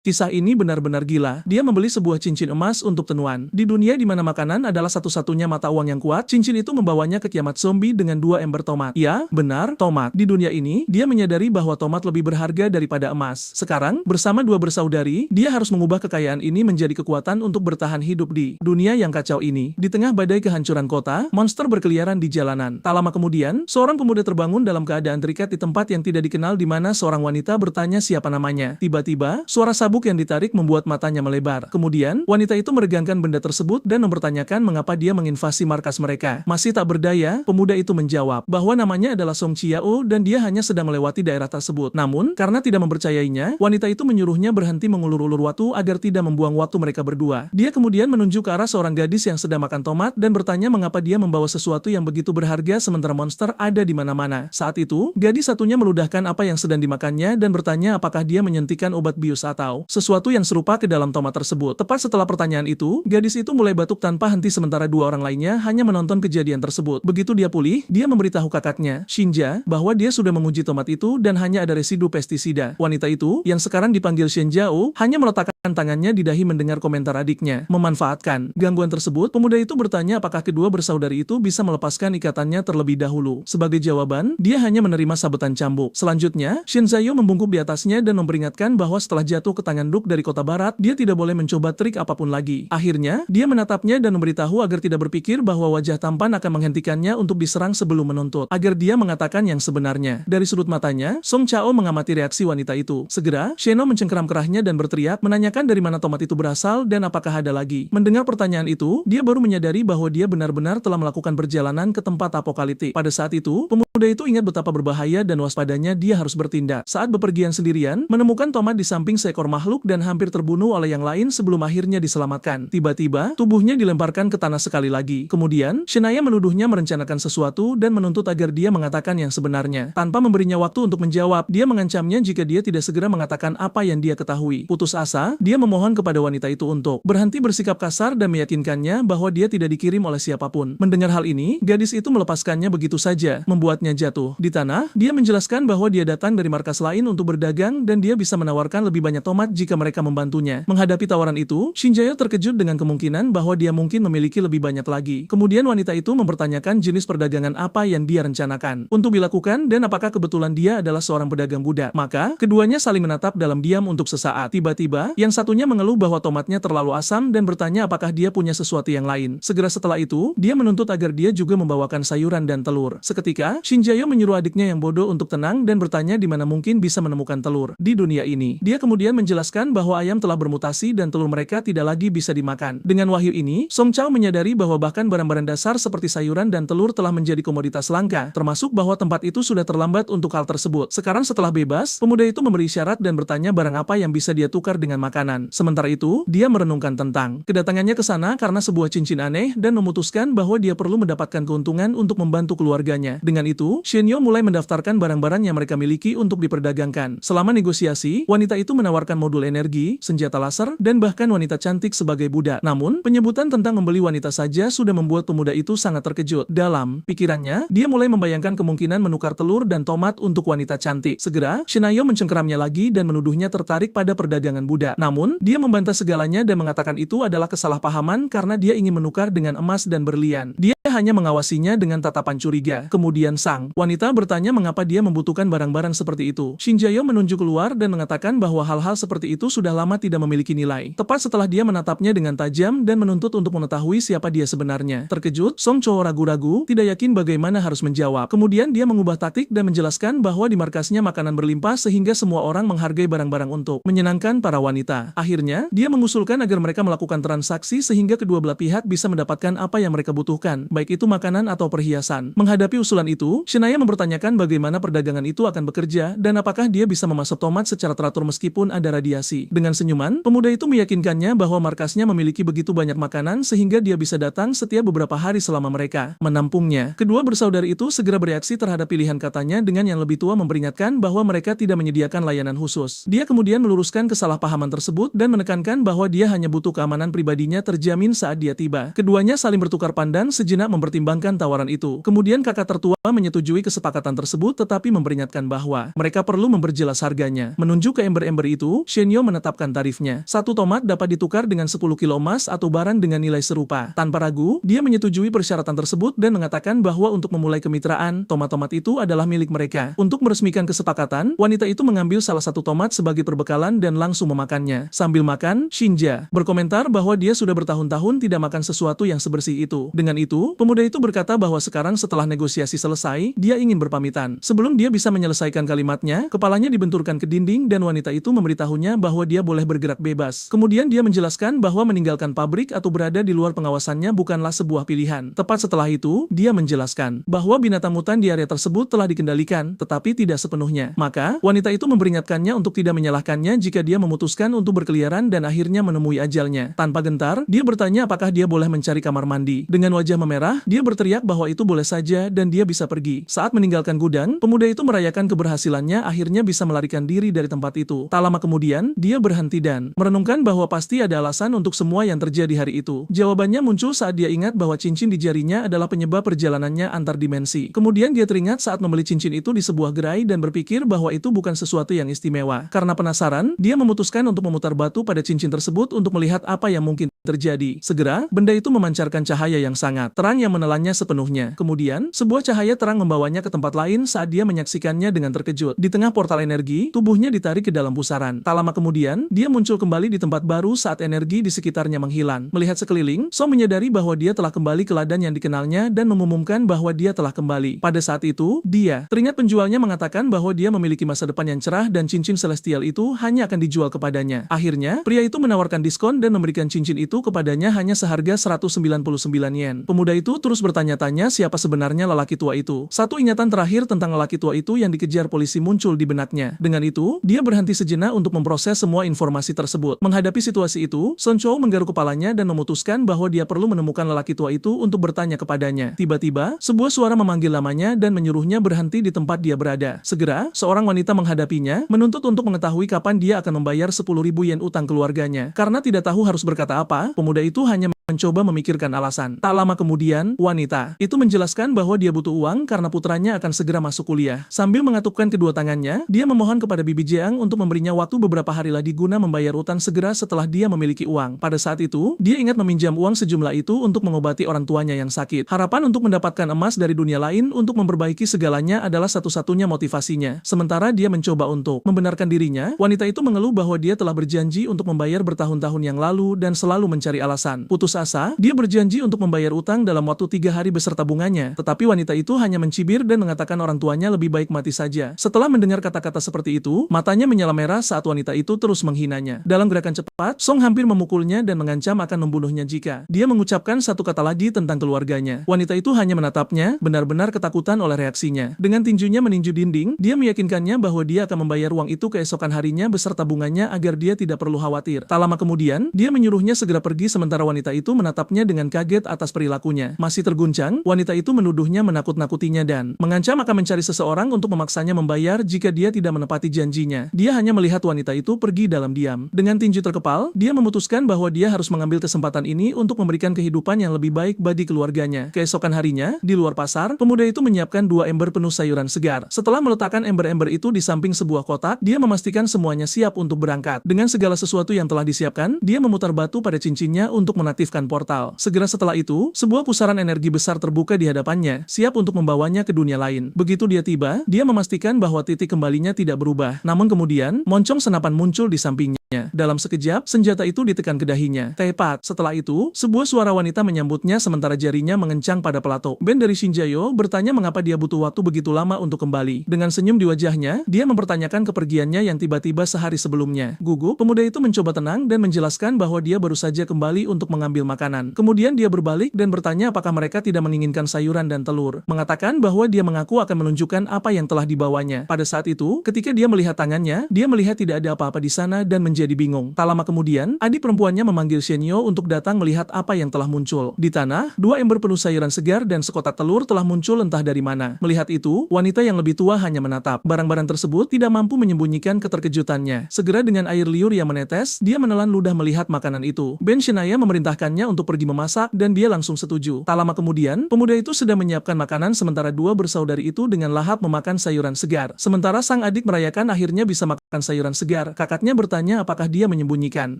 Kisah ini benar-benar gila. Dia membeli sebuah cincin emas untuk tenuan. Di dunia di mana makanan adalah satu-satunya mata uang yang kuat, cincin itu membawanya ke kiamat zombie dengan 2 ember tomat. Ya, benar, tomat. Di dunia ini, dia menyadari bahwa tomat lebih berharga daripada emas. Sekarang, bersama 2 bersaudari, dia harus mengubah kekayaan ini menjadi kekuatan untuk bertahan hidup di dunia yang kacau ini. Di tengah badai kehancuran kota, monster berkeliaran di jalanan. Tak lama kemudian, seorang pemuda terbangun dalam keadaan terikat di tempat yang tidak dikenal di mana seorang wanita bertanya siapa namanya. Tiba-tiba, suara sabuk yang ditarik membuat matanya melebar. Kemudian, wanita itu meregangkan benda tersebut dan mempertanyakan mengapa dia menginvasi markas mereka. Masih tak berdaya, pemuda itu menjawab bahwa namanya adalah Song Chiao dan dia hanya sedang melewati daerah tersebut. Namun, karena tidak mempercayainya, wanita itu menyuruhnya berhenti mengulur-ulur waktu agar tidak membuang waktu mereka berdua. Dia kemudian menunjuk ke arah seorang gadis yang sedang makan tomat dan bertanya mengapa dia membawa sesuatu yang begitu berharga sementara monster ada di mana-mana. Saat itu, gadis satunya meludahkan apa yang sedang dimakannya dan bertanya apakah dia menyuntikkan obat bius atau sesuatu yang serupa ke dalam tomat tersebut. Tepat setelah pertanyaan itu, gadis itu mulai batuk tanpa henti sementara 2 orang lainnya hanya menonton kejadian tersebut. Begitu dia pulih, dia memberitahu kakaknya, Shinja, bahwa dia sudah menguji tomat itu dan hanya ada residu pestisida. Wanita itu, yang sekarang dipanggil Shenjiao, hanya meletakkan tangannya di dahi mendengar komentar adiknya. Memanfaatkan gangguan tersebut, pemuda itu bertanya apakah kedua bersaudari itu bisa melepaskan ikatannya terlebih dahulu. Sebagai jawaban, dia hanya menerima sabetan cambuk. Selanjutnya, Shinzayo membungkuk di atasnya dan memperingatkan bahwa setelah jatuh ke tangan Duke dari kota barat, dia tidak boleh mencoba trik apapun lagi. Akhirnya, dia menatapnya dan memberitahu agar tidak berpikir bahwa wajah tampan akan menghentikannya untuk diserang sebelum menuntut, agar dia mengatakan yang sebenarnya. Dari sudut matanya, Song Chao mengamati reaksi wanita itu. Segera, Sheno mencengkeram kerahnya dan berteriak, menanyakan dari mana tomat itu berasal dan apakah ada lagi. Mendengar pertanyaan itu, dia baru menyadari bahwa dia benar-benar telah melakukan perjalanan ke tempat apokaliptik. Pada saat itu, pemuda itu ingat betapa berbahaya dan waspadanya dia harus bertindak. Saat bepergian sendirian, menemukan tomat di samping seekor makhluk dan hampir terbunuh oleh yang lain sebelum akhirnya diselamatkan. Tiba-tiba, tubuhnya dilemparkan ke tanah sekali lagi. Kemudian, Shania menuduhnya merencanakan sesuatu dan menuntut agar dia mengatakan yang sebenarnya. Tanpa memberinya waktu untuk menjawab, dia mengancamnya jika dia tidak segera mengatakan apa yang dia ketahui. Putus asa, dia memohon kepada wanita itu untuk berhenti bersikap kasar dan meyakinkannya bahwa dia tidak dikirim oleh siapapun. Mendengar hal ini, gadis itu melepaskannya begitu saja, membuatnya jatuh. Di tanah, dia menjelaskan bahwa dia datang dari markas lain untuk berdagang dan dia bisa menawarkan lebih banyak tomat jika mereka membantunya. Menghadapi tawaran itu, Shinjayo terkejut dengan kemungkinan bahwa dia mungkin memiliki lebih banyak lagi. Kemudian wanita itu mempertanyakan jenis perdagangan apa yang dia rencanakan untuk dilakukan dan apakah kebetulan dia adalah seorang pedagang budak. Maka, keduanya saling menatap dalam diam untuk sesaat. Tiba-tiba, yang satunya mengeluh bahwa tomatnya terlalu asam dan bertanya apakah dia punya sesuatu yang lain. Segera setelah itu, dia menuntut agar dia juga membawakan sayuran dan telur. Seketika, Shinjayo menyuruh adiknya yang bodoh untuk tenang dan bertanya di mana mungkin bisa menemukan telur di dunia ini. Dia kemudian menjelaskan bahwa ayam telah bermutasi dan telur mereka tidak lagi bisa dimakan. Dengan wahyu ini, Song Chao menyadari bahwa bahkan barang-barang dasar seperti sayuran dan telur telah menjadi komoditas langka, termasuk bahwa tempat itu sudah terlambat untuk hal tersebut. Sekarang setelah bebas, pemuda itu memberi syarat dan bertanya barang apa yang bisa dia tukar dengan makanan. Sementara itu, dia merenungkan tentang kedatangannya ke sana karena sebuah cincin aneh dan memutuskan bahwa dia perlu mendapatkan keuntungan untuk membantu keluarganya. Dengan itu, Shenyo mulai mendaftarkan barang-barang yang mereka miliki untuk diperdagangkan. Selama negosiasi, wanita itu menawarkan modul energi, senjata laser, dan bahkan wanita cantik sebagai budak. Namun, penyebutan tentang membeli wanita saja sudah membuat pemuda itu sangat terkejut. Dalam pikirannya, dia mulai membayangkan kemungkinan menukar telur dan tomat untuk wanita cantik. Segera, Shinayo mencengkeramnya lagi dan menuduhnya tertarik pada perdagangan budak. Namun, dia membantah segalanya dan mengatakan itu adalah kesalahpahaman karena dia ingin menukar dengan emas dan berlian. Dia hanya mengawasinya dengan tatapan curiga. Kemudian sang wanita bertanya mengapa dia membutuhkan barang-barang seperti itu. Shinjayo menunjuk keluar dan mengatakan bahwa hal-hal seperti itu sudah lama tidak memiliki nilai. Tepat setelah dia menatapnya dengan tajam dan menuntut untuk mengetahui siapa dia sebenarnya. Terkejut, Song Chao ragu-ragu, tidak yakin bagaimana harus menjawab. Kemudian dia mengubah taktik dan menjelaskan bahwa di markasnya makanan berlimpah sehingga semua orang menghargai barang-barang untuk menyenangkan para wanita. Akhirnya, dia mengusulkan agar mereka melakukan transaksi sehingga kedua belah pihak bisa mendapatkan apa yang mereka butuhkan, baik itu makanan atau perhiasan. Menghadapi usulan itu, Shania mempertanyakan bagaimana perdagangan itu akan bekerja dan apakah dia bisa memasok tomat secara teratur meskipun ada radiasi. Dengan senyuman, pemuda itu meyakinkannya bahwa markasnya memiliki begitu banyak makanan sehingga dia bisa datang setiap beberapa hari selama mereka menampungnya. Kedua bersaudari itu segera bereaksi terhadap pilihan katanya dengan yang lebih tua memperingatkan bahwa mereka tidak menyediakan layanan khusus. Dia kemudian meluruskan kesalahpahaman tersebut tersebut dan menekankan bahwa dia hanya butuh keamanan pribadinya terjamin saat dia tiba. Keduanya saling bertukar pandang sejenak mempertimbangkan tawaran itu. Kemudian kakak tertua menyetujui kesepakatan tersebut tetapi memperingatkan bahwa mereka perlu memperjelas harganya. Menunjuk ke ember-ember itu, Shenyo menetapkan tarifnya. 1 tomat dapat ditukar dengan 10 kilo emas atau barang dengan nilai serupa. Tanpa ragu, dia menyetujui persyaratan tersebut dan mengatakan bahwa untuk memulai kemitraan, tomat-tomat itu adalah milik mereka. Untuk meresmikan kesepakatan, wanita itu mengambil salah satu tomat sebagai perbekalan dan langsung memakannya. Sambil makan, Shinja berkomentar bahwa dia sudah bertahun-tahun tidak makan sesuatu yang sebersih itu. Dengan itu, pemuda itu berkata bahwa sekarang setelah negosiasi selesai, dia ingin berpamitan. Sebelum dia bisa menyelesaikan kalimatnya, kepalanya dibenturkan ke dinding dan wanita itu memberitahunya bahwa dia boleh bergerak bebas. Kemudian dia menjelaskan bahwa meninggalkan pabrik atau berada di luar pengawasannya bukanlah sebuah pilihan. Tepat setelah itu, dia menjelaskan bahwa binatang mutan di area tersebut telah dikendalikan, tetapi tidak sepenuhnya. Maka, wanita itu memperingatkannya untuk tidak menyalahkannya jika dia memutuskan untuk berkeliaran dan akhirnya menemui ajalnya. Tanpa gentar, dia bertanya apakah dia boleh mencari kamar mandi. Dengan wajah memerah, dia berteriak bahwa itu boleh saja dan dia bisa pergi. Saat meninggalkan gudang, pemuda itu merayakan keberhasilannya akhirnya bisa melarikan diri dari tempat itu. Tak lama kemudian, dia berhenti dan merenungkan bahwa pasti ada alasan untuk semua yang terjadi hari itu. Jawabannya muncul saat dia ingat bahwa cincin di jarinya adalah penyebab perjalanannya antar dimensi. Kemudian dia teringat saat membeli cincin itu di sebuah gerai dan berpikir bahwa itu bukan sesuatu yang istimewa. Karena penasaran, dia memutuskan untuk memutar batu pada cincin tersebut untuk melihat apa yang mungkin terjadi. Segera, benda itu memancarkan cahaya yang sangat terang yang menelannya sepenuhnya. Kemudian, sebuah cahaya terang membawanya ke tempat lain saat dia menyaksikannya dengan terkejut. Di tengah portal energi, tubuhnya ditarik ke dalam pusaran. Tak lama kemudian, dia muncul kembali di tempat baru saat energi di sekitarnya menghilang. Melihat sekeliling, So menyadari bahwa dia telah kembali ke ladang yang dikenalnya dan mengumumkan bahwa dia telah kembali. Pada saat itu, dia teringat penjualnya mengatakan bahwa dia memiliki masa depan yang cerah dan cincin celestial itu hanya akan dijual kepadanya. Akhirnya, pria itu menawarkan diskon dan memberikan cincin itu kepadanya hanya seharga 199 yen. Pemuda itu terus bertanya-tanya siapa sebenarnya lelaki tua itu. Satu ingatan terakhir tentang lelaki tua itu yang dikejar polisi muncul di benaknya. Dengan itu, dia berhenti sejenak untuk memproses semua informasi tersebut. Menghadapi situasi itu, Sun Chou menggaruk kepalanya dan memutuskan bahwa dia perlu menemukan lelaki tua itu untuk bertanya kepadanya. Tiba-tiba, sebuah suara memanggil namanya dan menyuruhnya berhenti di tempat dia berada. Segera, seorang wanita menghadapinya, menuntut untuk mengetahui kapan dia akan membayar 10.000 yen utang keluarganya. Karena tidak tahu harus berkata apa, pemuda itu hanya mencoba memikirkan alasan. Tak lama kemudian, wanita itu menjelaskan bahwa dia butuh uang karena putranya akan segera masuk kuliah. Sambil mengatupkan kedua tangannya, dia memohon kepada Bibi Jeang untuk memberinya waktu beberapa hari lagi guna membayar utang segera setelah dia memiliki uang. Pada saat itu, dia ingat meminjam uang sejumlah itu untuk mengobati orang tuanya yang sakit. Harapan untuk mendapatkan emas dari dunia lain untuk memperbaiki segalanya adalah satu-satunya motivasinya. Sementara dia mencoba untuk membenarkan dirinya, wanita itu mengeluh bahwa dia telah berjanji untuk membayar bertahun-tahun yang lalu dan selalu mencari alasan. Putus asa, dia berjanji untuk membayar utang dalam waktu 3 hari beserta bunganya. Tetapi wanita itu hanya mencibir dan mengatakan orang tuanya lebih baik mati saja. Setelah mendengar kata-kata seperti itu, matanya menyala merah saat wanita itu terus menghinanya. Dalam gerakan cepat, Song hampir memukulnya dan mengancam akan membunuhnya jika dia mengucapkan satu kata lagi tentang keluarganya. Wanita itu hanya menatapnya, benar-benar ketakutan oleh reaksinya. Dengan tinjunya meninju dinding, dia meyakinkannya bahwa dia akan membayar uang itu keesokan harinya beserta bunganya agar dia tidak perlu khawatir. Tak lama kemudian, dia menyuruhnya segera pergi sementara wanita itu menatapnya dengan kaget atas perilakunya. Masih terguncang, wanita itu menuduhnya menakut-nakutinya dan mengancam akan mencari seseorang untuk memaksanya membayar jika dia tidak menepati janjinya. Dia hanya melihat wanita itu pergi dalam diam. Dengan tinju terkepal, dia memutuskan bahwa dia harus mengambil kesempatan ini untuk memberikan kehidupan yang lebih baik bagi keluarganya. Keesokan harinya, di luar pasar, pemuda itu menyiapkan 2 ember penuh sayuran segar. Setelah meletakkan ember-ember itu di samping sebuah kotak, dia memastikan semuanya siap untuk berangkat. Dengan segala sesuatu yang telah disiapkan, dia memutar batu pada cincinnya untuk menaktifkan portal. Segera setelah itu, sebuah pusaran energi besar terbuka di hadapannya, siap untuk membawanya ke dunia lain. Begitu dia tiba, dia memastikan bahwa titik kembalinya tidak berubah. Namun kemudian, moncong senapan muncul di sampingnya. Dalam sekejap, senjata itu ditekan ke dahinya. Tepat setelah itu, sebuah suara wanita menyambutnya sementara jarinya mengencang pada pelatuk. Ben dari Shinjayo bertanya mengapa dia butuh waktu begitu lama untuk kembali. Dengan senyum di wajahnya, dia mempertanyakan kepergiannya yang tiba-tiba sehari sebelumnya. Gugup, pemuda itu mencoba tenang dan menjelaskan bahwa dia baru saja kembali untuk mengambil makanan. Kemudian dia berbalik dan bertanya apakah mereka tidak menginginkan sayuran dan telur. Mengatakan bahwa dia mengaku akan menunjukkan apa yang telah dibawanya. Pada saat itu, ketika dia melihat tangannya, dia melihat tidak ada apa-apa di sana dan menjadi menjadi bingung. Tak lama kemudian, adik perempuannya memanggil Shenyo untuk datang melihat apa yang telah muncul. Di tanah, 2 ember penuh sayuran segar dan sekotak telur telah muncul entah dari mana. Melihat itu, wanita yang lebih tua hanya menatap. Barang-barang tersebut tidak mampu menyembunyikan keterkejutannya. Segera dengan air liur yang menetes, dia menelan ludah melihat makanan itu. Ben Shenaya memerintahkannya untuk pergi memasak dan dia langsung setuju. Tak lama kemudian, pemuda itu sedang menyiapkan makanan sementara 2 bersaudari itu dengan lahap memakan sayuran segar. Sementara sang adik merayakan akhirnya bisa makan sayuran segar, kakaknya bertanya apakah dia menyembunyikan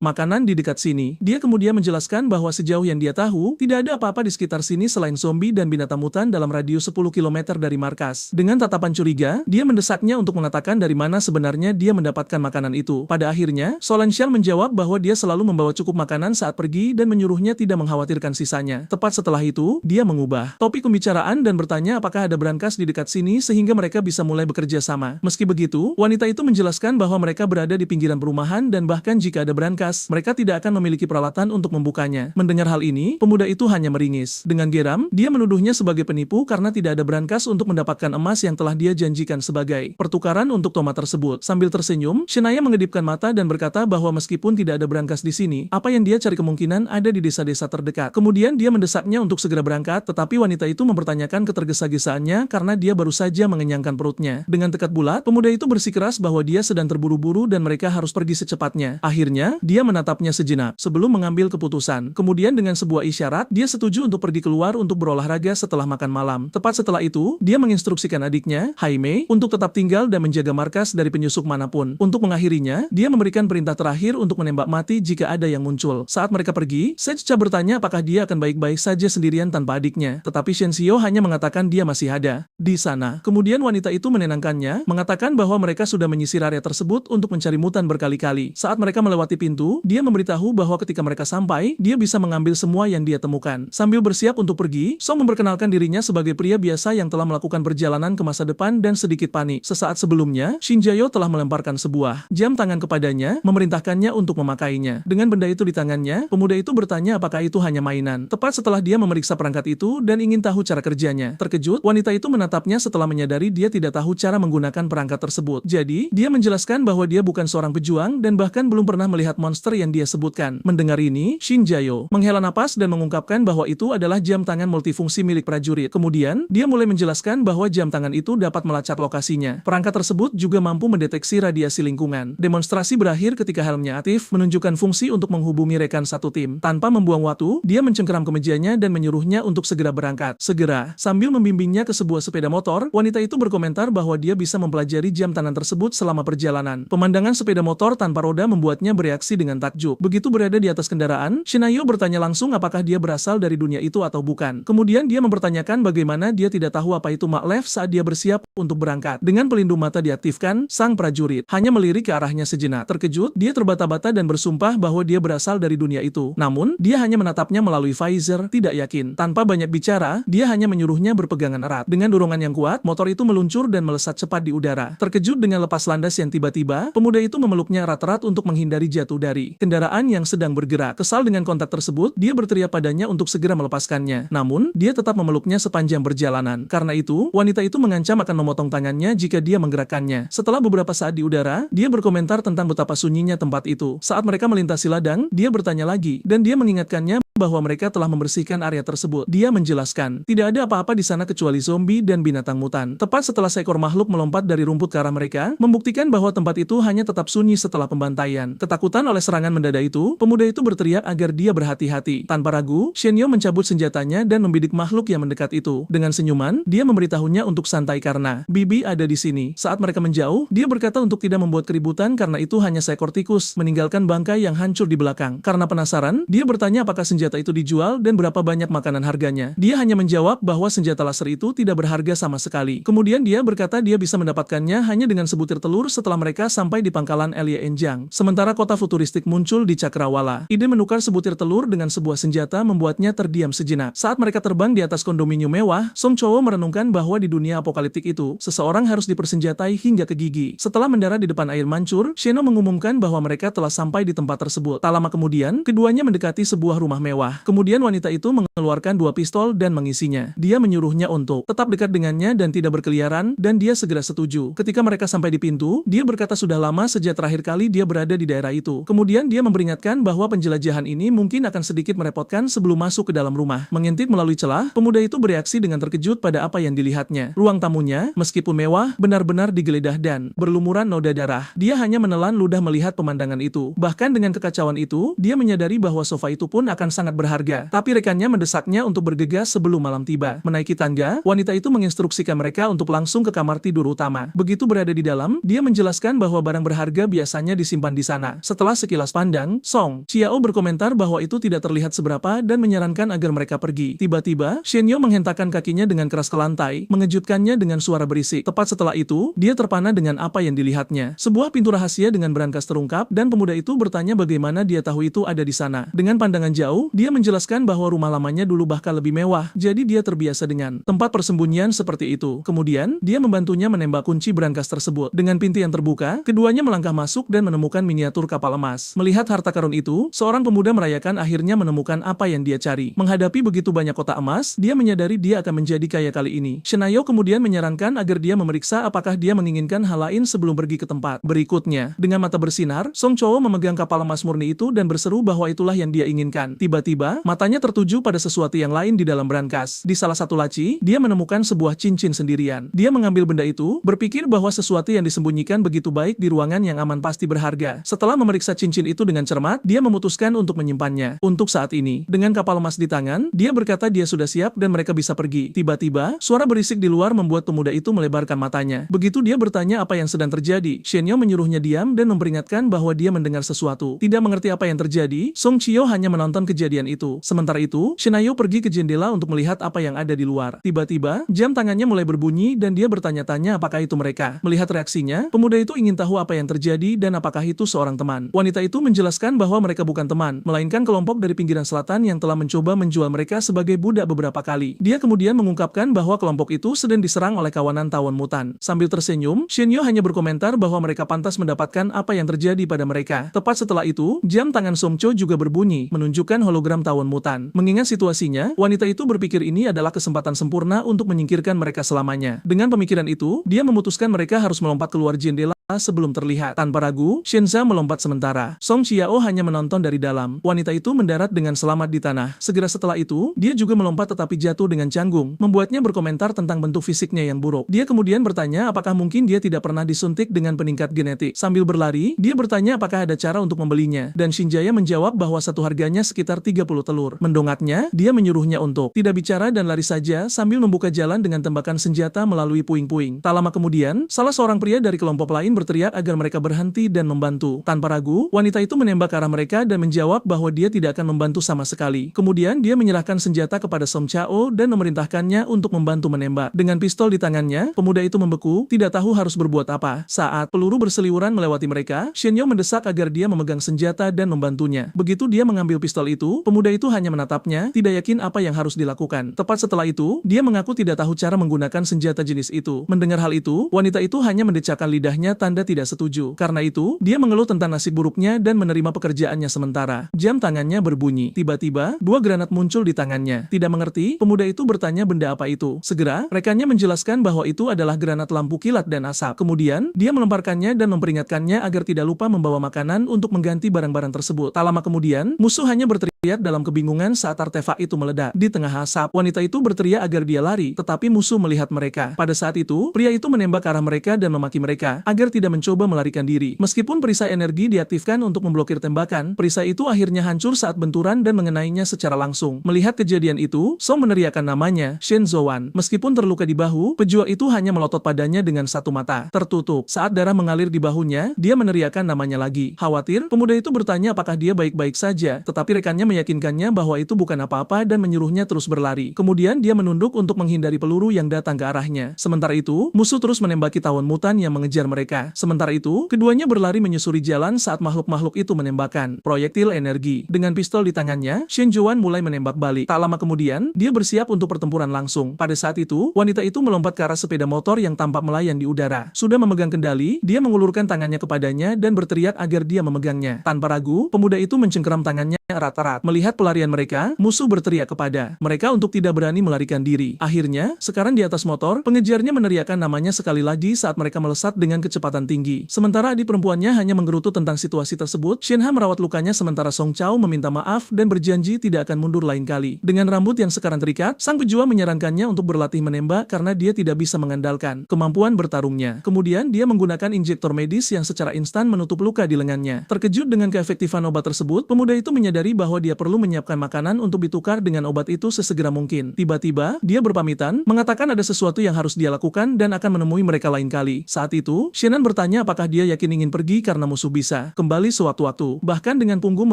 makanan di dekat sini. Dia kemudian menjelaskan bahwa sejauh yang dia tahu, tidak ada apa-apa di sekitar sini selain zombie dan binatang mutan dalam radius 10 km dari markas. Dengan tatapan curiga, dia mendesaknya untuk mengatakan dari mana sebenarnya dia mendapatkan makanan itu. Pada akhirnya, Solanxian menjawab bahwa dia selalu membawa cukup makanan saat pergi dan menyuruhnya tidak mengkhawatirkan sisanya. Tepat setelah itu, dia mengubah topik pembicaraan dan bertanya apakah ada brankas di dekat sini sehingga mereka bisa mulai bekerja sama. Meski begitu, wanita itu menjelaskan bahwa mereka berada di pinggiran perumahan dan bahkan jika ada brankas, mereka tidak akan memiliki peralatan untuk membukanya. Mendengar hal ini, pemuda itu hanya meringis. Dengan geram, dia menuduhnya sebagai penipu karena tidak ada brankas untuk mendapatkan emas yang telah dia janjikan sebagai pertukaran untuk tomat tersebut. Sambil tersenyum, Shenaya mengedipkan mata dan berkata bahwa meskipun tidak ada brankas di sini, apa yang dia cari kemungkinan ada di desa-desa terdekat. Kemudian dia mendesaknya untuk segera berangkat, tetapi wanita itu mempertanyakan ketergesa-gesaannya karena dia baru saja mengenyangkan perutnya. Dengan tekad bulat, pemuda itu bersikeras bahwa dia sedang terburu-buru dan mereka harus pergi secepatnya. Akhirnya, dia menatapnya sejenak sebelum mengambil keputusan. Kemudian dengan sebuah isyarat, dia setuju untuk pergi keluar untuk berolahraga setelah makan malam. Tepat setelah itu, dia menginstruksikan adiknya, Jaime, untuk tetap tinggal dan menjaga markas dari penyusup manapun. Untuk mengakhirinya, dia memberikan perintah terakhir untuk menembak mati jika ada yang muncul. Saat mereka pergi, Sejcha bertanya apakah dia akan baik-baik saja sendirian tanpa adiknya. Tetapi Shenxiu hanya mengatakan dia masih ada di sana. Kemudian wanita itu menenangkannya, mengatakan bahwa mereka sudah menyisir area tersebut untuk mencari mutan berkali-kali. Saat mereka melewati pintu, dia memberitahu bahwa ketika mereka sampai, dia bisa mengambil semua yang dia temukan. Sambil bersiap untuk pergi, Song memperkenalkan dirinya sebagai pria biasa yang telah melakukan perjalanan ke masa depan dan sedikit panik. Sesaat sebelumnya, Shinjayo telah melemparkan sebuah jam tangan kepadanya, memerintahkannya untuk memakainya. Dengan benda itu di tangannya, pemuda itu bertanya apakah itu hanya mainan. Tepat setelah dia memeriksa perangkat itu dan ingin tahu cara kerjanya. Terkejut, wanita itu menatapnya setelah menyadari dia tidak tahu cara menggunakan perangkat tersebut. Jadi, dia menjelaskan bahwa dia bukan seorang pejuang dan bahkan belum pernah melihat monster yang dia sebutkan. Mendengar ini, Shinjayo menghela napas dan mengungkapkan bahwa itu adalah jam tangan multifungsi milik prajurit. Kemudian, dia mulai menjelaskan bahwa jam tangan itu dapat melacak lokasinya. Perangkat tersebut juga mampu mendeteksi radiasi lingkungan. Demonstrasi berakhir ketika helmnya aktif, menunjukkan fungsi untuk menghubungi rekan satu tim. Tanpa membuang waktu, dia mencengkeram ke mejanya dan menyuruhnya untuk segera berangkat. Segera, sambil membimbingnya ke sebuah sepeda motor, wanita itu berkomentar bahwa dia bisa mempelajari jam tangan tersebut selama perjalanan. Pemandangan sepeda motor tanpa roda membuatnya bereaksi dengan takjub. Begitu berada di atas kendaraan, Shinjayo bertanya langsung apakah dia berasal dari dunia itu atau bukan. Kemudian dia mempertanyakan bagaimana dia tidak tahu apa itu Maklev saat dia bersiap untuk berangkat. Dengan pelindung mata diaktifkan, sang prajurit hanya melirik ke arahnya sejenak. Terkejut, dia terbata-bata dan bersumpah bahwa dia berasal dari dunia itu. Namun, dia hanya menatapnya melalui visor, tidak yakin. Tanpa banyak bicara, dia hanya menyuruhnya berpegangan erat. Dengan dorongan yang kuat, motor itu meluncur dan melesat cepat di udara. Terkejut dengan lepas landas yang tiba-tiba, pemuda itu memeluknya erat-erat untuk menghindari jatuh dari kendaraan yang sedang bergerak. Kesal dengan kontak tersebut, dia berteriak padanya untuk segera melepaskannya. Namun, dia tetap memeluknya sepanjang perjalanan. Karena itu, wanita itu mengancam akan memotong tangannya jika dia menggerakkannya. Setelah beberapa saat di udara, dia berkomentar tentang betapa sunyinya tempat itu. Saat mereka melintasi ladang, dia bertanya lagi, dan dia mengingatkannya bahwa mereka telah membersihkan area tersebut. Dia menjelaskan, tidak ada apa-apa di sana kecuali zombie dan binatang mutan. Tepat setelah seekor makhluk melompat dari rumput ke arah mereka, membuktikan bahwa tempat itu hanya tetap sunyi setelah pembantaian. Ketakutan oleh serangan mendadak itu, pemuda itu berteriak agar dia berhati-hati. Tanpa ragu, Shenyo mencabut senjatanya dan membidik makhluk yang mendekat itu. Dengan senyuman, dia memberitahunya untuk santai karena Bibi ada di sini. Saat mereka menjauh, dia berkata untuk tidak membuat keributan karena itu hanya seekor tikus, meninggalkan bangkai yang hancur di belakang. Karena penasaran, dia bertanya apakah senjata itu dijual dan berapa banyak makanan harganya. Dia hanya menjawab bahwa senjata laser itu tidak berharga sama sekali. Kemudian dia berkata dia bisa mendapatkannya hanya dengan sebutir telur setelah mereka sampai di pangkalan Elia Enjang. Sementara kota futuristik muncul di Cakrawala. Ide menukar sebutir telur dengan sebuah senjata membuatnya terdiam sejenak. Saat mereka terbang di atas kondominium mewah, Song Chowo merenungkan bahwa di dunia apokaliptik itu, seseorang harus dipersenjatai hingga ke gigi. Setelah mendarat di depan air mancur, Sheno mengumumkan bahwa mereka telah sampai di tempat tersebut. Tak lama kemudian, keduanya mendekati sebuah rumah mewah mewah. Kemudian wanita itu mengeluarkan 2 pistol dan mengisinya. Dia menyuruhnya untuk tetap dekat dengannya dan tidak berkeliaran, dan dia segera setuju. Ketika mereka sampai di pintu, dia berkata sudah lama sejak terakhir kali dia berada di daerah itu. Kemudian dia memperingatkan bahwa penjelajahan ini mungkin akan sedikit merepotkan sebelum masuk ke dalam rumah. Mengintip melalui celah, pemuda itu bereaksi dengan terkejut pada apa yang dilihatnya. Ruang tamunya, meskipun mewah, benar-benar digeledah dan berlumuran noda darah. Dia hanya menelan ludah melihat pemandangan itu. Bahkan dengan kekacauan itu, dia menyadari bahwa sofa itu pun akan sangat berharga. Tapi rekannya mendesaknya untuk bergegas sebelum malam tiba. Menaiki tangga, wanita itu menginstruksikan mereka untuk langsung ke kamar tidur utama. Begitu berada di dalam, dia menjelaskan bahwa barang berharga biasanya disimpan di sana. Setelah sekilas pandang, Song Qiao berkomentar bahwa itu tidak terlihat seberapa dan menyarankan agar mereka pergi. Tiba-tiba, Shen Yo menghentakkan kakinya dengan keras ke lantai, mengejutkannya dengan suara berisik. Tepat setelah itu, dia terpana dengan apa yang dilihatnya. Sebuah pintu rahasia dengan brankas terungkap dan pemuda itu bertanya bagaimana dia tahu itu ada di sana. Dengan pandangan jauh, dia menjelaskan bahwa rumah lamanya dulu bahkan lebih mewah, jadi dia terbiasa dengan tempat persembunyian seperti itu. Kemudian, dia membantunya menembak kunci brankas tersebut. Dengan pintu yang terbuka, keduanya melangkah masuk dan menemukan miniatur kapal emas. Melihat harta karun itu, seorang pemuda merayakan akhirnya menemukan apa yang dia cari. Menghadapi begitu banyak kotak emas, dia menyadari dia akan menjadi kaya kali ini. Shenayo kemudian menyarankan agar dia memeriksa apakah dia menginginkan hal lain sebelum pergi ke tempat berikutnya. Dengan mata bersinar, Song Chou memegang kapal emas murni itu dan berseru bahwa itulah yang dia inginkan. Tiba-tiba, matanya tertuju pada sesuatu yang lain di dalam brankas. Di salah satu laci, dia menemukan sebuah cincin sendirian. Dia mengambil benda itu, berpikir bahwa sesuatu yang disembunyikan begitu baik di ruangan yang aman pasti berharga. Setelah memeriksa cincin itu dengan cermat, dia memutuskan untuk menyimpannya. Untuk saat ini, dengan kapal emas di tangan, dia berkata dia sudah siap dan mereka bisa pergi. Tiba-tiba, suara berisik di luar membuat pemuda itu melebarkan matanya. Begitu dia bertanya apa yang sedang terjadi, Shen Yo menyuruhnya diam dan memperingatkan bahwa dia mendengar sesuatu. Tidak mengerti apa yang terjadi, Song Qiao hanya menonton kejadian itu. Sementara itu, Shenayo pergi ke jendela untuk melihat apa yang ada di luar. Tiba-tiba, jam tangannya mulai berbunyi dan dia bertanya-tanya apakah itu mereka. Melihat reaksinya, pemuda itu ingin tahu apa yang terjadi dan apakah itu seorang teman. Wanita itu menjelaskan bahwa mereka bukan teman, melainkan kelompok dari pinggiran selatan yang telah mencoba menjual mereka sebagai budak beberapa kali. Dia kemudian mengungkapkan bahwa kelompok itu sedang diserang oleh kawanan tawon mutan. Sambil tersenyum, Shen Yo hanya berkomentar bahwa mereka pantas mendapatkan apa yang terjadi pada mereka. Tepat setelah itu, jam tangan Song Chou juga berbunyi, menunjukkan hologram tawon mutan. Mengingat situasinya, wanita itu berpikir ini adalah kesempatan sempurna untuk menyingkirkan mereka selamanya. Dengan pemikiran itu, dia memutuskan mereka harus melompat keluar jendela sebelum terlihat. Tanpa ragu, Shenza melompat sementara. Song Qiao hanya menonton dari dalam. Wanita itu mendarat dengan selamat di tanah. Segera setelah itu, dia juga melompat tetapi jatuh dengan canggung, membuatnya berkomentar tentang bentuk fisiknya yang buruk. Dia kemudian bertanya apakah mungkin dia tidak pernah disuntik dengan peningkat genetik. Sambil berlari, dia bertanya apakah ada cara untuk membelinya, dan Shinjaya menjawab bahwa satu harganya sekitar 30 telur. Mendongaknya, dia menyuruhnya untuk tidak bicara dan lari saja sambil membuka jalan dengan tembakan senjata melalui puing-puing. Tak lama kemudian, salah seorang pria dari kelompok lain berteriak agar mereka berhenti dan membantu. Tanpa ragu, wanita itu menembak ke arah mereka dan menjawab bahwa dia tidak akan membantu sama sekali. Kemudian dia menyerahkan senjata kepada Song Chao dan memerintahkannya untuk membantu menembak. Dengan pistol di tangannya, pemuda itu membeku, tidak tahu harus berbuat apa. Saat peluru berseliweran melewati mereka, Shen Yo mendesak agar dia memegang senjata dan membantunya. Begitu dia mengambil pistol itu, pemuda itu hanya menatapnya, tidak yakin apa yang harus dilakukan. Tepat setelah itu, dia mengaku tidak tahu cara menggunakan senjata jenis itu. Mendengar hal itu, wanita itu hanya mendecakkan lidahnya tanda tidak setuju. Karena itu, dia mengeluh tentang nasib buruknya dan menerima pekerjaannya sementara. Jam tangannya berbunyi. Tiba-tiba, 2 granat muncul di tangannya. Tidak mengerti, pemuda itu bertanya benda apa itu. Segera, rekannya menjelaskan bahwa itu adalah granat lampu kilat dan asap. Kemudian, dia melemparkannya dan memperingatkannya agar tidak lupa membawa makanan untuk mengganti barang-barang tersebut. Tak lama kemudian, musuh hanya berteriak dalam kebingungan saat artefak itu meledak. Di tengah asap, wanita itu berteriak agar dia lari, tetapi musuh melihat mereka. Pada saat itu, pria itu menembak ke arah mereka dan memaki mereka agar tidak mencoba melarikan diri. Meskipun perisai energi diaktifkan untuk memblokir tembakan, perisai itu akhirnya hancur saat benturan dan mengenainya secara langsung. Melihat kejadian itu, Song meneriakkan namanya, Shen Zouan. Meskipun terluka di bahu, pejuang itu hanya melotot padanya dengan satu mata tertutup. Saat darah mengalir di bahunya, dia meneriakkan namanya lagi. Khawatir, pemuda itu bertanya apakah dia baik-baik saja, tetapi rekannya meyakinkannya bahwa itu bukan apa-apa dan menyuruhnya terus berlari. Kemudian dia menunduk untuk menghindari peluru yang datang ke arahnya. Sementara itu, musuh terus menembaki tawon mutan yang mengejar mereka. Sementara itu, keduanya berlari menyusuri jalan saat makhluk-makhluk itu menembakkan proyektil energi. Dengan pistol di tangannya, Shen Zouan mulai menembak balik. Tak lama kemudian, dia bersiap untuk pertempuran langsung. Pada saat itu, wanita itu melompat ke arah sepeda motor yang tampak melayang di udara. Sudah memegang kendali, dia mengulurkan tangannya kepadanya dan berteriak agar dia memegangnya. Tanpa ragu, pemuda itu mencengkeram tangannya erat-erat. Melihat pelarian mereka, musuh berteriak kepada mereka untuk tidak berani melarikan diri. Akhirnya, sekarang di atas motor, pengejarnya meneriakkan namanya sekali lagi saat mereka melesat dengan kecepatan tinggi. Sementara adik perempuannya hanya menggerutu tentang situasi tersebut, Shenhe merawat lukanya sementara Song Chao meminta maaf dan berjanji tidak akan mundur lain kali. Dengan rambut yang sekarang terikat, sang pejuang menyarankannya untuk berlatih menembak karena dia tidak bisa mengandalkan kemampuan bertarungnya. Kemudian, dia menggunakan injektor medis yang secara instan menutup luka di lengannya. Terkejut dengan keefektifan obat tersebut, pemuda itu menyadari bahwa dia perlu menyiapkan makanan untuk ditukar dengan obat itu sesegera mungkin. Tiba-tiba, dia berpamitan, mengatakan ada sesuatu yang harus dia lakukan dan akan menemui mereka lain kali. Saat itu, Shannon bertanya apakah dia yakin ingin pergi karena musuh bisa kembali sewaktu-waktu. Bahkan dengan punggung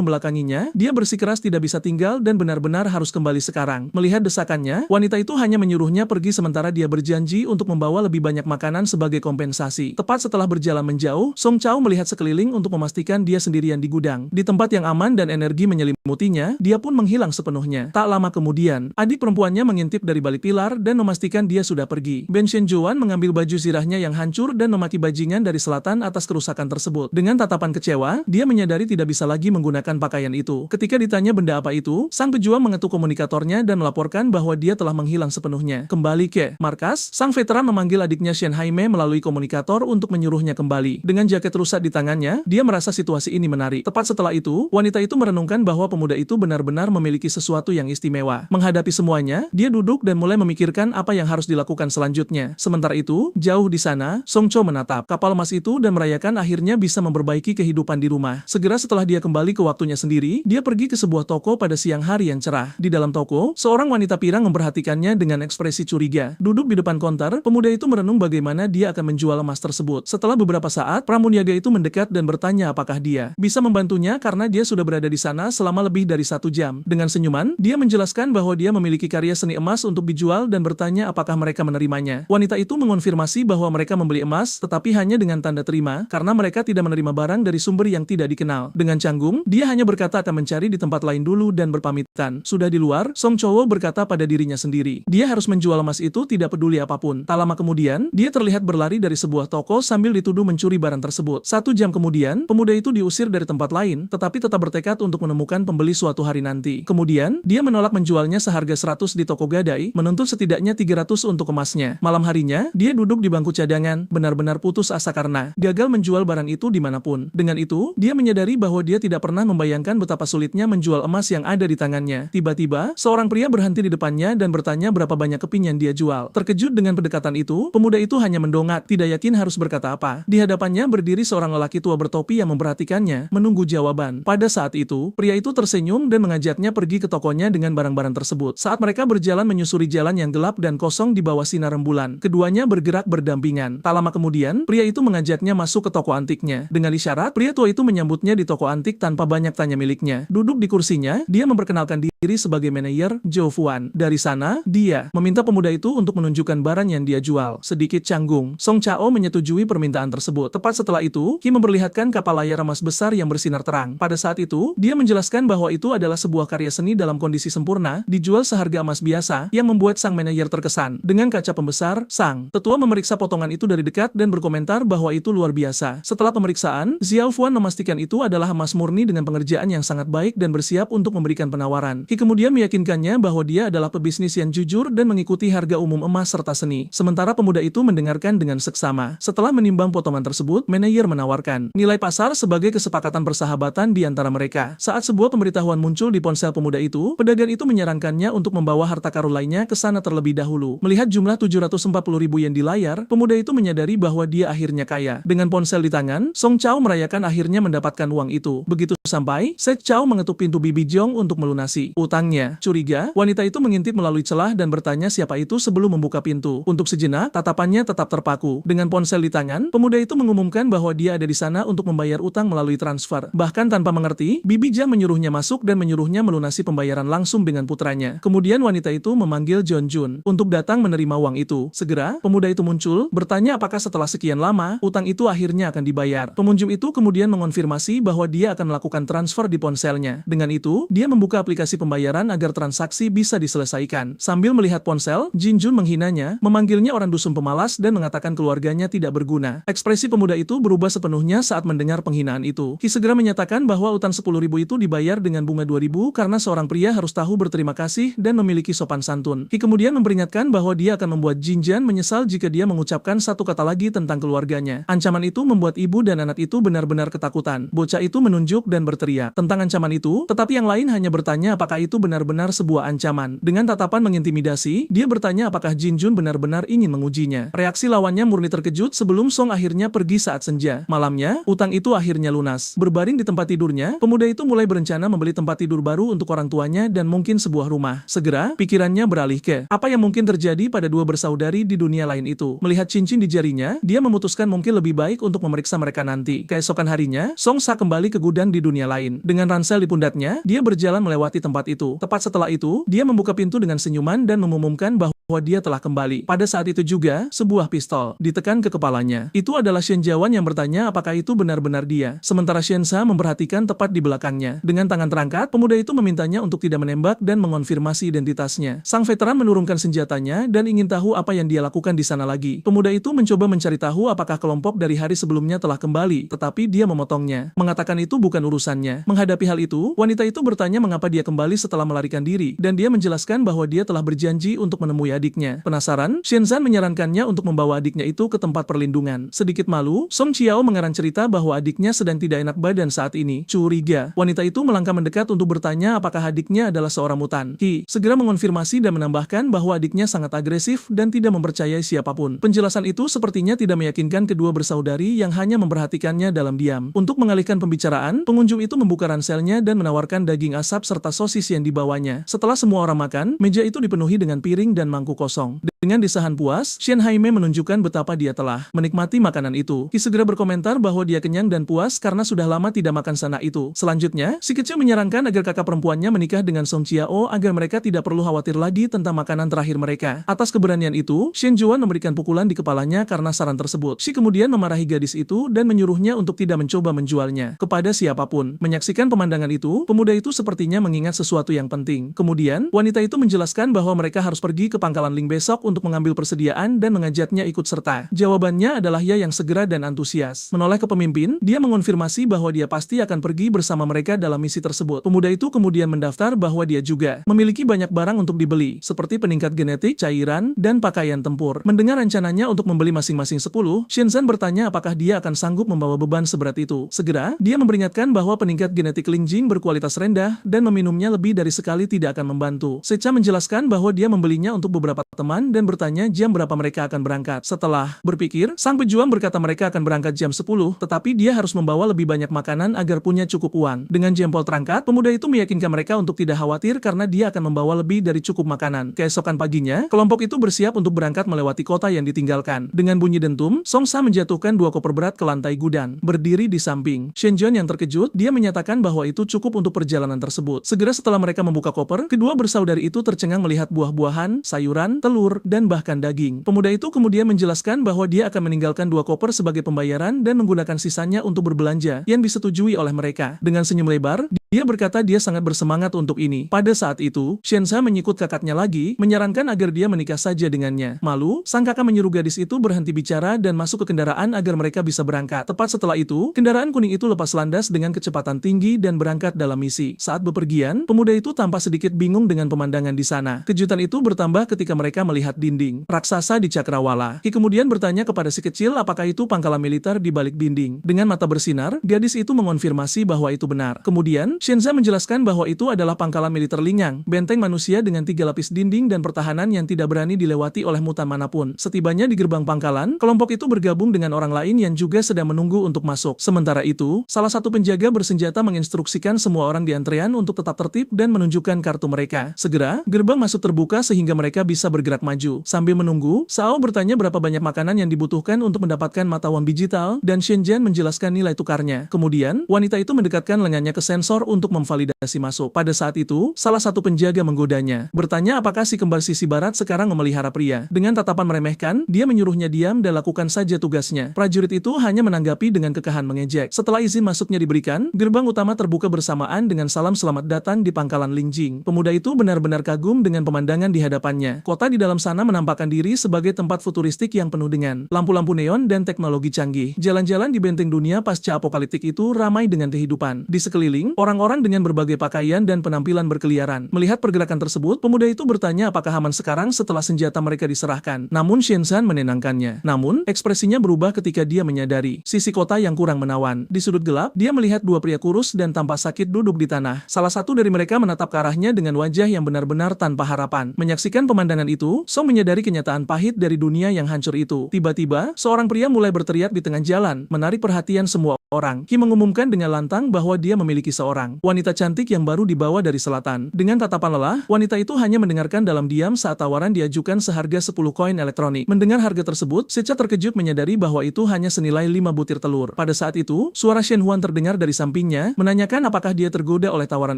membelakanginya, dia bersikeras tidak bisa tinggal dan benar-benar harus kembali sekarang. Melihat desakannya, wanita itu hanya menyuruhnya pergi sementara dia berjanji untuk membawa lebih banyak makanan sebagai kompensasi. Tepat setelah berjalan menjauh, Song Chao melihat sekeliling untuk memastikan dia sendirian di gudang. Di tempat yang aman dan energi menyelimutinya, dia pun menghilang sepenuhnya. Tak lama kemudian, adik perempuannya mengintip dari balik pilar dan memastikan dia sudah pergi. Ben Shenjuan mengambil baju zirahnya yang hancur dan memaki bajingan dari selatan atas kerusakan tersebut. Dengan tatapan kecewa, dia menyadari tidak bisa lagi menggunakan pakaian itu. Ketika ditanya benda apa itu, sang pejuang mengetuk komunikatornya dan melaporkan bahwa dia telah menghilang sepenuhnya. Kembali ke markas, sang veteran memanggil adiknya Shen Haime melalui komunikator untuk menyuruhnya kembali. Dengan jaket rusak di tangannya, dia merasa situasi ini menarik. Tepat setelah itu, wanita itu merenungkan bahwa pemuda itu benar-benar memiliki sesuatu yang istimewa. Menghadapi semuanya, dia duduk dan mulai memikirkan apa yang harus dilakukan selanjutnya. Sementara itu, jauh di sana, Song Chao menatap kapal emas itu dan merayakan akhirnya bisa memperbaiki kehidupan di rumah. Segera setelah dia kembali ke waktunya sendiri, dia pergi ke sebuah toko pada siang hari yang cerah. Di dalam toko, seorang wanita pirang memperhatikannya dengan ekspresi curiga. Duduk di depan konter, pemuda itu merenung bagaimana dia akan menjual emas tersebut. Setelah beberapa saat, pramuniaga itu mendekat dan bertanya apakah dia bisa membantunya karena dia sudah berada di sana selama lebih dari 1 jam. Dengan senyuman, dia menjelaskan bahwa dia memiliki karya seni emas untuk dijual dan bertanya apakah mereka menerimanya. Wanita itu mengonfirmasi bahwa mereka membeli emas, tetapi hanya dengan tanda terima, karena mereka tidak menerima barang dari sumber yang tidak dikenal. Dengan canggung, dia hanya berkata akan mencari di tempat lain dulu dan berpamitan. Sudah di luar, Song Chao berkata pada dirinya sendiri, dia harus menjual emas itu tidak peduli apapun. Tak lama kemudian, dia terlihat berlari dari sebuah toko sambil dituduh mencuri barang tersebut. 1 jam kemudian, pemuda itu diusir dari tempat lain, tetapi tetap bertekad untuk menemukan pembeli suatu hari nanti. Kemudian, dia menolak menjualnya seharga 100 di toko gadai, menuntut setidaknya 300 untuk emasnya. Malam harinya, dia duduk di bangku cadangan, benar-benar putus asa karena gagal menjual barang itu dimanapun. Dengan itu, dia menyadari bahwa dia tidak pernah membayangkan betapa sulitnya menjual emas yang ada di tangannya. Tiba-tiba, seorang pria berhenti di depannya dan bertanya berapa banyak keping yang dia jual. Terkejut dengan pendekatan itu, pemuda itu hanya mendongak, tidak yakin harus berkata apa. Di hadapannya berdiri seorang lelaki tua bertopi yang memperhatikannya, menunggu jawaban. Pada saat itu, pria itu tersenyum dan mengajaknya pergi ke tokonya dengan barang-barang tersebut. Saat mereka berjalan menyusuri jalan yang gelap dan kosong di bawah sinar rembulan, keduanya bergerak berdampingan. Tak lama kemudian, pria itu mengajaknya masuk ke toko antiknya. Dengan isyarat, pria tua itu menyambutnya di toko antik tanpa banyak tanya miliknya. Duduk di kursinya, dia memperkenalkan diri sebagai manajer Zhou Fuan. Dari sana, dia meminta pemuda itu untuk menunjukkan barang yang dia jual. Sedikit canggung, Song Chao menyetujui permintaan tersebut. Tepat setelah itu, Qi memperlihatkan kapal layar emas besar yang bersinar terang. Pada saat itu, dia menjelaskan bahwa itu adalah sebuah karya seni dalam kondisi sempurna, dijual seharga emas biasa, yang membuat sang manajer terkesan. Dengan kaca pembesar, sang tetua memeriksa potongan itu dari dekat dan berkomentar bahwa itu luar biasa. Setelah pemeriksaan, Xiao Fuan memastikan itu adalah emas murni dengan pengerjaan yang sangat baik dan bersiap untuk memberikan penawaran. Qi kemudian meyakinkannya bahwa dia adalah pebisnis yang jujur dan mengikuti harga umum emas serta seni. Sementara pemuda itu mendengarkan dengan seksama. Setelah menimbang potongan tersebut, manajer menawarkan nilai pasar sebagai kesepakatan persahabatan di antara mereka. Saat sebuah pemberitahuan muncul di ponsel pemuda itu, pedagang itu menyarankannya untuk membawa harta karun lainnya ke sana terlebih dahulu. Melihat jumlah 740.000 yen di layar, pemuda itu menyadari bahwa dia akhirnya kaya. Dengan ponsel di tangan, Song Chao merayakan akhirnya mendapatkan uang itu. Begitu sampai, Sek Chao mengetuk pintu Bibi Jong untuk melunasi utangnya. Curiga, wanita itu mengintip melalui celah dan bertanya siapa itu sebelum membuka pintu. Untuk sejenak, tatapannya tetap terpaku. Dengan ponsel di tangan, pemuda itu mengumumkan bahwa dia ada di sana untuk membayar utang melalui transfer. Bahkan tanpa mengerti, Bibi Jong menyuruhnya masuk dan menyuruhnya melunasi pembayaran langsung dengan putranya. Kemudian wanita itu memanggil John Jun untuk datang menerima uang itu. Segera, pemuda itu muncul, bertanya apakah setelah sekian lama, utang itu akhirnya akan dibayar. Pengunjung itu kemudian mengonfirmasi bahwa dia akan melakukan transfer di ponselnya. Dengan itu, dia membuka aplikasi pembayaran agar transaksi bisa diselesaikan. Sambil melihat ponsel, Jin Jun menghinanya, memanggilnya orang dusun pemalas dan mengatakan keluarganya tidak berguna. Ekspresi pemuda itu berubah sepenuhnya saat mendengar penghinaan itu. Qi segera menyatakan bahwa utang 10.000 itu dibayar dengan bunga 2.000 karena seorang pria harus tahu berterima kasih dan memiliki sopan santun. Ki kemudian memperingatkan bahwa dia akan membuat Jinjan menyesal jika dia mengucapkan satu kata lagi tentang keluarganya. Ancaman itu membuat ibu dan anak itu benar-benar ketakutan. Bocah itu menunjuk dan berteriak tentang ancaman itu, tetapi yang lain hanya bertanya apakah itu benar-benar sebuah ancaman. Dengan tatapan mengintimidasi, dia bertanya apakah Jinjun benar-benar ingin mengujinya. Reaksi lawannya murni terkejut sebelum Song akhirnya pergi saat senja. Malamnya, utang itu akhirnya lunas. Berbaring di tempat tidurnya, pemuda itu mulai berencana membeli tempat tidur baru untuk orang tuanya dan mungkin sebuah rumah. Segera, pikirannya beralih ke apa yang mungkin terjadi pada dua bersaudari di dunia lain itu. Melihat cincin di jarinya, dia memutuskan mungkin lebih baik untuk memeriksa mereka nanti. Keesokan harinya, Song Sa kembali ke gudang di dunia lain. Dengan ransel di pundaknya, dia berjalan melewati tempat itu. Tepat setelah itu, dia membuka pintu dengan senyuman dan mengumumkan bahwa dia telah kembali. Pada saat itu juga, sebuah pistol ditekan ke kepalanya. Itu adalah Shen Jiawan yang bertanya apakah itu benar-benar dia. Sementara Shen Sa memperhatikan tepat di belakangnya. Dengan tangan terangkat, pemuda itu memintanya untuk tidak menembak dan mengonfirmasi identitasnya. Sang veteran menurunkan senjatanya dan ingin tahu apa yang dia lakukan di sana lagi. Pemuda itu mencoba mencari tahu apakah kelompok dari hari sebelumnya telah kembali, tetapi dia memotongnya. Mengatakan itu bukan urusannya. Menghadapi hal itu, wanita itu bertanya mengapa dia kembali setelah melarikan diri, dan dia menjelaskan bahwa dia telah berjanji untuk menemui adiknya. Penasaran, Shenzan menyarankannya untuk membawa adiknya itu ke tempat perlindungan. Sedikit malu, Song Qiao mengarang cerita bahwa adiknya sedang tidak enak badan saat ini. Curiga, wanita itu melangkah mendekat untuk bertanya apakah adiknya adalah seorang mutan. Ki segera mengonfirmasi dan menambahkan bahwa adiknya sangat agresif dan tidak mempercayai siapapun. Penjelasan itu sepertinya tidak meyakinkan kedua bersaudari yang hanya memperhatikannya dalam diam. Untuk mengalihkan pembicaraan, pengunjung itu membuka ranselnya dan menawarkan daging asap serta sosis yang dibawanya. Setelah semua orang makan, meja itu dipenuhi dengan piring dan mangkuk kosong. Dengan desahan puas, Shen Haime menunjukkan betapa dia telah menikmati makanan itu. Ki segera berkomentar bahwa dia kenyang dan puas karena sudah lama tidak makan sana itu. Selanjutnya, si kecil menyarankan agar kakak perempuannya menikah dengan Song Qiao agar mereka tidak perlu khawatir lagi tentang makanan terakhir mereka. Atas keberanian itu, Shen Juan memberikan pukulan di kepalanya karena saran tersebut. Si kemudian memarahi gadis itu dan menyuruhnya untuk tidak mencoba menjualnya kepada siapapun. Menyaksikan pemandangan itu, pemuda itu sepertinya mengingat sesuatu yang penting. Kemudian, wanita itu menjelaskan bahwa mereka harus pergi ke pangkalan Ling besok untuk mengambil persediaan dan mengajaknya ikut serta. Jawabannya adalah ya yang segera dan antusias. Menoleh ke pemimpin, dia mengonfirmasi bahwa dia pasti akan pergi bersama mereka dalam misi tersebut. Pemuda itu kemudian mendaftar bahwa dia juga memiliki banyak barang untuk dibeli, seperti peningkat genetik, cairan, dan pakaian tempur. Mendengar rencananya untuk membeli masing-masing 10, Shenzan bertanya apakah dia akan sanggup membawa beban seberat itu. Segera, dia memperingatkan bahwa peningkat genetik Ling Jing berkualitas rendah dan meminumnya lebih dari sekali tidak akan membantu. Secha menjelaskan bahwa dia membelinya untuk beberapa teman dan bertanya jam berapa mereka akan berangkat. Setelah berpikir, sang pejuang berkata mereka akan berangkat jam 10, tetapi dia harus membawa lebih banyak makanan agar punya cukup uang. Dengan jempol terangkat, pemuda itu meyakinkan mereka untuk tidak khawatir karena dia akan membawa lebih dari cukup makanan. Keesokan paginya, kelompok itu bersiap untuk berangkat melewati kota yang ditinggalkan. Dengan bunyi dentum, Song Sa menjatuhkan 2 koper berat ke lantai gudang. Berdiri di samping Shen Jian yang terkejut, dia menyatakan bahwa itu cukup untuk perjalanan tersebut. Segera setelah mereka membuka koper, kedua bersaudari itu tercengang melihat buah-buahan, sayuran, telur, dan bahkan daging. Pemuda itu kemudian menjelaskan bahwa dia akan meninggalkan 2 koper sebagai pembayaran dan menggunakan sisanya untuk berbelanja yang disetujui oleh mereka. Dengan senyum lebar, dia berkata dia sangat bersemangat untuk ini. Pada saat itu, Shen Sa menyikut kakaknya lagi, menyarankan agar dia menikah saja dengannya. Malu, sang kakak menyuruh gadis itu berhenti bicara dan masuk ke kendaraan agar mereka bisa berangkat. Tepat setelah itu, kendaraan kuning itu lepas landas dengan kecepatan tinggi dan berangkat dalam misi. Saat bepergian, pemuda itu tampak sedikit bingung dengan pemandangan di sana. Kejutan itu bertambah ketika mereka melihat dinding raksasa di cakrawala. Ki kemudian bertanya kepada si kecil apakah itu pangkalan militer di balik dinding. Dengan mata bersinar, gadis itu mengonfirmasi bahwa itu benar. Kemudian, Shenza menjelaskan bahwa itu adalah pangkalan militer Lingyang, benteng manusia dengan 3 lapis dinding dan pertahanan yang tidak berani dilewati oleh mutan manapun. Setibanya di gerbang pangkalan, kelompok itu bergabung dengan orang lain yang juga sedang menunggu untuk masuk. Sementara itu, salah satu penjaga bersenjata menginstruksikan semua orang di antrean untuk tetap tertib dan menunjukkan kartu mereka. Segera, gerbang masuk terbuka sehingga mereka bisa bergerak maju. Sambil menunggu, Sao bertanya berapa banyak makanan yang dibutuhkan untuk mendapatkan mata uang digital, dan Shenzhen menjelaskan nilai tukarnya. Kemudian, wanita itu mendekatkan lengannya ke sensor untuk memvalidasi masuk. Pada saat itu, salah satu penjaga menggodanya, bertanya apakah si kembar sisi barat sekarang memelihara pria. Dengan tatapan meremehkan, dia menyuruhnya diam dan lakukan saja tugasnya. Prajurit itu hanya menanggapi dengan kekahan mengejek. Setelah izin masuknya diberikan, gerbang utama terbuka bersamaan dengan salam selamat datang di pangkalan Lingjing. Pemuda itu benar-benar kagum dengan pemandangan di hadapannya. Kota di dalam sana menampakkan diri sebagai tempat futuristik yang penuh dengan lampu-lampu neon dan teknologi canggih. Jalan-jalan di benteng dunia pasca apokaliptik itu ramai dengan kehidupan. Di sekeliling, orang Orang-orang dengan berbagai pakaian dan penampilan berkeliaran. Melihat pergerakan tersebut, pemuda itu bertanya apakah aman sekarang setelah senjata mereka diserahkan. Namun Shen-san menenangkannya. Namun, ekspresinya berubah ketika dia menyadari sisi kota yang kurang menawan. Di sudut gelap, dia melihat dua pria kurus dan tampak sakit duduk di tanah. Salah satu dari mereka menatap ke arahnya dengan wajah yang benar-benar tanpa harapan. Menyaksikan pemandangan itu, Song menyadari kenyataan pahit dari dunia yang hancur itu. Tiba-tiba, seorang pria mulai berteriak di tengah jalan, menarik perhatian semua orang. Ki mengumumkan dengan lantang bahwa dia memiliki seorang wanita cantik yang baru dibawa dari selatan. Dengan tatapan lelah, wanita itu hanya mendengarkan dalam diam saat tawaran diajukan seharga 10 koin elektronik. Mendengar harga tersebut, Secha terkejut menyadari bahwa itu hanya senilai 5 butir telur. Pada saat itu, suara Shen Huan terdengar dari sampingnya, menanyakan apakah dia tergoda oleh tawaran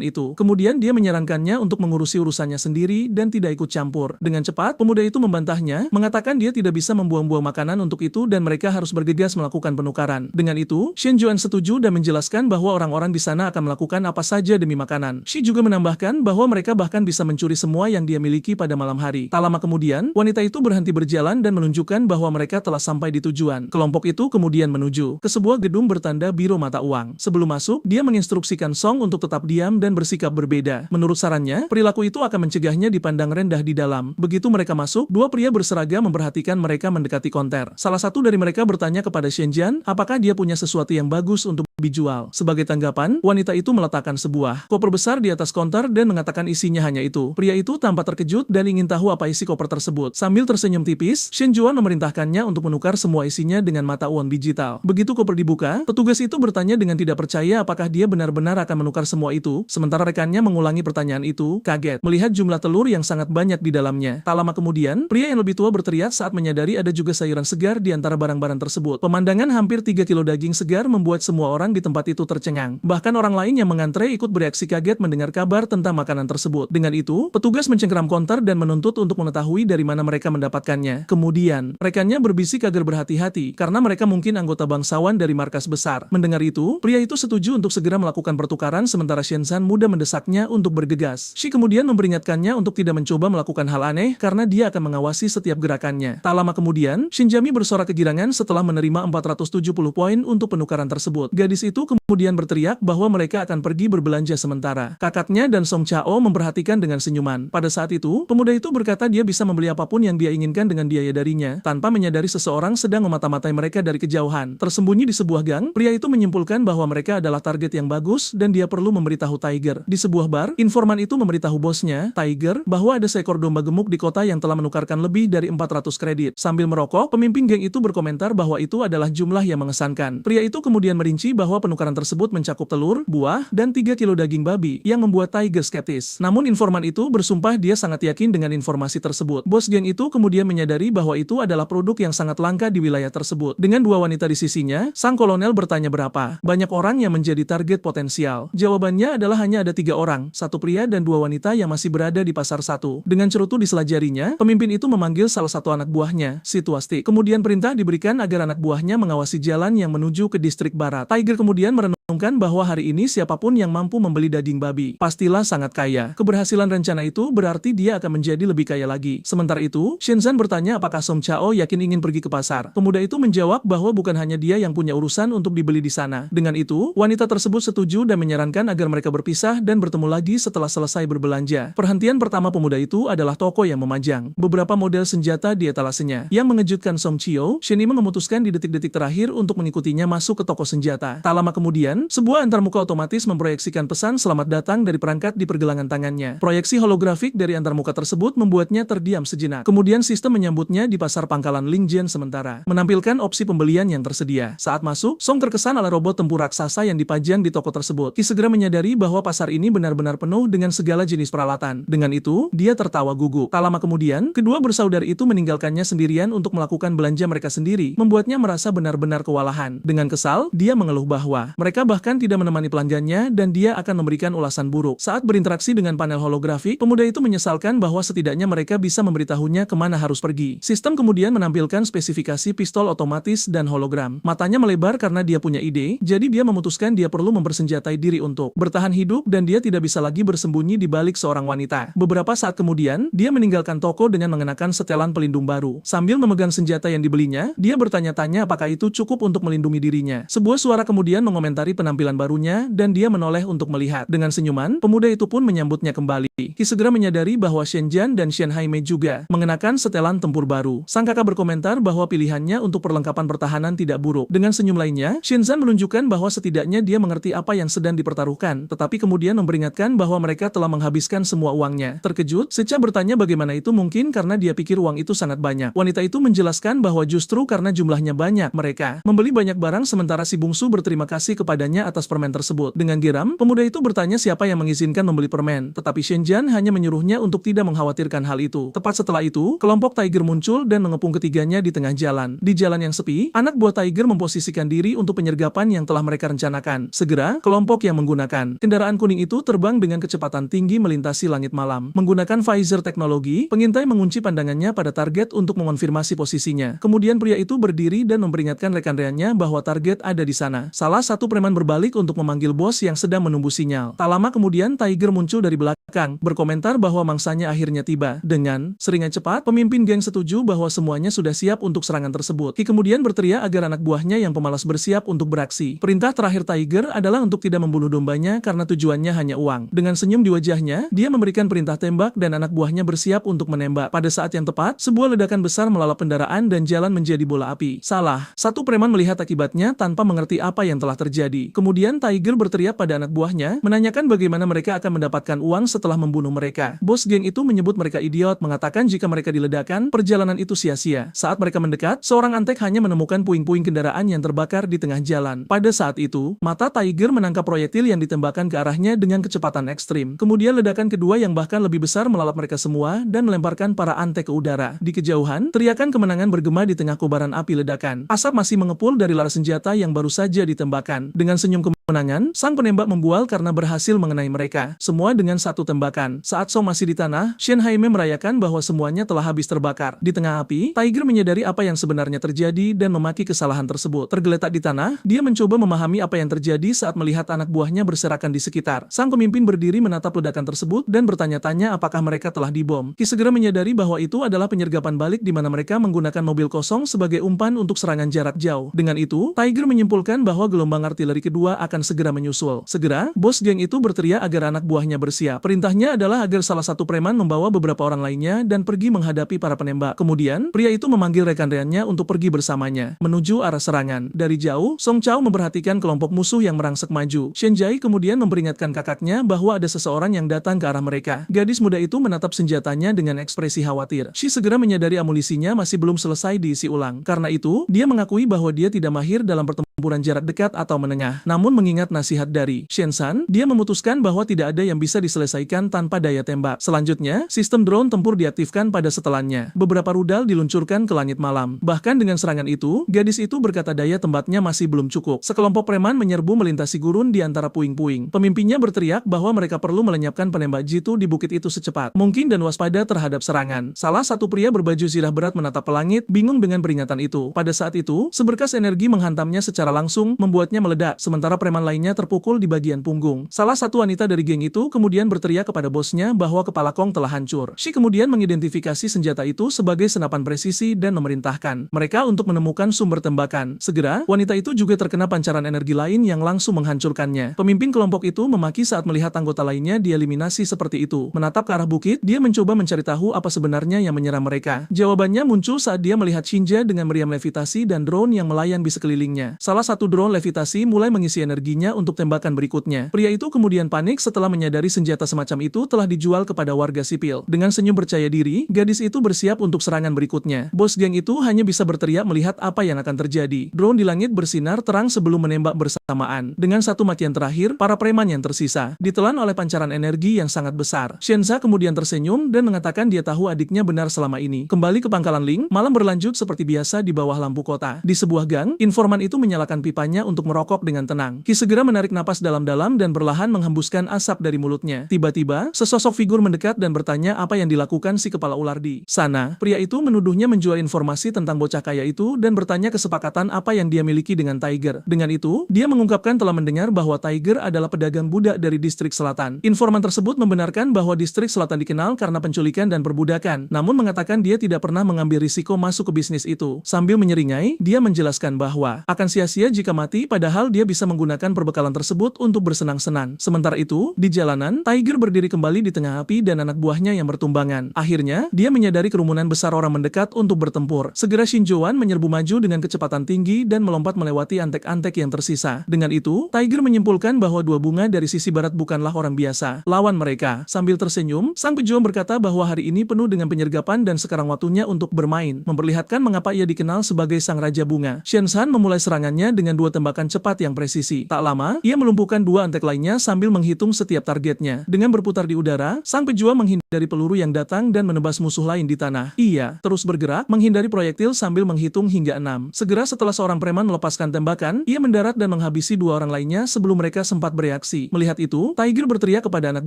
itu. Kemudian dia menyarankannya untuk mengurusi urusannya sendiri dan tidak ikut campur. Dengan cepat, pemuda itu membantahnya, mengatakan dia tidak bisa membuang-buang makanan untuk itu dan mereka harus bergegas melakukan penukaran. Dengan itu, Shen Juan setuju dan menjelaskan bahwa orang-orang di sana akan melakukan apa saja demi makanan. Shi juga menambahkan bahwa mereka bahkan bisa mencuri semua yang dia miliki pada malam hari. Tak lama kemudian, wanita itu berhenti berjalan dan menunjukkan bahwa mereka telah sampai di tujuan. Kelompok itu kemudian menuju ke sebuah gedung bertanda biro mata uang. Sebelum masuk, dia menginstruksikan Song untuk tetap diam dan bersikap berbeda. Menurut sarannya, perilaku itu akan mencegahnya dipandang rendah di dalam. Begitu mereka masuk, dua pria berseragam memperhatikan mereka mendekati konter. Salah satu dari mereka bertanya kepada Shen Jian, apakah dia punya sesuatu yang bagus untuk dijual. Sebagai tanggapan, wanita itu meletakkan sebuah koper besar di atas konter dan mengatakan isinya hanya itu. Pria itu tampak terkejut dan ingin tahu apa isi koper tersebut. Sambil tersenyum tipis, Shen Juan memerintahkannya untuk menukar semua isinya dengan mata uang digital. Begitu koper dibuka, petugas itu bertanya dengan tidak percaya apakah dia benar-benar akan menukar semua itu, sementara rekannya mengulangi pertanyaan itu, kaget melihat jumlah telur yang sangat banyak di dalamnya. Tak lama kemudian, pria yang lebih tua berteriak saat menyadari ada juga sayuran segar di antara barang-barang tersebut. Pemandangan hampir 3 kilo daging segar membuat semua orang di tempat itu tercengang. Bahkan orang lain yang mengantre ikut bereaksi kaget mendengar kabar tentang makanan tersebut. Dengan itu, petugas mencengkeram konter dan menuntut untuk mengetahui dari mana mereka mendapatkannya. Kemudian, rekannya berbisik agar berhati-hati karena mereka mungkin anggota bangsawan dari markas besar. Mendengar itu, pria itu setuju untuk segera melakukan pertukaran sementara Shen-san muda mendesaknya untuk bergegas. Shi kemudian memperingatkannya untuk tidak mencoba melakukan hal aneh karena dia akan mengawasi setiap gerakannya. Tak lama kemudian, Shinjami bersorak kegirangan setelah menerima 470 poin untuk penukaran tersebut. Gadis itu kemudian berteriak bahwa mereka akan pergi berbelanja sementara. Kakaknya dan Song Chao memperhatikan dengan senyuman. Pada saat itu, pemuda itu berkata dia bisa membeli apapun yang dia inginkan dengan biaya darinya, tanpa menyadari seseorang sedang memata-matai mereka dari kejauhan. Tersembunyi di sebuah gang, pria itu menyimpulkan bahwa mereka adalah target yang bagus dan dia perlu memberitahu Tiger. Di sebuah bar, informan itu memberitahu bosnya, Tiger, bahwa ada seekor domba gemuk di kota yang telah menukarkan lebih dari 400 kredit. Sambil merokok, pemimpin geng itu berkomentar bahwa itu adalah jumlah yang mengesankan. Pria itu kemudian merinci bahwa penukaran tersebut mencakup telur, buah, dan 3 kilo daging babi, yang membuat Tiger skeptis. Namun informan itu bersumpah dia sangat yakin dengan informasi tersebut. Bos geng itu kemudian menyadari bahwa itu adalah produk yang sangat langka di wilayah tersebut. Dengan dua wanita di sisinya, sang kolonel bertanya berapa banyak orang yang menjadi target potensial. Jawabannya adalah hanya ada 3 orang, 1 pria dan 2 wanita yang masih berada di pasar 1. Dengan cerutu di sela jarinya, pemimpin itu memanggil salah satu anak buahnya, si Tuasti. Kemudian perintah diberikan agar anak buahnya mengawasi jalan yang menuju ke distrik barat. Tiger kemudian merenungkan bahwa hari ini siapapun yang mampu membeli daging babi pastilah sangat kaya. Keberhasilan rencana itu berarti dia akan menjadi lebih kaya lagi. Sementara itu, Shenzhen bertanya apakah Song Chao yakin ingin pergi ke pasar. Pemuda itu menjawab bahwa bukan hanya dia yang punya urusan untuk dibeli di sana. Dengan itu, wanita tersebut setuju dan menyarankan agar mereka berpisah dan bertemu lagi setelah selesai berbelanja. Perhentian pertama pemuda itu adalah toko yang memajang beberapa model senjata di etalasenya. Yang mengejutkan Song Chio, Shen Yimeng memutuskan di detik-detik terakhir untuk mengikutinya masuk ke toko senjata. Tak lama kemudian, sebuah antarmuka otomatis memproyeksikan pesan selamat datang dari perangkat di pergelangan tangannya. Proyeksi holografik dari antarmuka tersebut membuatnya terdiam sejenak. Kemudian sistem menyambutnya di pasar pangkalan Lingjian sementara, menampilkan opsi pembelian yang tersedia. Saat masuk, Song terkesan oleh robot tempur raksasa yang dipajang di toko tersebut. Ki segera menyadari bahwa pasar ini benar-benar penuh dengan segala jenis peralatan. Dengan itu, dia tertawa gugup. Tak lama kemudian, kedua bersaudara itu meninggalkannya sendirian untuk melakukan belanja mereka sendiri, membuatnya merasa benar-benar kewalahan. Dengan kesal, dia mengeluh bahwa mereka bahkan tidak menemani pelanggannya dan dia akan memberikan ulasan buruk. Saat berinteraksi dengan panel holografik, pemuda itu menyesalkan bahwa setidaknya mereka bisa memberitahunya kemana harus pergi. Sistem kemudian menampilkan spesifikasi pistol otomatis dan hologram. Matanya melebar karena dia punya ide, jadi dia memutuskan dia perlu mempersenjatai diri untuk bertahan hidup dan dia tidak bisa lagi bersembunyi di balik seorang wanita. Beberapa saat kemudian, dia meninggalkan toko dengan mengenakan setelan pelindung baru. Sambil memegang senjata yang dibelinya, dia bertanya-tanya apakah itu cukup untuk melindungi dirinya. Sebuah suara kemudian mengomentari penampilan barunya dan dia menoleh untuk melihat. Dengan senyuman, pemuda itu pun menyambutnya kembali. Qi segera menyadari bahwa Shen Jian dan Shen Haimei juga mengenakan setelan tempur baru. Sang kakak berkomentar bahwa pilihannya untuk perlengkapan pertahanan tidak buruk. Dengan senyum lainnya, Shen Zan menunjukkan bahwa setidaknya dia mengerti apa yang sedang dipertaruhkan, tetapi kemudian memperingatkan bahwa mereka telah menghabiskan semua uangnya. Terkejut, Secha bertanya bagaimana itu mungkin karena dia pikir uang itu sangat banyak. Wanita itu menjelaskan bahwa justru karena jumlahnya banyak, mereka membeli banyak barang sementara si bungsu berterima kasih kepadanya atas permen tersebut. Dengan geram, pemuda itu bertanya siapa yang mengizinkan membeli permen, tetapi Shen Jian hanya menyuruhnya untuk tidak mengkhawatirkan hal itu. Tepat setelah itu, kelompok Tiger muncul dan mengepung ketiganya di tengah jalan. Di jalan yang sepi, anak buah Tiger memposisikan diri untuk penyergapan yang telah mereka rencanakan. Segera, kelompok yang menggunakan kendaraan kuning itu terbang dengan kecepatan tinggi melintasi langit malam. Menggunakan visor teknologi, pengintai mengunci pandangannya pada target untuk mengonfirmasi posisinya. Kemudian pria itu berdiri dan memperingatkan rekan-rekannya bahwa target ada di sana. Salah satu preman berbalik untuk memanggil bos yang sedang menunggu sinyal. Tak lama kemudian Tiger muncul dari belakang, berkomentar bahwa mangsanya akhirnya tiba. Dengan seringai cepat, pemimpin geng setuju bahwa semuanya sudah siap untuk serangan tersebut. Qi kemudian berteriak agar anak buahnya yang pemalas bersiap untuk beraksi. Perintah terakhir Tiger adalah untuk tidak membunuh dombanya karena tujuannya hanya uang. Dengan senyum di wajahnya, dia memberikan perintah tembak dan anak buahnya bersiap untuk menembak. Pada saat yang tepat, sebuah ledakan besar melalap kendaraan dan jalan menjadi bola api. Salah satu preman melihat akibatnya tanpa mengerti apa yang telah terjadi. Kemudian Tiger berteriak pada anak buahnya, menanyakan bagaimana mereka akan mendapatkan uang setelah membunuh mereka. Bos geng itu menyebut mereka idiot, mengatakan jika mereka diledakkan, perjalanan itu sia-sia. Saat mereka mendekat, seorang antek hanya menemukan puing-puing kendaraan yang terbakar di tengah jalan. Pada saat itu, mata Tiger menangkap proyektil yang ditembakkan ke arahnya dengan kecepatan ekstrim. Kemudian ledakan kedua yang bahkan lebih besar melalap mereka semua dan melemparkan para antek ke udara. Di kejauhan, teriakan kemenangan bergema di tengah kobaran api ledakan. Asap masih mengepul dari laras senjata yang baru saja ditembakkan. Dengan senyum kemenangan, sang penembak membual karena berhasil mengenai mereka. Semua dengan satu tembakan. Saat Song masih di tanah, Shen Haimei merayakan bahwa semuanya telah habis terbakar. Di tengah api, Tiger menyadari apa yang sebenarnya terjadi dan memaki kesalahan tersebut. Tergeletak di tanah, dia mencoba memahami apa yang terjadi saat melihat anak buahnya berserakan di sekitar. Sang pemimpin berdiri menatap ledakan tersebut dan bertanya-tanya apakah mereka telah dibom. Qi segera menyadari bahwa itu adalah penyergapan balik di mana mereka menggunakan mobil kosong sebagai umpan untuk serangan jarak jauh. Dengan itu, Tiger menyimpulkan bahwa gelombang artileri kedua akan segera menyusul. Segera, bos geng itu berteriak agar anak buahnya bersiap. Perintahnya adalah agar salah satu preman membawa beberapa orang lainnya dan pergi menghadapi para penembak. Kemudian, pria itu memanggil rekan-rekannya untuk pergi bersamanya, menuju arah serangan. Dari jauh, Song Chao memperhatikan kelompok musuh yang merangsek maju. Shen Jai kemudian memperingatkan kakaknya bahwa ada seseorang yang datang ke arah mereka. Gadis muda itu menatap senjatanya dengan ekspresi khawatir. Shi segera menyadari amunisinya masih belum selesai diisi ulang. Karena itu, dia mengakui bahwa dia tidak mahir dalam pertempuran jarak dekat atau menengah. Namun mengingat nasihat dari Shen San, dia memutuskan bahwa tidak ada yang bisa diselesaikan tanpa daya tembak. Selanjutnya, sistem drone tempur diaktifkan pada setelannya. Beberapa rudal diluncurkan ke langit malam. Bahkan dengan serangan itu, gadis itu berkata daya tembaknya masih belum cukup. Sekelompok preman menyerbu melintasi gurun di antara puing-puing. Pemimpinnya berteriak bahwa mereka perlu melenyapkan penembak jitu di bukit itu secepat mungkin dan waspada terhadap serangan. Salah satu pria berbaju zirah berat menatap ke langit, bingung dengan peringatan itu. Pada saat itu, seberkas energi menghantamnya secara langsung, membuatnya meledak, sementara preman lainnya terpukul di bagian punggung. Salah satu wanita dari geng itu kemudian berteriak kepada bosnya bahwa kepala Kong telah hancur. Shi kemudian mengidentifikasi senjata itu sebagai senapan presisi dan memerintahkan mereka untuk menemukan sumber tembakan. Segera, wanita itu juga terkena pancaran energi lain yang langsung menghancurkannya. Pemimpin kelompok itu memaki saat melihat anggota lainnya dieliminasi seperti itu. Menatap ke arah bukit, dia mencoba mencari tahu apa sebenarnya yang menyerang mereka. Jawabannya muncul saat dia melihat Shinja dengan meriam levitasi dan drone yang melayang di sekelilingnya. Salah satu drone levitasi mulai mengisi energinya untuk tembakan berikutnya. Pria itu kemudian panik setelah menyadari senjata semacam itu telah dijual kepada warga sipil. Dengan senyum percaya diri, gadis itu bersiap untuk serangan berikutnya. Bos geng itu hanya bisa berteriak melihat apa yang akan terjadi. Drone di langit bersinar terang sebelum menembak bersamaan. Dengan satu matian terakhir, para preman yang tersisa ditelan oleh pancaran energi yang sangat besar. Shenza kemudian tersenyum dan mengatakan dia tahu adiknya benar selama ini. Kembali ke pangkalan Ling, malam berlanjut seperti biasa di bawah lampu kota. Di sebuah gang, informan itu menyalakan pipanya untuk merokok dengan tenang. Qi segera menarik napas dalam-dalam dan perlahan menghembuskan asap dari mulutnya. Tiba-tiba, sesosok figur mendekat dan bertanya apa yang dilakukan si kepala ular di sana. Pria itu menuduhnya menjual informasi tentang bocah kaya itu dan bertanya kesepakatan apa yang dia miliki dengan Tiger. Dengan itu, dia mengungkapkan telah mendengar bahwa Tiger adalah pedagang budak dari distrik selatan. Informan tersebut membenarkan bahwa distrik selatan dikenal karena penculikan dan perbudakan, namun mengatakan dia tidak pernah mengambil risiko masuk ke bisnis itu. Sambil menyeringai, dia menjelaskan bahwa akan sia-sia sia-sia jika mati, padahal dia bisa menggunakan perbekalan tersebut untuk bersenang-senang. Sementara itu, di jalanan, Tiger berdiri kembali di tengah api dan anak buahnya yang bertumbangan. Akhirnya, dia menyadari kerumunan besar orang mendekat untuk bertempur. Segera Shinjuan menyerbu maju dengan kecepatan tinggi dan melompat melewati antek-antek yang tersisa. Dengan itu, Tiger menyimpulkan bahwa dua bunga dari sisi barat bukanlah orang biasa lawan mereka. Sambil tersenyum, sang pejuang berkata bahwa hari ini penuh dengan penyergapan dan sekarang waktunya untuk bermain, memperlihatkan mengapa ia dikenal sebagai sang Raja Bunga. Shensan memulai serangannya dengan dua tembakan cepat yang presisi. Tak lama, ia melumpuhkan dua antek lainnya sambil menghitung setiap targetnya. Dengan berputar di udara, sang pejuang menghindari peluru yang datang dan menebas musuh lain di tanah. Ia terus bergerak, menghindari proyektil sambil menghitung hingga 6. Segera setelah seorang preman melepaskan tembakan, ia mendarat dan menghabisi dua orang lainnya sebelum mereka sempat bereaksi. Melihat itu, Tiger berteriak kepada anak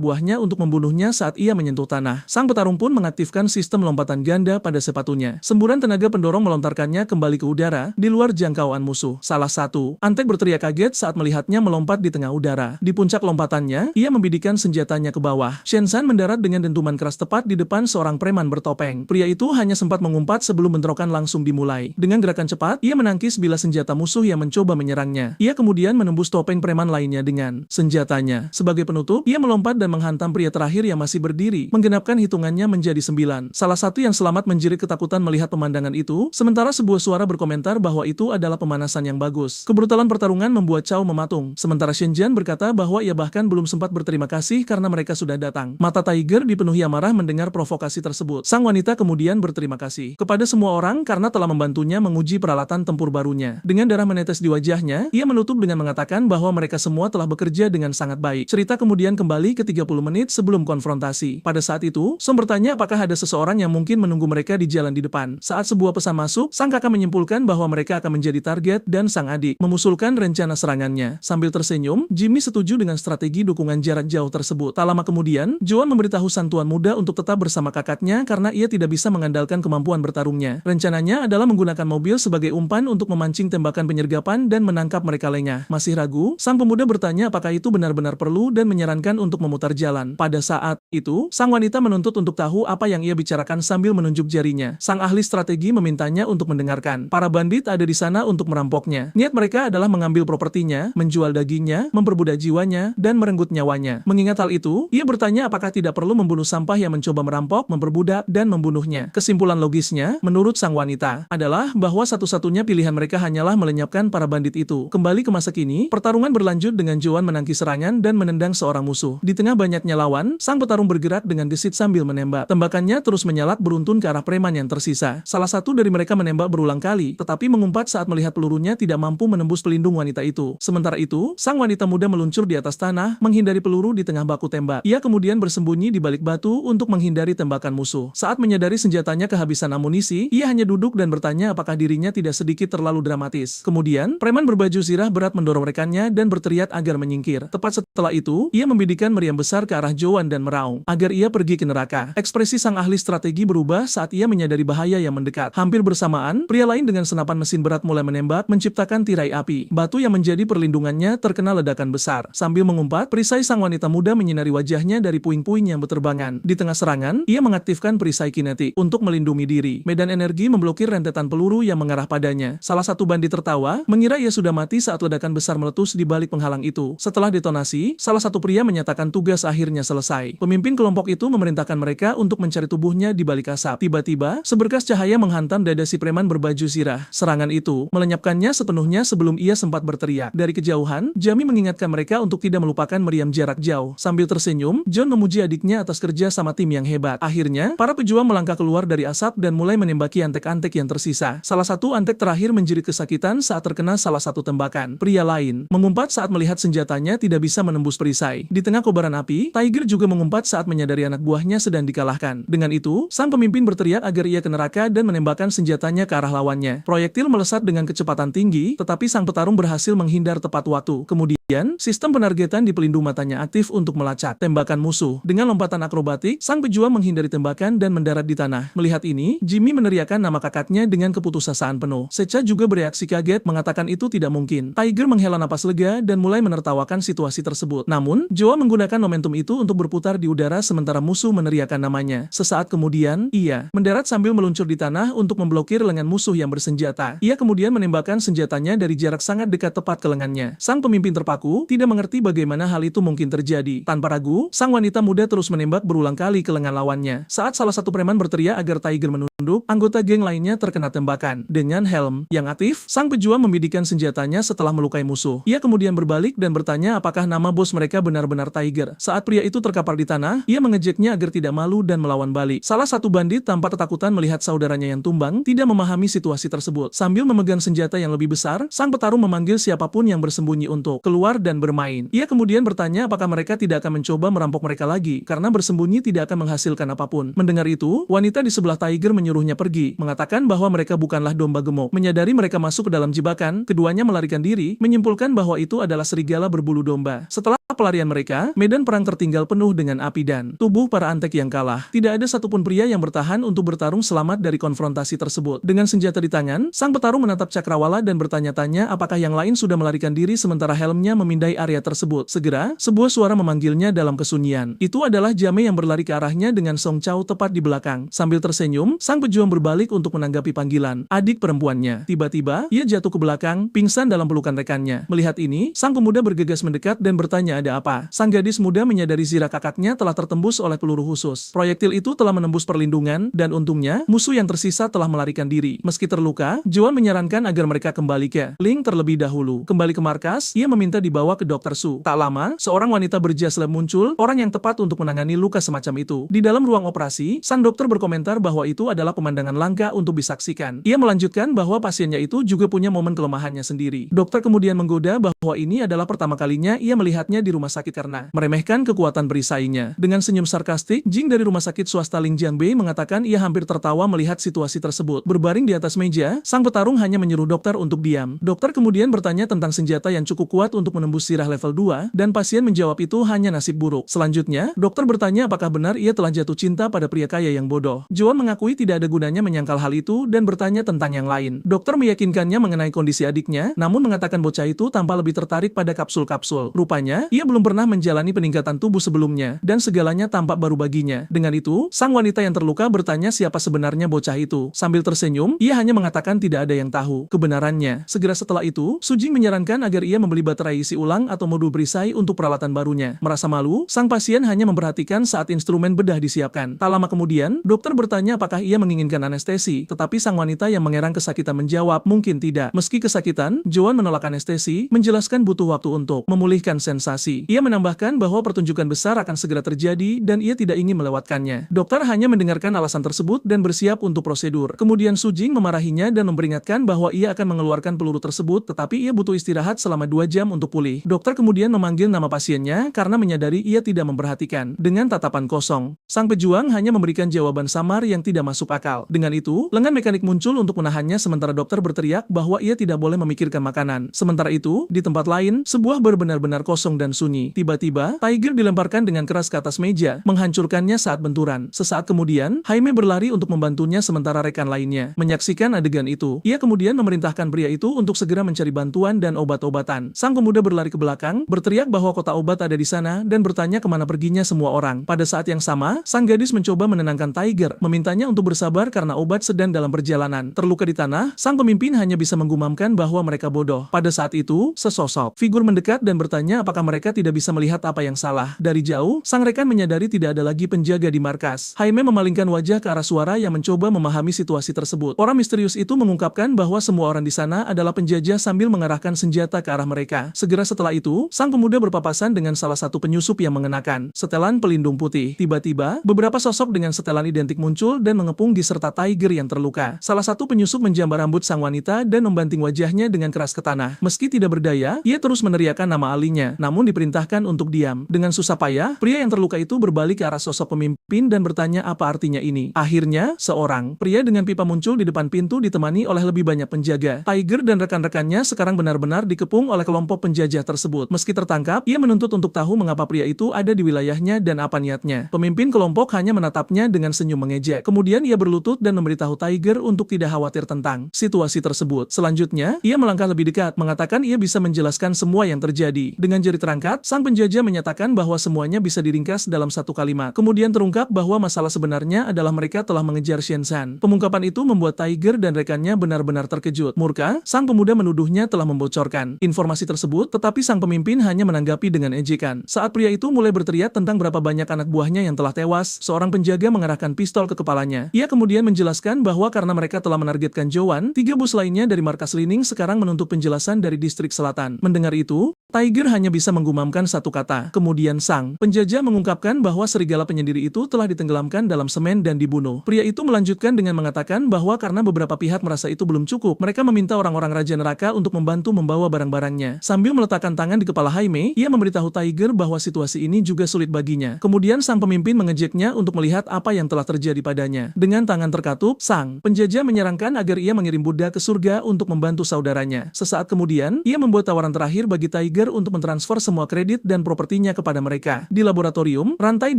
buahnya untuk membunuhnya saat ia menyentuh tanah. Sang petarung pun mengaktifkan sistem lompatan ganda pada sepatunya. Semburan tenaga pendorong melontarkannya kembali ke udara, di luar jangkauan musuh. Salah satu antek berteriak kaget saat melihatnya melompat di tengah udara. Di puncak lompatannya, ia membidikkan senjatanya ke bawah. Shensan mendarat dengan dentuman keras tepat di depan seorang preman bertopeng. Pria itu hanya sempat mengumpat sebelum bentrokan langsung dimulai. Dengan gerakan cepat, ia menangkis bilah senjata musuh yang mencoba menyerangnya. Ia kemudian menembus topeng preman lainnya dengan senjatanya. Sebagai penutup, ia melompat dan menghantam pria terakhir yang masih berdiri, menggenapkan hitungannya menjadi 9. Salah satu yang selamat menjerit ketakutan melihat pemandangan itu, sementara sebuah suara berkomentar bahwa itu adalah pemanasan yang bagus. Kebrutalan pertarungan membuat Chow mematung, sementara Shenjian berkata bahwa ia bahkan belum sempat berterima kasih karena mereka sudah datang. Mata Tiger dipenuhi amarah mendengar provokasi tersebut. Sang wanita kemudian berterima kasih kepada semua orang karena telah membantunya menguji peralatan tempur barunya. Dengan darah menetes di wajahnya, ia menutup dengan mengatakan bahwa mereka semua telah bekerja dengan sangat baik. Cerita kemudian kembali ke 30 menit sebelum konfrontasi. Pada saat itu, Som bertanya apakah ada seseorang yang mungkin menunggu mereka di jalan di depan. Saat sebuah pesan masuk, sang kakak menyimpulkan bahwa mereka akan menjadi target dan sang adik mengusulkan rencana serangannya. Sambil tersenyum, Jimmy setuju dengan strategi dukungan jarak jauh tersebut. Tak lama kemudian, Joan memberitahu sang tuan muda untuk tetap bersama kakaknya karena ia tidak bisa mengandalkan kemampuan bertarungnya. Rencananya adalah menggunakan mobil sebagai umpan untuk memancing tembakan penyergapan dan menangkap mereka lengah. Masih ragu, sang pemuda bertanya apakah itu benar-benar perlu dan menyarankan untuk memutar jalan. Pada saat itu, sang wanita menuntut untuk tahu apa yang ia bicarakan sambil menunjuk jarinya. Sang ahli strategi memintanya untuk mendengarkan. Para bandit ada di sana untuk merampoknya. Niat mereka adalah mengambil propertinya, menjual dagingnya, memperbudak jiwanya, dan merenggut nyawanya. Mengingat hal itu, ia bertanya apakah tidak perlu membunuh sampah yang mencoba merampok, memperbudak, dan membunuhnya. Kesimpulan logisnya, menurut sang wanita, adalah bahwa satu-satunya pilihan mereka hanyalah melenyapkan para bandit itu. Kembali ke masa kini, pertarungan berlanjut dengan Joan menangkis serangan dan menendang seorang musuh. Di tengah banyaknya lawan, sang petarung bergerak dengan gesit sambil menembak. Tembakannya terus menyalak beruntun ke arah preman yang tersisa. Salah satu dari mereka menembak berulang kali, tetapi mengumpat saat melihat pelurunya tidak mampu menembus pelindung wanita itu. Sementara itu, sang wanita muda meluncur di atas tanah, menghindari peluru di tengah baku tembak. Ia kemudian bersembunyi di balik batu untuk menghindari tembakan musuh. Saat menyadari senjatanya kehabisan amunisi, ia hanya duduk dan bertanya apakah dirinya tidak sedikit terlalu dramatis. Kemudian, preman berbaju zirah berat mendorong rekannya dan berteriak agar menyingkir. Tepat setelah itu, ia membidikan meriam besar ke arah Joan dan meraung agar ia pergi ke neraka. Ekspresi sang ahli strategi berubah saat ia menyadari bahaya yang mendekat. Hampir bersamaan, pria lain dengan senapan mesin berat mulai menembak, menciptakan tirai api. Batu yang menjadi perlindungannya terkena ledakan besar. Sambil mengumpat, perisai sang wanita muda menyinari wajahnya dari puing-puing yang berterbangan. Di tengah serangan, ia mengaktifkan perisai kinetik untuk melindungi diri. Medan energi memblokir rentetan peluru yang mengarah padanya. Salah satu bandit tertawa, mengira ia sudah mati saat ledakan besar meletus di balik penghalang itu. Setelah detonasi, salah satu pria menyatakan tugas akhirnya selesai. Pemimpin kelompok itu memerintahkan mereka untuk mencari tubuhnya di balik asap. Tiba-tiba, seberkas cahaya menghantam dada si preman berbaju zirah. Serangan itu melenyapkannya sepenuhnya sebelum ia sempat berteriak. Dari kejauhan, Jami mengingatkan mereka untuk tidak melupakan meriam jarak jauh. Sambil tersenyum, John memuji adiknya atas kerja sama tim yang hebat. Akhirnya, para pejuang melangkah keluar dari asap dan mulai menembaki antek-antek yang tersisa. Salah satu antek terakhir menjerit kesakitan saat terkena salah satu tembakan. Pria lain mengumpat saat melihat senjatanya tidak bisa menembus perisai. Di tengah kobaran api, Tiger juga mengumpat saat menyadari anak buahnya sedang dikalahkan. Dengan itu, sang pemimpin berteriak agar ia ke neraka dan menembakkan senjatanya ke arah lawannya. Proyektil melesat dengan kecepatan tinggi, tetapi sang petarung berhasil menghindar tepat waktu. Kemudian Kemudian, sistem penargetan di pelindung matanya aktif untuk melacak tembakan musuh. Dengan lompatan akrobatik, sang pejuang menghindari tembakan dan mendarat di tanah. Melihat ini, Jimmy meneriakkan nama kakaknya dengan keputusasaan penuh. Secha juga bereaksi kaget, mengatakan itu tidak mungkin. Tiger menghela napas lega dan mulai menertawakan situasi tersebut. Namun, Joa menggunakan momentum itu untuk berputar di udara sementara musuh meneriakkan namanya. Sesaat kemudian, ia mendarat sambil meluncur di tanah untuk memblokir lengan musuh yang bersenjata. Ia kemudian menembakkan senjatanya dari jarak sangat dekat tepat ke lengannya. Sang pemimpin terpaku, tidak mengerti bagaimana hal itu mungkin terjadi. Tanpa ragu, sang wanita muda terus menembak berulang kali ke lengan lawannya. Saat salah satu preman berteriak agar Tiger menunduk, anggota geng lainnya terkena tembakan. Dengan helm yang aktif, sang pejuang membidikkan senjatanya setelah melukai musuh. Ia kemudian berbalik dan bertanya apakah nama bos mereka benar-benar Tiger. Saat pria itu terkapar di tanah, ia mengejeknya agar tidak malu dan melawan balik. Salah satu bandit tanpa ketakutan melihat saudaranya yang tumbang, tidak memahami situasi tersebut. Sambil memegang senjata yang lebih besar, sang petarung memanggil siapapun yang bersembunyi untuk keluar dan bermain. Ia kemudian bertanya apakah mereka tidak akan mencoba merampok mereka lagi, karena bersembunyi tidak akan menghasilkan apapun. Mendengar itu, wanita di sebelah Tiger menyuruhnya pergi, mengatakan bahwa mereka bukanlah domba gemuk. Menyadari mereka masuk ke dalam jebakan, keduanya melarikan diri, menyimpulkan bahwa itu adalah serigala berbulu domba. Setelah pelarian mereka, medan perang tertinggal penuh dengan api dan tubuh para antek yang kalah. Tidak ada satupun pria yang bertahan untuk bertarung selamat dari konfrontasi tersebut. Dengan senjata di tangan, sang petarung menatap Cakrawala dan bertanya-tanya apakah yang lain sudah melarikan diri sementara helmnya memindai area tersebut. Segera, sebuah suara memanggilnya dalam kesunyian. Itu adalah Jame yang berlari ke arahnya dengan Song Chao tepat di belakang. Sambil tersenyum, sang pejuang berbalik untuk menanggapi panggilan adik perempuannya. Tiba-tiba, ia jatuh ke belakang, pingsan dalam pelukan rekannya. Melihat ini, sang pemuda bergegas mendekat dan bertanya ada apa. Sang gadis muda menyadari zirah kakaknya telah tertembus oleh peluru khusus. Proyektil itu telah menembus perlindungan, dan untungnya, musuh yang tersisa telah melarikan diri. Meski terluka, Joan menyarankan agar mereka kembali ke Ling terlebih dahulu. Kembali ke markas, ia meminta dibawa ke Dr. Su. Tak lama, seorang wanita berjas lab muncul, orang yang tepat untuk menangani luka semacam itu. Di dalam ruang operasi, sang dokter berkomentar bahwa itu adalah pemandangan langka untuk disaksikan. Ia melanjutkan bahwa pasiennya itu juga punya momen kelemahannya sendiri. Dokter kemudian menggoda bahwa ini adalah pertama kalinya ia melihatnya di rumah sakit karena meremehkan kekuatan perisainya. Dengan senyum sarkastik, Jing dari rumah sakit swasta Ling Jiangbei mengatakan ia hampir tertawa melihat situasi tersebut. Berbaring di atas meja, sang petarung hanya menyuruh dokter untuk diam. Dokter kemudian bertanya tentang senjata yang cukup kuat untuk menembus sirah level 2, dan pasien menjawab itu hanya nasib buruk. Selanjutnya, dokter bertanya apakah benar ia telah jatuh cinta pada pria kaya yang bodoh. Joan mengakui tidak ada gunanya menyangkal hal itu dan bertanya tentang yang lain. Dokter meyakinkannya mengenai kondisi adiknya, namun mengatakan bocah itu tampak lebih tertarik pada kapsul-kapsul. Rupanya, ia belum pernah menjalani peningkatan tubuh sebelumnya, dan segalanya tampak baru baginya. Dengan itu, sang wanita yang terluka bertanya siapa sebenarnya bocah itu. Sambil tersenyum, ia hanya mengatakan tidak ada yang tahu kebenarannya. Segera setelah itu, Sujing menyarankan agar ia membeli baterai isi ulang atau modul perisai untuk peralatan barunya. Merasa malu, sang pasien hanya memperhatikan saat instrumen bedah disiapkan. Tak lama kemudian, dokter bertanya apakah ia menginginkan anestesi, tetapi sang wanita yang mengerang kesakitan menjawab mungkin tidak. Meski kesakitan, Joan menolak anestesi, menjelaskan butuh waktu untuk memulihkan sensasi. Ia menambahkan bahwa pertunjukan besar akan segera terjadi dan ia tidak ingin melewatkannya. Dokter hanya mendengarkan alasan tersebut dan bersiap untuk prosedur. Kemudian Sujing memarahinya dan memperingatkan bahwa ia akan mengeluarkan peluru tersebut, tetapi ia butuh istirahat selama 2 jam untuk pulih. Dokter kemudian memanggil nama pasiennya karena menyadari ia tidak memperhatikan. Dengan tatapan kosong, sang pejuang hanya memberikan jawaban samar yang tidak masuk akal. Dengan itu, lengan mekanik muncul untuk menahannya sementara dokter berteriak bahwa ia tidak boleh memikirkan makanan. Sementara itu, di tempat lain, sebuah bar benar-benar kosong dan sunyi. Tiba-tiba, Tiger dilemparkan dengan keras ke atas meja, menghancurkannya saat benturan. Sesaat kemudian, Jaime berlari untuk membantunya sementara rekan lainnya menyaksikan adegan itu. Ia kemudian memerintahkan pria itu untuk segera mencari bantuan dan obat-obatan. Sang pemuda berlari ke belakang, berteriak bahwa kotak obat ada di sana dan bertanya kemana perginya semua orang. Pada saat yang sama, sang gadis mencoba menenangkan Tiger, memintanya untuk bersabar karena obat sedang dalam perjalanan. Terluka di tanah, sang pemimpin hanya bisa menggumamkan bahwa mereka bodoh. Pada saat itu, sesosok figur mendekat dan bertanya apakah mereka tidak bisa melihat apa yang salah. Dari jauh, sang rekan menyadari tidak ada lagi penjaga di markas. Jaime memalingkan wajah ke arah suara yang mencoba memahami situasi tersebut. Orang misterius itu mengungkapkan bahwa semua orang di sana adalah penjajah sambil mengarahkan senjata ke arah mereka. Segera setelah itu, sang pemuda berpapasan dengan salah satu penyusup yang mengenakan setelan pelindung putih. Tiba-tiba, beberapa sosok dengan setelan identik muncul dan mengepung diserta Tiger yang terluka. Salah satu penyusup menjambar rambut sang wanita dan membanting wajahnya dengan keras ke tanah. Meski tidak berdaya, ia terus meneriakkan nama alinya. Namun di diperintahkan untuk diam. Dengan susah payah, pria yang terluka itu berbalik ke arah sosok pemimpin dan bertanya apa artinya ini. Akhirnya, seorang pria dengan pipa muncul di depan pintu ditemani oleh lebih banyak penjaga. Tiger dan rekan-rekannya sekarang benar-benar dikepung oleh kelompok penjajah tersebut. Meski tertangkap, ia menuntut untuk tahu mengapa pria itu ada di wilayahnya dan apa niatnya. Pemimpin kelompok hanya menatapnya dengan senyum mengejek. Kemudian ia berlutut dan memberitahu Tiger untuk tidak khawatir tentang situasi tersebut. Selanjutnya, ia melangkah lebih dekat, mengatakan ia bisa menjelaskan semua yang terjadi. Dengan jari terangkat, sang penjajah menyatakan bahwa semuanya bisa diringkas dalam satu kalimat. Kemudian terungkap bahwa masalah sebenarnya adalah mereka telah mengejar Xianzhan. Pengungkapan itu membuat Tiger dan rekannya benar-benar terkejut. Murka, sang pemuda menuduhnya telah membocorkan informasi tersebut, tetapi sang pemimpin hanya menanggapi dengan ejekan. Saat pria itu mulai berteriak tentang berapa banyak anak buahnya yang telah tewas, seorang penjaga mengarahkan pistol ke kepalanya. Ia kemudian menjelaskan bahwa karena mereka telah menargetkan Joan, 3 bus lainnya dari markas Lining sekarang menuntut penjelasan dari distrik selatan. Mendengar itu, Tiger hanya bisa menggumamkan satu kata. Kemudian sang penjajah mengungkapkan bahwa serigala penyendiri itu telah ditenggelamkan dalam semen dan dibunuh. Pria itu melanjutkan dengan mengatakan bahwa karena beberapa pihak merasa itu belum cukup, mereka meminta orang-orang Raja Neraka untuk membantu membawa barang-barangnya. Sambil meletakkan tangan di kepala Jaime, ia memberitahu Tiger bahwa situasi ini juga sulit baginya. Kemudian sang pemimpin mengejeknya untuk melihat apa yang telah terjadi padanya. Dengan tangan terkatup, sang penjajah menyarankan agar ia mengirim Buddha ke surga untuk membantu saudaranya. Sesaat kemudian, ia membuat tawaran terakhir bagi Tiger untuk mentransfer semua kredit dan propertinya kepada mereka. Di laboratorium, rantai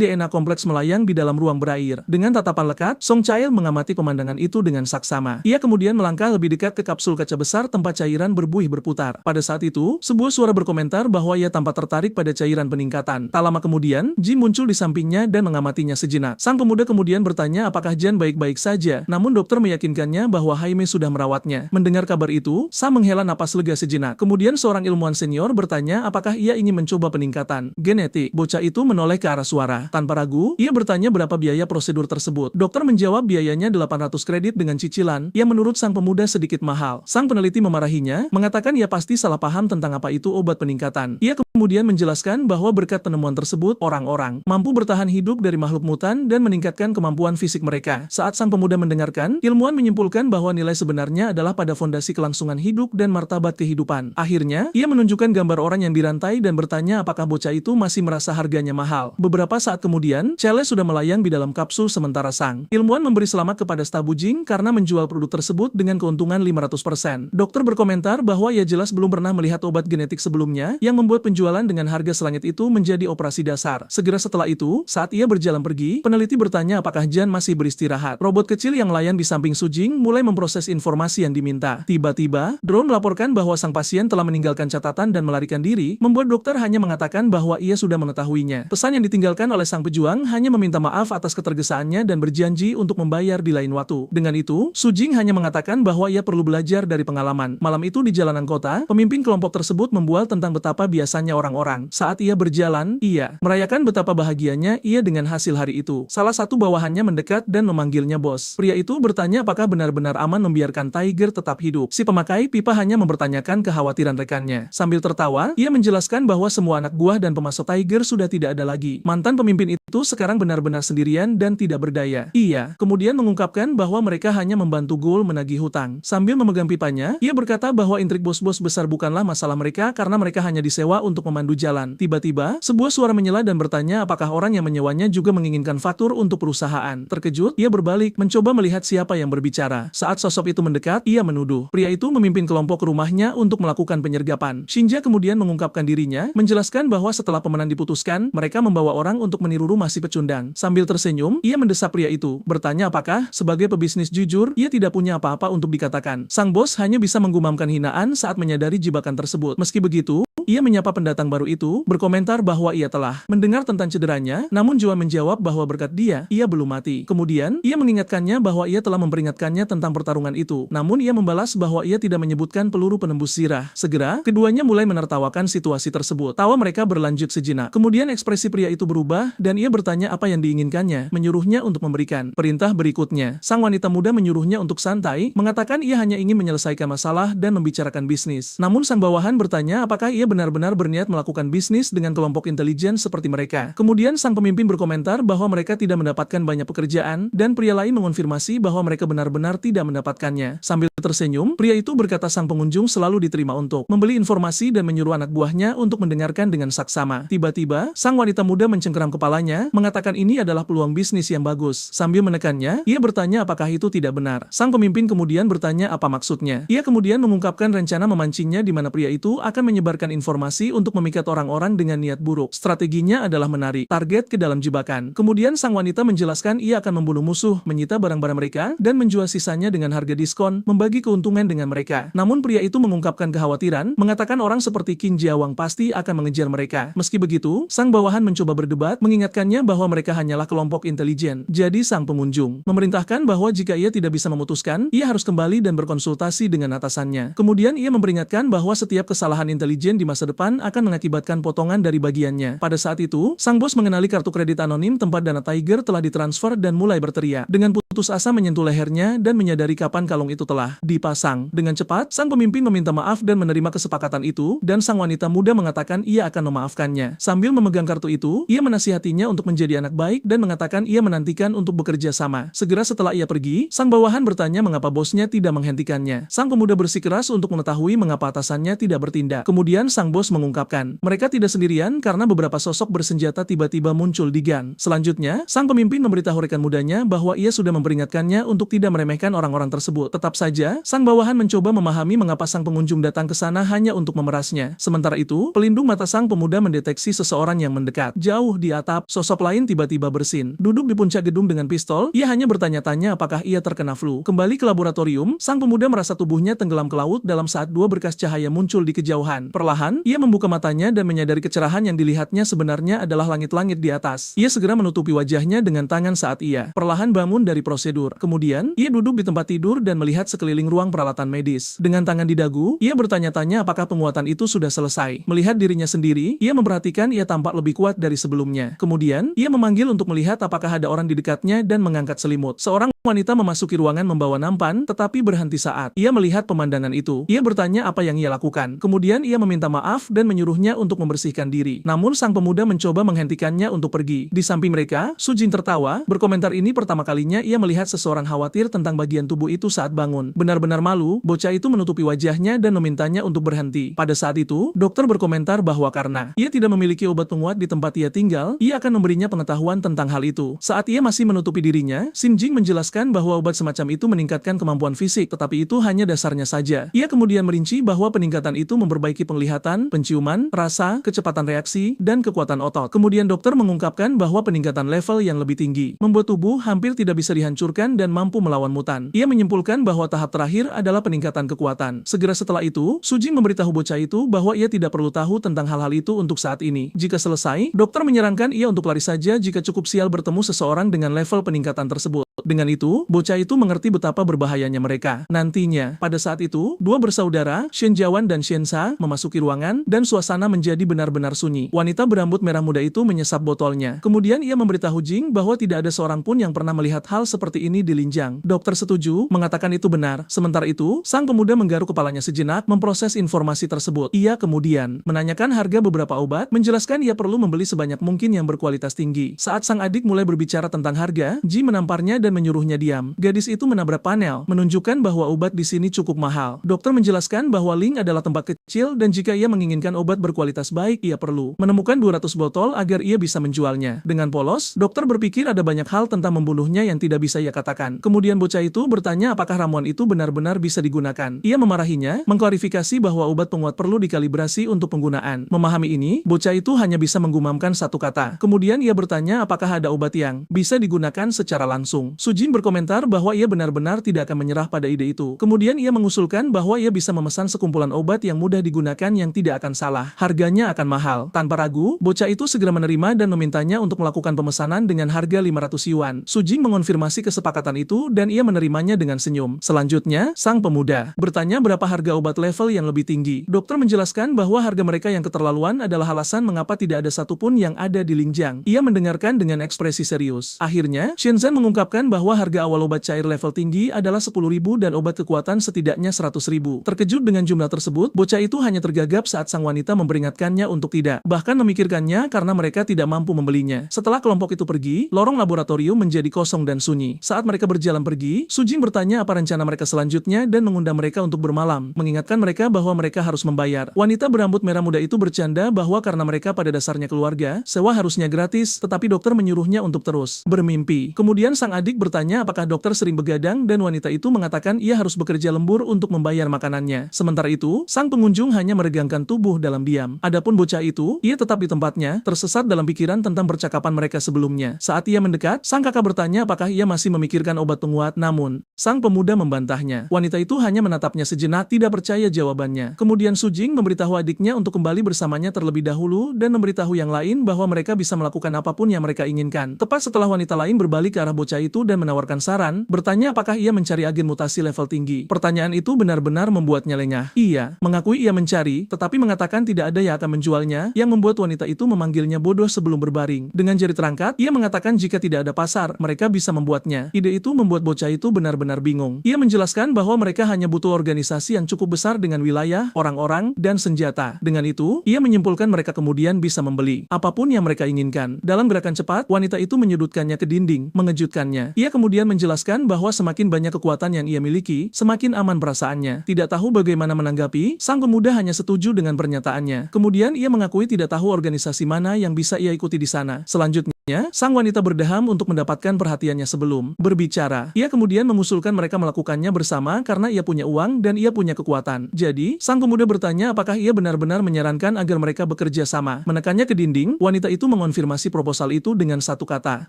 DNA kompleks melayang di dalam ruang berair. Dengan tatapan lekat, Song Chail mengamati pemandangan itu dengan saksama. Ia kemudian melangkah lebih dekat ke kapsul kaca besar tempat cairan berbuih berputar. Pada saat itu, sebuah suara berkomentar bahwa ia tampak tertarik pada cairan peningkatan. Tak lama kemudian, Ji muncul di sampingnya dan mengamatinya sejenak. Sang pemuda kemudian bertanya apakah Jan baik-baik saja, namun dokter meyakinkannya bahwa Jaime sudah merawatnya. Mendengar kabar itu, Sam menghela napas lega sejenak. Kemudian seorang ilmuwan senior bertanya apakah ia ingin mencoba peningkatan genetik. Bocah itu menoleh ke arah suara. Tanpa ragu, ia bertanya berapa biaya prosedur tersebut. Dokter menjawab biayanya 800 kredit dengan cicilan, yang menurut sang pemuda sedikit mahal. Sang peneliti memarahinya, mengatakan ia pasti salah paham tentang apa itu obat peningkatan. Ia kemudian menjelaskan bahwa berkat penemuan tersebut, orang-orang mampu bertahan hidup dari makhluk mutan dan meningkatkan kemampuan fisik mereka. Saat sang pemuda mendengarkan, ilmuwan menyimpulkan bahwa nilai sebenarnya adalah pada fondasi kelangsungan hidup dan martabat kehidupan. Akhirnya, ia menunjukkan gambar orang yang dirantai dan bertanya apakah bocah itu masih merasa harganya mahal. Beberapa saat kemudian, Chele sudah melayang di dalam kapsul sementara sang ilmuwan memberi selamat kepada Sta Bujing karena menjual produk tersebut dengan keuntungan 500%. Dokter berkomentar bahwa ia jelas belum pernah melihat obat genetik sebelumnya yang membuat penjualan dengan harga selangit itu menjadi operasi dasar. Segera setelah itu, saat ia berjalan pergi, peneliti bertanya apakah Jan masih beristirahat. Robot kecil yang layan di samping Sujing mulai memproses informasi yang diminta. Tiba-tiba, drone melaporkan bahwa sang pasien telah meninggalkan catatan dan melarikan diri, membuat dokter hanya mengatakan bahwa ia sudah mengetahuinya. Pesan yang ditinggalkan oleh sang pejuang hanya meminta maaf atas ketergesaannya dan berjanji untuk membayar di lain waktu. Dengan itu, Sujing hanya mengatakan bahwa ia perlu belajar dari pengalaman. Malam itu di jalanan kota, pemimpin kelompok tersebut membual tentang betapa biasanya orang-orang. Saat ia berjalan, ia merayakan betapa bahagianya ia dengan hasil hari itu. Salah satu bawahannya mendekat dan memanggilnya bos. Pria itu bertanya apakah benar-benar aman membiarkan Tiger tetap hidup. Si pemakai pipa hanya mempertanyakan kekhawatiran rekannya. Sambil tertawa, ia menjelaskan bahwa semua anak buah dan pemasok Tiger sudah tidak ada lagi. Mantan pemimpin itu sekarang benar-benar sendirian dan tidak berdaya. Ia kemudian mengungkapkan bahwa mereka hanya membantu Ghoul menagih hutang. Sambil memegang pipanya, ia berkata bahwa intrik bos-bos besar bukanlah masalah mereka karena mereka hanya disewa untuk memandu jalan. Tiba-tiba, sebuah suara menyela dan bertanya apakah orang yang menyewanya juga menginginkan faktur untuk perusahaan. Terkejut, ia berbalik, mencoba melihat siapa yang berbicara. Saat sosok itu mendekat, ia menuduh pria itu memimpin kelompok ke rumahnya untuk melakukan penyergapan. Shinja kemudian mengungkapkan dirinya, menjelaskan bahwa setelah pemenang diputuskan, mereka membawa orang untuk meniru rumah si pecundang. Sambil tersenyum, ia mendesak pria itu, bertanya apakah, sebagai pebisnis jujur, ia tidak punya apa-apa untuk dikatakan. Sang bos hanya bisa menggumamkan hinaan saat menyadari jebakan tersebut. Meski begitu, ia menyapa pendatang baru itu, berkomentar bahwa ia telah mendengar tentang cederanya, namun Joan menjawab bahwa berkat dia, ia belum mati. Kemudian, ia mengingatkannya bahwa ia telah memperingatkannya tentang pertarungan itu. Namun ia membalas bahwa ia tidak menyebutkan peluru penembus sirah. Segera, keduanya mulai menertawakan situasi tersebut. Tawa mereka berlanjut sejenak. Kemudian ekspresi pria itu berubah, dan ia bertanya apa yang diinginkannya, menyuruhnya untuk memberikan perintah berikutnya. Sang wanita muda menyuruhnya untuk santai, mengatakan ia hanya ingin menyelesaikan masalah dan membicarakan bisnis. Namun sang bawahan bertanya apakah ia benar-benar berniat melakukan bisnis dengan kelompok intelijen seperti mereka. Kemudian sang pemimpin berkomentar bahwa mereka tidak mendapatkan banyak pekerjaan, dan pria lain mengonfirmasi bahwa mereka benar-benar tidak mendapatkannya. Sambil tersenyum, pria itu berkata sang pengunjung selalu diterima untuk membeli informasi dan menyuruh anak buahnya untuk mendengarkan dengan saksama. Tiba-tiba, sang wanita muda mencengkeram kepalanya, mengatakan ini adalah peluang bisnis yang bagus. Sambil menekannya, ia bertanya apakah itu tidak benar. Sang pemimpin kemudian bertanya apa maksudnya. Ia kemudian mengungkapkan rencana memancingnya di mana pria itu akan menyebarkan informasi untuk memikat orang-orang dengan niat buruk. Strateginya adalah menarik target ke dalam jebakan. Kemudian sang wanita menjelaskan ia akan membunuh musuh, menyita barang-barang mereka, dan menjual sisanya dengan harga diskon, membagi keuntungan dengan mereka. Namun pria itu mengungkapkan kekhawatiran, mengatakan orang seperti Qin Jiawang pasti akan mengejar mereka. Meski begitu, sang bawahan mencoba berdebat, mengingatkannya bahwa mereka hanyalah kelompok intelijen. Jadi sang pengunjung memerintahkan bahwa jika ia tidak bisa memutuskan, ia harus kembali dan berkonsultasi dengan atasannya. Kemudian ia memperingatkan bahwa setiap kesalahan intelijen di masa depan akan mengakibatkan potongan dari bagiannya. Pada saat itu, sang bos mengenali kartu kredit anonim tempat dana Tiger telah ditransfer dan mulai berteriak. Dengan putus asa menyentuh lehernya dan menyadari kapan kalung itu telah dipasang. Dengan cepat, sang pemimpin meminta maaf dan menerima kesepakatan itu, dan sang wanita muda mengatakan ia akan memaafkannya. Sambil memegang kartu itu, ia menasihatinya untuk menjadi anak baik dan mengatakan ia menantikan untuk bekerja sama. Segera setelah ia pergi, sang bawahan bertanya mengapa bosnya tidak menghentikannya. Sang pemuda bersikeras untuk mengetahui mengapa atasannya tidak bertindak. Kemudian sang bos mengungkapkan, mereka tidak sendirian karena beberapa sosok bersenjata tiba-tiba muncul di gang. Selanjutnya, sang pemimpin memberitahu rekan mudanya bahwa ia sudah memperingatkannya untuk tidak meremehkan orang-orang tersebut. Tetap saja, sang bawahan mencoba memahami mengapa sang pengunjung datang ke sana hanya untuk memerasnya. Sementara itu, pelindung mata sang pemuda mendeteksi seseorang yang mendekat. Jauh di atap, sosok lain tiba-tiba bersin. Duduk di puncak gedung dengan pistol, ia hanya bertanya-tanya apakah ia terkena flu. Kembali ke laboratorium, sang pemuda merasa tubuhnya tenggelam ke laut dalam saat dua berkas cahaya muncul di kejauhan. Perlahan, ia membuka matanya dan menyadari kecerahan yang dilihatnya sebenarnya adalah langit-langit di atas. Ia segera menutupi wajahnya dengan tangan saat ia perlahan bangun dari prosedur. Kemudian, ia duduk di tempat tidur dan melihat sekeliling ruang peralatan medis. Dengan tangan di dagu, ia bertanya-tanya apakah penguatan itu sudah selesai. Melihat dirinya sendiri, ia memperhatikan ia tampak lebih kuat dari sebelumnya. Kemudian, ia memanggil untuk melihat apakah ada orang di dekatnya dan mengangkat selimut. Seorang wanita memasuki ruangan membawa nampan, tetapi berhenti saat ia melihat pemandangan itu. Ia bertanya apa yang ia lakukan. Kemudian ia meminta maaf dan menyuruhnya untuk membersihkan diri. Namun sang pemuda mencoba menghentikannya untuk pergi. Di samping mereka, Sujin tertawa, berkomentar ini pertama kalinya ia melihat seseorang khawatir tentang bagian tubuh itu saat bangun. Benar-benar malu, bocah itu menutupi wajahnya dan memintanya untuk berhenti. Pada saat itu, dokter berkomentar bahwa karena ia tidak memiliki obat penguat di tempat ia tinggal, ia akan memberinya pengetahuan tentang hal itu. Saat ia masih menutupi dirinya, Sim Jing menjelaskan bahwa obat semacam itu meningkatkan kemampuan fisik, tetapi itu hanya dasarnya saja. Ia kemudian merinci bahwa peningkatan itu memperbaiki penglihatan, penciuman, rasa, kecepatan reaksi, dan kekuatan otot. Kemudian dokter mengungkapkan bahwa peningkatan level yang lebih tinggi membuat tubuh hampir tidak bisa dihancurkan dan mampu melawan mutan. Ia menyimpulkan bahwa tahap terakhir adalah peningkatan kekuatan. Segera setelah itu, Sujin memberitahu bocah itu bahwa ia tidak perlu tahu tentang hal-hal itu untuk saat ini. Jika selesai, dokter menyarankan ia untuk lari saja jika cukup sial bertemu seseorang dengan level peningkatan tersebut. Dengan itu, bocah itu mengerti betapa berbahayanya mereka. Nantinya, pada saat itu, dua bersaudara, Shen Jiawan dan Shen Sa, memasuki ruangan, dan suasana menjadi benar-benar sunyi. Wanita berambut merah muda itu menyesap botolnya. Kemudian ia memberitahu Jing bahwa tidak ada seorang pun yang pernah melihat hal seperti ini di Linjang. Dokter setuju, mengatakan itu benar. Sementara itu, sang pemuda menggaruk kepalanya sejenak, memproses informasi tersebut. Ia kemudian menanyakan harga beberapa obat, menjelaskan ia perlu membeli sebanyak mungkin yang berkualitas tinggi. Saat sang adik mulai berbicara tentang harga, Ji menamparnya dan menyuruhnya diam. Gadis itu menabrak panel, menunjukkan bahwa obat di sini cukup mahal. Dokter menjelaskan bahwa Ling adalah tempat kecil dan jika ia menginginkan obat berkualitas baik, ia perlu menemukan 200 botol agar ia bisa menjualnya. Dengan polos, dokter berpikir ada banyak hal tentang membunuhnya yang tidak bisa ia katakan. Kemudian bocah itu bertanya apakah ramuan itu benar-benar bisa digunakan. Ia memarahinya, mengklarifikasi bahwa obat penguat perlu dikalibrasi untuk penggunaan. Memahami ini, bocah itu hanya bisa menggumamkan satu kata. Kemudian ia bertanya apakah ada obat yang bisa digunakan secara langsung. Sujin berkomentar bahwa ia benar-benar tidak akan menyerah pada ide itu. Kemudian ia mengusulkan bahwa ia bisa memesan sekumpulan obat yang mudah digunakan yang tidak akan salah. Harganya akan mahal. Tanpa ragu, bocah itu segera menerima dan memintanya untuk melakukan pemesanan dengan harga 500 yuan. Sujin mengonfirmasi kesepakatan itu dan ia menerimanya dengan senyum. Selanjutnya, sang pemuda bertanya berapa harga obat level yang lebih tinggi. Dokter menjelaskan bahwa harga mereka yang keterlaluan adalah alasan mengapa tidak ada satupun yang ada di Linjang. Ia mendengarkan dengan ekspresi serius. Akhirnya, Shenzhen mengungkapkan bahwa harga awal obat cair level tinggi adalah 10.000 dan obat kekuatan setidaknya 100.000. Terkejut dengan jumlah tersebut, bocah itu hanya tergagap saat sang wanita memperingatkannya untuk tidak, bahkan memikirkannya karena mereka tidak mampu membelinya. Setelah kelompok itu pergi, lorong laboratorium menjadi kosong dan sunyi. Saat mereka berjalan pergi, Sujing bertanya apa rencana mereka selanjutnya dan mengundang mereka untuk bermalam, mengingatkan mereka bahwa mereka harus membayar. Wanita berambut merah muda itu bercanda bahwa karena mereka pada dasarnya keluarga, sewa harusnya gratis, tetapi dokter menyuruhnya untuk terus bermimpi. Kemudian sang adik bertanya apakah dokter sering begadang dan wanita itu mengatakan ia harus bekerja lembur untuk membayar makanannya. Sementara itu, sang pengunjung hanya meregangkan tubuh dalam diam. Adapun bocah itu, ia tetap di tempatnya, tersesat dalam pikiran tentang percakapan mereka sebelumnya. Saat ia mendekat, sang kakak bertanya apakah ia masih memikirkan obat penguat, namun sang pemuda membantahnya. Wanita itu hanya menatapnya sejenak, tidak percaya jawabannya. Kemudian Sujing memberitahu adiknya untuk kembali bersamanya terlebih dahulu dan memberitahu yang lain bahwa mereka bisa melakukan apapun yang mereka inginkan. Tepat setelah wanita lain berbalik ke arah bocah itu dan menawarkan saran, bertanya apakah ia mencari agen mutasi level tinggi. Pertanyaan itu benar-benar membuatnya lengah. Ia mengakui ia mencari, tetapi mengatakan tidak ada yang akan menjualnya, yang membuat wanita itu memanggilnya bodoh sebelum berbaring. Dengan jari terangkat, ia mengatakan jika tidak ada pasar, mereka bisa membuatnya. Ide itu membuat bocah itu benar-benar bingung. Ia menjelaskan bahwa mereka hanya butuh organisasi yang cukup besar dengan wilayah, orang-orang, dan senjata. Dengan itu, ia menyimpulkan mereka kemudian bisa membeli apapun yang mereka inginkan. Dalam gerakan cepat, wanita itu menyudutkannya ke dinding, mengejutkannya. Ia kemudian menjelaskan bahwa semakin banyak kekuatan yang ia miliki, semakin aman perasaannya. Tidak tahu bagaimana menanggapi, sang pemuda hanya setuju dengan pernyataannya. Kemudian ia mengakui tidak tahu organisasi mana yang bisa ia ikuti di sana. Selanjutnya, sang wanita berdeham untuk mendapatkan perhatiannya sebelum berbicara. Ia kemudian mengusulkan mereka melakukannya bersama karena ia punya uang dan ia punya kekuatan. Jadi, sang pemuda bertanya apakah ia benar-benar menyarankan agar mereka bekerja sama. Menekannya ke dinding, wanita itu mengonfirmasi proposal itu dengan satu kata.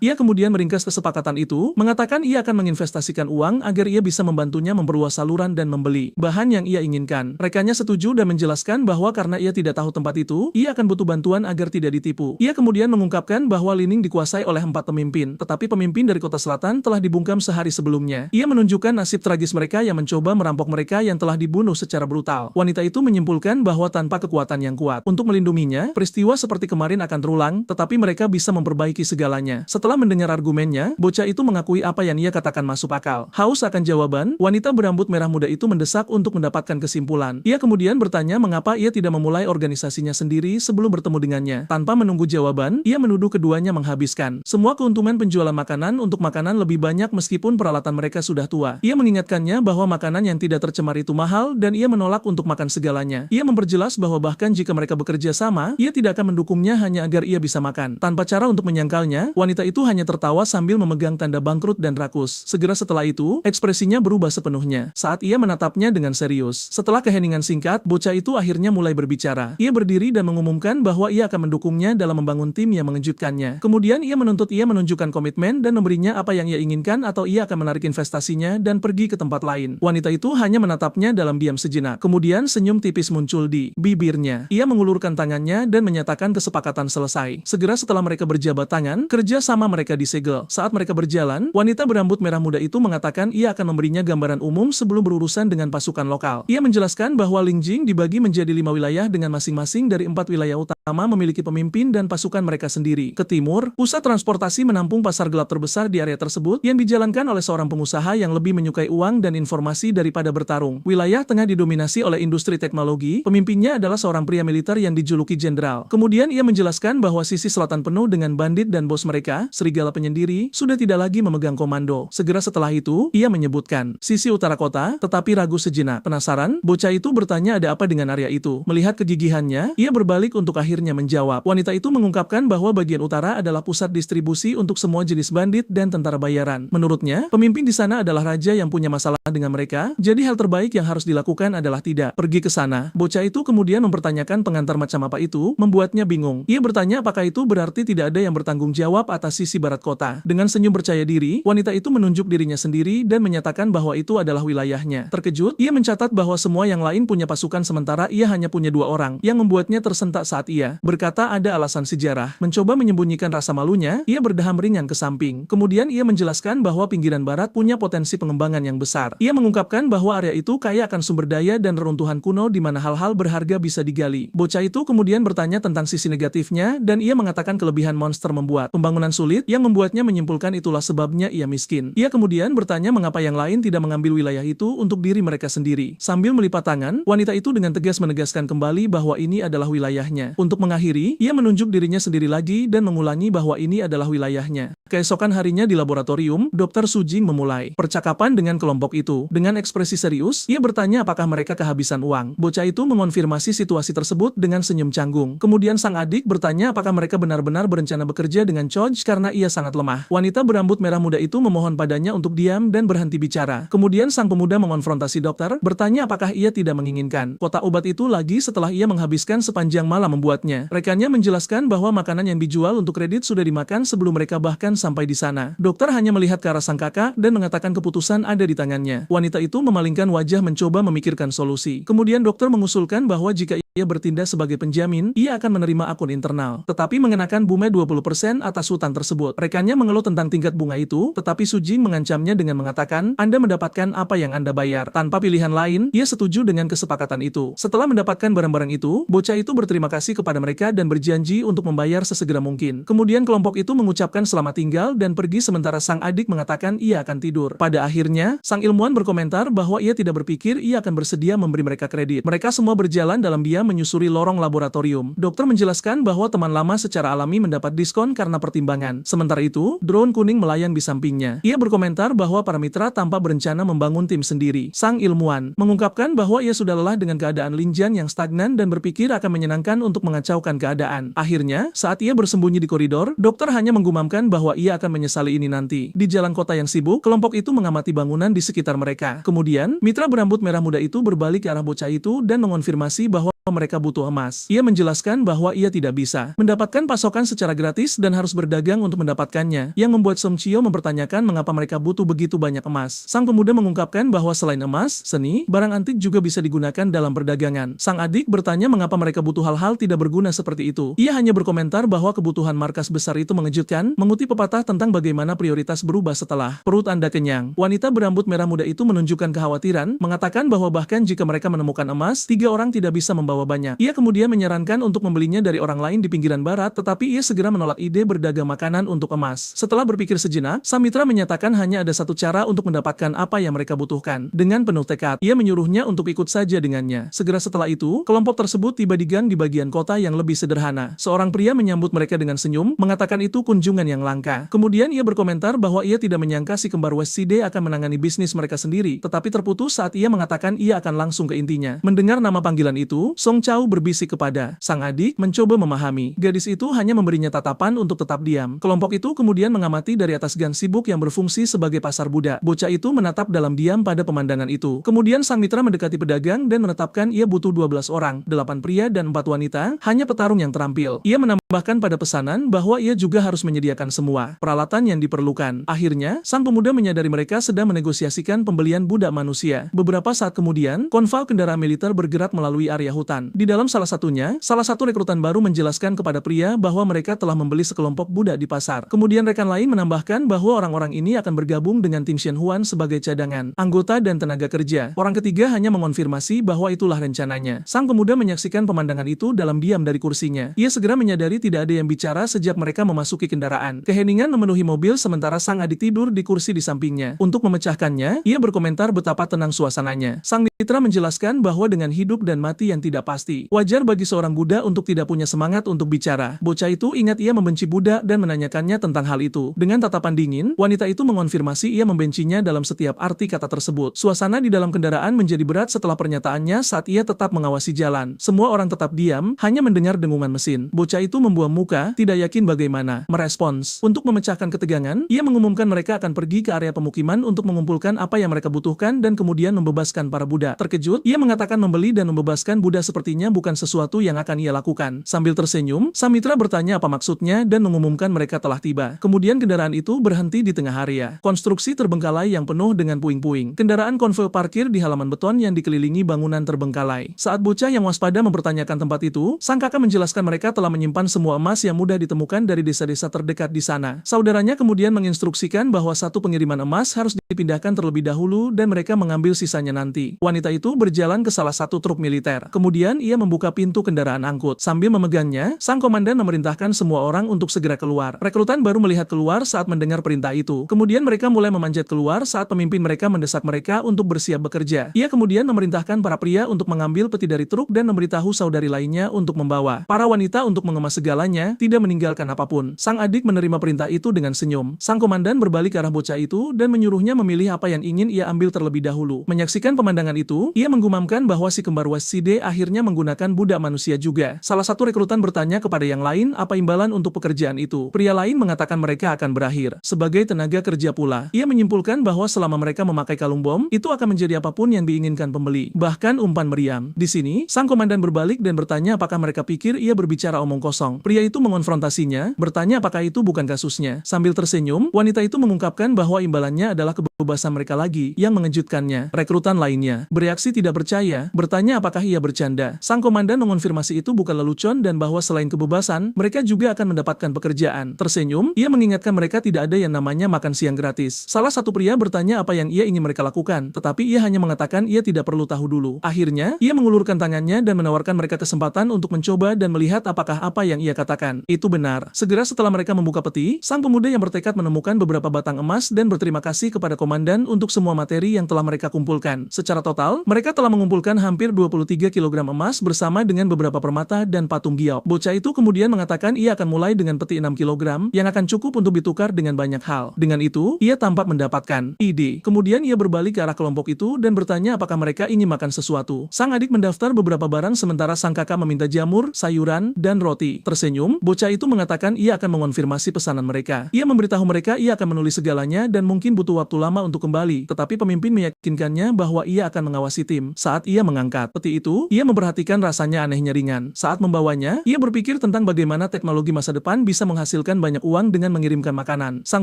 Ia kemudian meringkas kesepakatan itu, mengatakan ia akan menginvestasikan uang agar ia bisa membantunya memperluas saluran dan membeli bahan yang ia inginkan. Rekannya setuju dan menjelaskan bahwa karena ia tidak tahu tempat itu, ia akan butuh bantuan agar tidak ditipu. Ia kemudian mengungkapkan bahwa Lining dikuasai oleh 4 pemimpin, tetapi pemimpin dari kota selatan telah dibungkam sehari sebelumnya. Ia menunjukkan nasib tragis mereka yang mencoba merampok mereka yang telah dibunuh secara brutal. Wanita itu menyimpulkan bahwa tanpa kekuatan yang kuat untuk melindunginya, peristiwa seperti kemarin akan terulang, tetapi mereka bisa memperbaiki segalanya. Setelah mendengar argumennya, bocah itu mengakui apa yang ia katakan masuk akal. Haus akan jawaban, wanita berambut merah muda itu mendesak untuk mendapatkan kesimpulan. Ia kemudian bertanya mengapa ia tidak memulai organisasinya sendiri sebelum bertemu dengannya. Tanpa menunggu jawaban, ia menuduh keduanya menghabiskan semua keuntungan penjualan makanan untuk makanan lebih banyak meskipun peralatan mereka sudah tua. Ia mengingatkannya bahwa makanan yang tidak tercemar itu mahal dan ia menolak untuk makan segalanya. Ia memperjelas bahwa bahkan jika mereka bekerja sama, ia tidak akan mendukungnya hanya agar ia bisa makan. Tanpa cara untuk menyangkalnya, wanita itu hanya tertawa sambil memegang tanda bangkrut dan rakus. Segera setelah itu, ekspresinya berubah sepenuhnya saat ia menatapnya dengan serius. Setelah keheningan singkat, bocah itu akhirnya mulai berbicara. Ia berdiri dan mengumumkan bahwa ia akan mendukungnya dalam membangun tim yang mengejutkannya. Kemudian ia menuntut ia menunjukkan komitmen dan memberinya apa yang ia inginkan atau ia akan menarik investasinya dan pergi ke tempat lain. Wanita itu hanya menatapnya dalam diam sejenak. Kemudian senyum tipis muncul di bibirnya. Ia mengulurkan tangannya dan menyatakan kesepakatan selesai. Segera setelah mereka berjabat tangan, kerja sama mereka disegel. Saat mereka berjalan, wanita berambut merah muda itu mengatakan ia akan memberinya gambaran umum sebelum berurusan dengan pasukan lokal. Ia menjelaskan bahwa Lingjing dibagi menjadi 5 wilayah dengan masing-masing dari 4 wilayah utama memiliki pemimpin dan pasukan mereka sendiri. Ke timur, pusat transportasi menampung pasar gelap terbesar di area tersebut yang dijalankan oleh seorang pengusaha yang lebih menyukai uang dan informasi daripada bertarung. Wilayah tengah didominasi oleh industri teknologi, pemimpinnya adalah seorang pria militer yang dijuluki jenderal. Kemudian ia menjelaskan bahwa sisi selatan penuh dengan bandit dan bos mereka, serigala penyendiri, sudah tidak lagi memegang komando. Segera setelah itu, ia menyebutkan sisi utara kota, tetapi ragu sejenak. Penasaran, bocah itu bertanya ada apa dengan area itu. Melihat kegigihannya, ia berbalik untuk akhirnya menjawab. Wanita itu mengungkapkan bahwa bagian utara adalah pusat distribusi untuk semua jenis bandit dan tentara bayaran. Menurutnya, pemimpin di sana adalah raja yang punya masalah dengan mereka, jadi hal terbaik yang harus dilakukan adalah tidak pergi ke sana. Bocah itu kemudian mempertanyakan pengantar macam apa itu, membuatnya bingung. Ia bertanya apakah itu berarti tidak ada yang bertanggung jawab atas sisi barat kota. Dengan senyum percaya diri, wanita itu menunjuk dirinya sendiri dan menyatakan bahwa itu adalah wilayahnya. Terkejut, ia mencatat bahwa semua yang lain punya pasukan sementara ia hanya punya 2 orang, yang membuatnya tersentak saat ia berkata ada alasan sejarah. Mencoba menyembunyikan rasa malunya, ia berdaham ringan ke samping. Kemudian ia menjelaskan bahwa pinggiran barat punya potensi pengembangan yang besar. Ia mengungkapkan bahwa area itu kaya akan sumber daya dan reruntuhan kuno di mana hal-hal berharga bisa digali. Bocah itu kemudian bertanya tentang sisi negatifnya dan ia mengatakan kelebihan monster membuat pembangunan sulit yang membuatnya menyimpulkan itulah sebabnya ia miskin. Ia kemudian bertanya mengapa yang lain tidak mengambil wilayah itu untuk diri mereka sendiri. Sambil melipat tangan, wanita itu dengan tegas menegaskan kembali bahwa ini adalah wilayahnya. Untuk mengakhiri, ia menunjuk dirinya sendiri lagi dan mengulangi bahwa ini adalah wilayahnya. Keesokan harinya di laboratorium, Dr. Su Jing memulai percakapan dengan kelompok itu. Dengan ekspresi serius, ia bertanya apakah mereka kehabisan uang. Bocah itu mengonfirmasi situasi tersebut dengan senyum canggung. Kemudian sang adik bertanya apakah mereka benar-benar berencana bekerja dengan Choj karena ia sangat lemah. Wanita berambut merah muda itu memohon padanya untuk diam dan berhenti bicara. Kemudian sang pemuda mengonfrontasi dokter, bertanya apakah ia tidak menginginkan kotak obat itu lagi setelah ia menghabiskan sepanjang malam membuatnya. Rekannya menjelaskan bahwa makanan yang dijual untuk kredit sudah dimakan sebelum mereka bahkan sampai di sana. Dokter hanya melihat ke arah sang kakak dan mengatakan keputusan ada di tangannya. Wanita itu memalingkan wajah mencoba memikirkan solusi. Kemudian dokter mengusulkan bahwa jika ia bertindak sebagai penjamin, ia akan menerima akun internal, tetapi mengenakan bunga 20% atas hutang tersebut. Rekannya mengeluh tentang tingkat bunga itu, tetapi Su Jing mengancamnya dengan mengatakan, Anda mendapatkan apa yang Anda bayar. Tanpa pilihan lain, ia setuju dengan kesepakatan itu. Setelah mendapatkan barang-barang itu, bocah itu berterima kasih kepada mereka dan berjanji untuk membayar sesegera mungkin. Kemudian kelompok itu mengucapkan selamat tinggal dan pergi sementara sang adik mengatakan ia akan tidur. Pada akhirnya, sang ilmuwan berkomentar bahwa ia tidak berpikir ia akan bersedia memberi mereka kredit. Mereka semua berjalan dalam diam menyusuri lorong laboratorium. Dokter menjelaskan bahwa teman lama secara alami mendapat diskon karena pertimbangan. Sementara itu, drone kuning melayang di sampingnya. Ia berkomentar bahwa para mitra tanpa berencana membangun tim sendiri. Sang ilmuwan mengungkapkan bahwa ia sudah lelah dengan keadaan Lin Jian yang stagnan dan berpikir akan menyenangkan untuk mengacaukan keadaan. Akhirnya, saat ia bersembunyi di koridor, dokter hanya menggumamkan bahwa ia akan menyesali ini nanti. Di jalan kota yang sibuk, kelompok itu mengamati bangunan di sekitar mereka. Kemudian, mitra berambut merah muda itu berbalik ke arah bocah itu dan mengonfirmasi bahwa mereka butuh emas. Ia menjelaskan bahwa ia tidak bisa mendapatkan pasokan secara gratis dan harus berdagang untuk mendapatkannya, yang membuat Song Chio mempertanyakan mengapa mereka butuh begitu banyak emas. Sang pemuda mengungkapkan bahwa selain emas, seni, barang antik juga bisa digunakan dalam perdagangan. Sang adik bertanya mengapa mereka butuh hal-hal tidak berguna seperti itu. Ia hanya berkomentar bahwa kebutuhan markas besar itu mengejutkan, mengutip pepatah tentang bagaimana prioritas berubah setelah perut Anda kenyang. Wanita berambut merah muda itu menunjukkan kekhawatiran, mengatakan bahwa bahkan jika mereka menemukan emas, 3 orang tidak bisa membawa banyak. Ia kemudian menyarankan untuk membelinya dari orang lain di pinggiran barat, tetapi ia segera menolak ide berdagang makanan untuk emas. Setelah berpikir sejenak, sang mitra menyatakan hanya ada satu cara untuk mendapatkan apa yang mereka butuhkan. Dengan penuh tekad, ia menyuruhnya untuk ikut saja dengannya. Segera setelah itu, kelompok tersebut tiba di gang di bagian kota yang lebih sederhana. Seorang pria menyambut mereka dengan senyum, mengatakan itu kunjungan yang langka. Kemudian ia berkomentar bahwa ia tidak menyangka si kembar West Side akan menangani bisnis mereka sendiri, tetapi terputus saat ia mengatakan ia akan langsung ke intinya. Mendengar nama panggilan itu, Song Chao berbisik kepada sang adik, mencoba memahami. Gadis itu hanya memberinya tatapan untuk tetap diam. Kelompok itu kemudian mengamati dari atas gang sibuk yang berfungsi sebagai pasar budak. Bocah itu menatap dalam diam pada pemandangan itu. Kemudian sang mitra mendekati pedagang dan menetapkan ia butuh 12 orang, 8 pria dan 4 wanita, hanya petarung yang terampil. Ia menambahkan pada pesanan bahwa ia juga harus menyediakan semua peralatan yang diperlukan. Akhirnya, sang pemuda menyadari mereka sedang menegosiasikan pembelian budak manusia. Beberapa saat kemudian, konvoi kendaraan militer bergerak melalui area hutan. Di dalam salah satunya, salah satu rekrutan baru menjelaskan kepada pria bahwa mereka telah membeli sekelompok budak di pasar. Kemudian rekan lain menambahkan bahwa orang-orang ini akan bergabung dengan tim Shen Huan sebagai cadangan, anggota dan tenaga kerja. Orang ketiga hanya mengonfirmasi bahwa itulah rencananya. Sang pemuda menyaksikan pemandangan itu dalam diam dari kursinya. Ia segera menyadari tidak ada yang bicara sejak mereka memasuki kendaraan. Keheningan memenuhi mobil sementara sang adik tidur di kursi di sampingnya. Untuk memecahkannya, ia berkomentar betapa tenang suasananya. Sang mitra menjelaskan bahwa dengan hidup dan mati yang tidak pasti, wajar bagi seorang Buddha untuk tidak punya semangat untuk bicara. Bocah itu ingat ia membenci Buddha dan menanyakannya tentang hal itu. Dengan tatapan dingin, wanita itu mengonfirmasi ia membencinya dalam setiap arti kata tersebut. Suasana di dalam kendaraan menjadi berat setelah pernyataannya saat ia tetap mengawasi jalan. Semua orang tetap diam, hanya mendengar dengungan mesin. Bocah itu membuang muka, tidak yakin bagaimana merespons. Untuk memecahkan ketegangan, ia mengumumkan mereka akan pergi ke area pemukiman untuk mengumpulkan apa yang mereka butuhkan dan kemudian membebaskan para Buddha. Terkejut, ia mengatakan membeli dan membebaskan Buddha sepertinya bukan sesuatu yang akan ia lakukan. Sambil tersenyum, sang mitra bertanya apa maksudnya dan mengumumkan mereka telah tiba. Kemudian kendaraan itu berhenti di tengah area. Konstruksi terbengkalai yang penuh dengan puing-puing. Kendaraan konvoi parkir di halaman beton yang dikelilingi bangunan terbengkalai. Saat bocah yang waspada mempertanyakan tempat itu, sang kakak menjelaskan mereka telah menyimpan semua emas yang mudah ditemukan dari desa-desa terdekat di sana. Saudaranya kemudian menginstruksikan bahwa satu pengiriman emas harus dipindahkan terlebih dahulu dan mereka mengambil sisanya nanti. Wanita itu berjalan ke salah satu truk militer. Kemudian ia membuka pintu kendaraan angkut. Sambil memegangnya, sang komandan memerintahkan semua orang untuk segera keluar. Rekrutan baru melihat keluar saat mendengar perintah itu. Kemudian mereka mulai memanjat keluar saat pemimpin mereka mendesak mereka untuk bersiap bekerja. Ia kemudian memerintahkan para pria untuk mengambil peti dari truk dan memberitahu saudari lainnya untuk membawa. Para wanita untuk mengemas segalanya, tidak meninggalkan apapun. Sang adik menerima perintah itu dengan senyum. Sang komandan berbalik ke arah bocah itu dan menyuruhnya memilih apa yang ingin ia ambil terlebih dahulu. Menyaksikan pemandangan itu, ia menggumamkan bahwa si kembar Waside akhirnya menggunakan budak manusia juga. Salah satu rekrutan bertanya kepada yang lain apa imbalan untuk pekerjaan itu. Pria lain mengatakan mereka akan berakhir sebagai tenaga kerja pula. Ia menyimpulkan bahwa selama mereka memakai kalung bom, itu akan menjadi apapun yang diinginkan pembeli. Bahkan umpan meriam. Di sini, sang komandan berbalik dan bertanya apakah mereka pikir ia berbicara omong kosong. Pria itu mengonfrontasinya, bertanya apakah itu bukan kasusnya. Sambil tersenyum, wanita itu mengungkapkan bahwa imbalannya adalah kebebasan mereka lagi. Yang mengejutkannya, rekrutan lainnya bereaksi tidak percaya, bertanya apakah ia bercanda. Sang komandan mengonfirmasi itu bukan lelucon dan bahwa selain kebebasan, mereka juga akan mendapatkan pekerjaan. Tersenyum, ia mengingatkan mereka tidak ada yang namanya makan siang gratis. Salah satu pria bertanya apa yang ia ingin mereka lakukan, tetapi ia hanya mengatakan ia tidak perlu tahu dulu. Akhirnya, ia mengulurkan tangannya dan menawarkan mereka kesempatan untuk mencoba dan melihat apakah apa yang ia katakan itu benar. Segera setelah mereka membuka peti, sang pemuda yang bertekad menemukan beberapa batang emas dan berterima kasih kepada komandan untuk semua materi yang telah mereka kumpulkan. Secara total, mereka telah mengumpulkan hampir 23 kg emas bersama dengan beberapa permata dan patung giok. Bocah itu kemudian mengatakan ia akan mulai dengan peti 6 kg yang akan cukup untuk ditukar dengan banyak hal. Dengan itu, ia tampak mendapatkan ide. Kemudian ia berbalik ke arah kelompok itu dan bertanya apakah mereka ingin makan sesuatu. Sang adik mendaftar beberapa barang sementara sang kakak meminta jamur, sayuran, dan roti. Tersenyum, bocah itu mengatakan ia akan mengonfirmasi pesanan mereka. Ia memberitahu mereka ia akan menulis segalanya dan mungkin butuh waktu lama untuk kembali. Tetapi pemimpin meyakinkannya bahwa ia akan mengawasi tim. Saat ia mengangkat peti itu, ia memperhatikan rasanya anehnya ringan. Saat membawanya, ia berpikir tentang bagaimana teknologi masa depan bisa menghasilkan banyak uang dengan mengirimkan makanan. Sang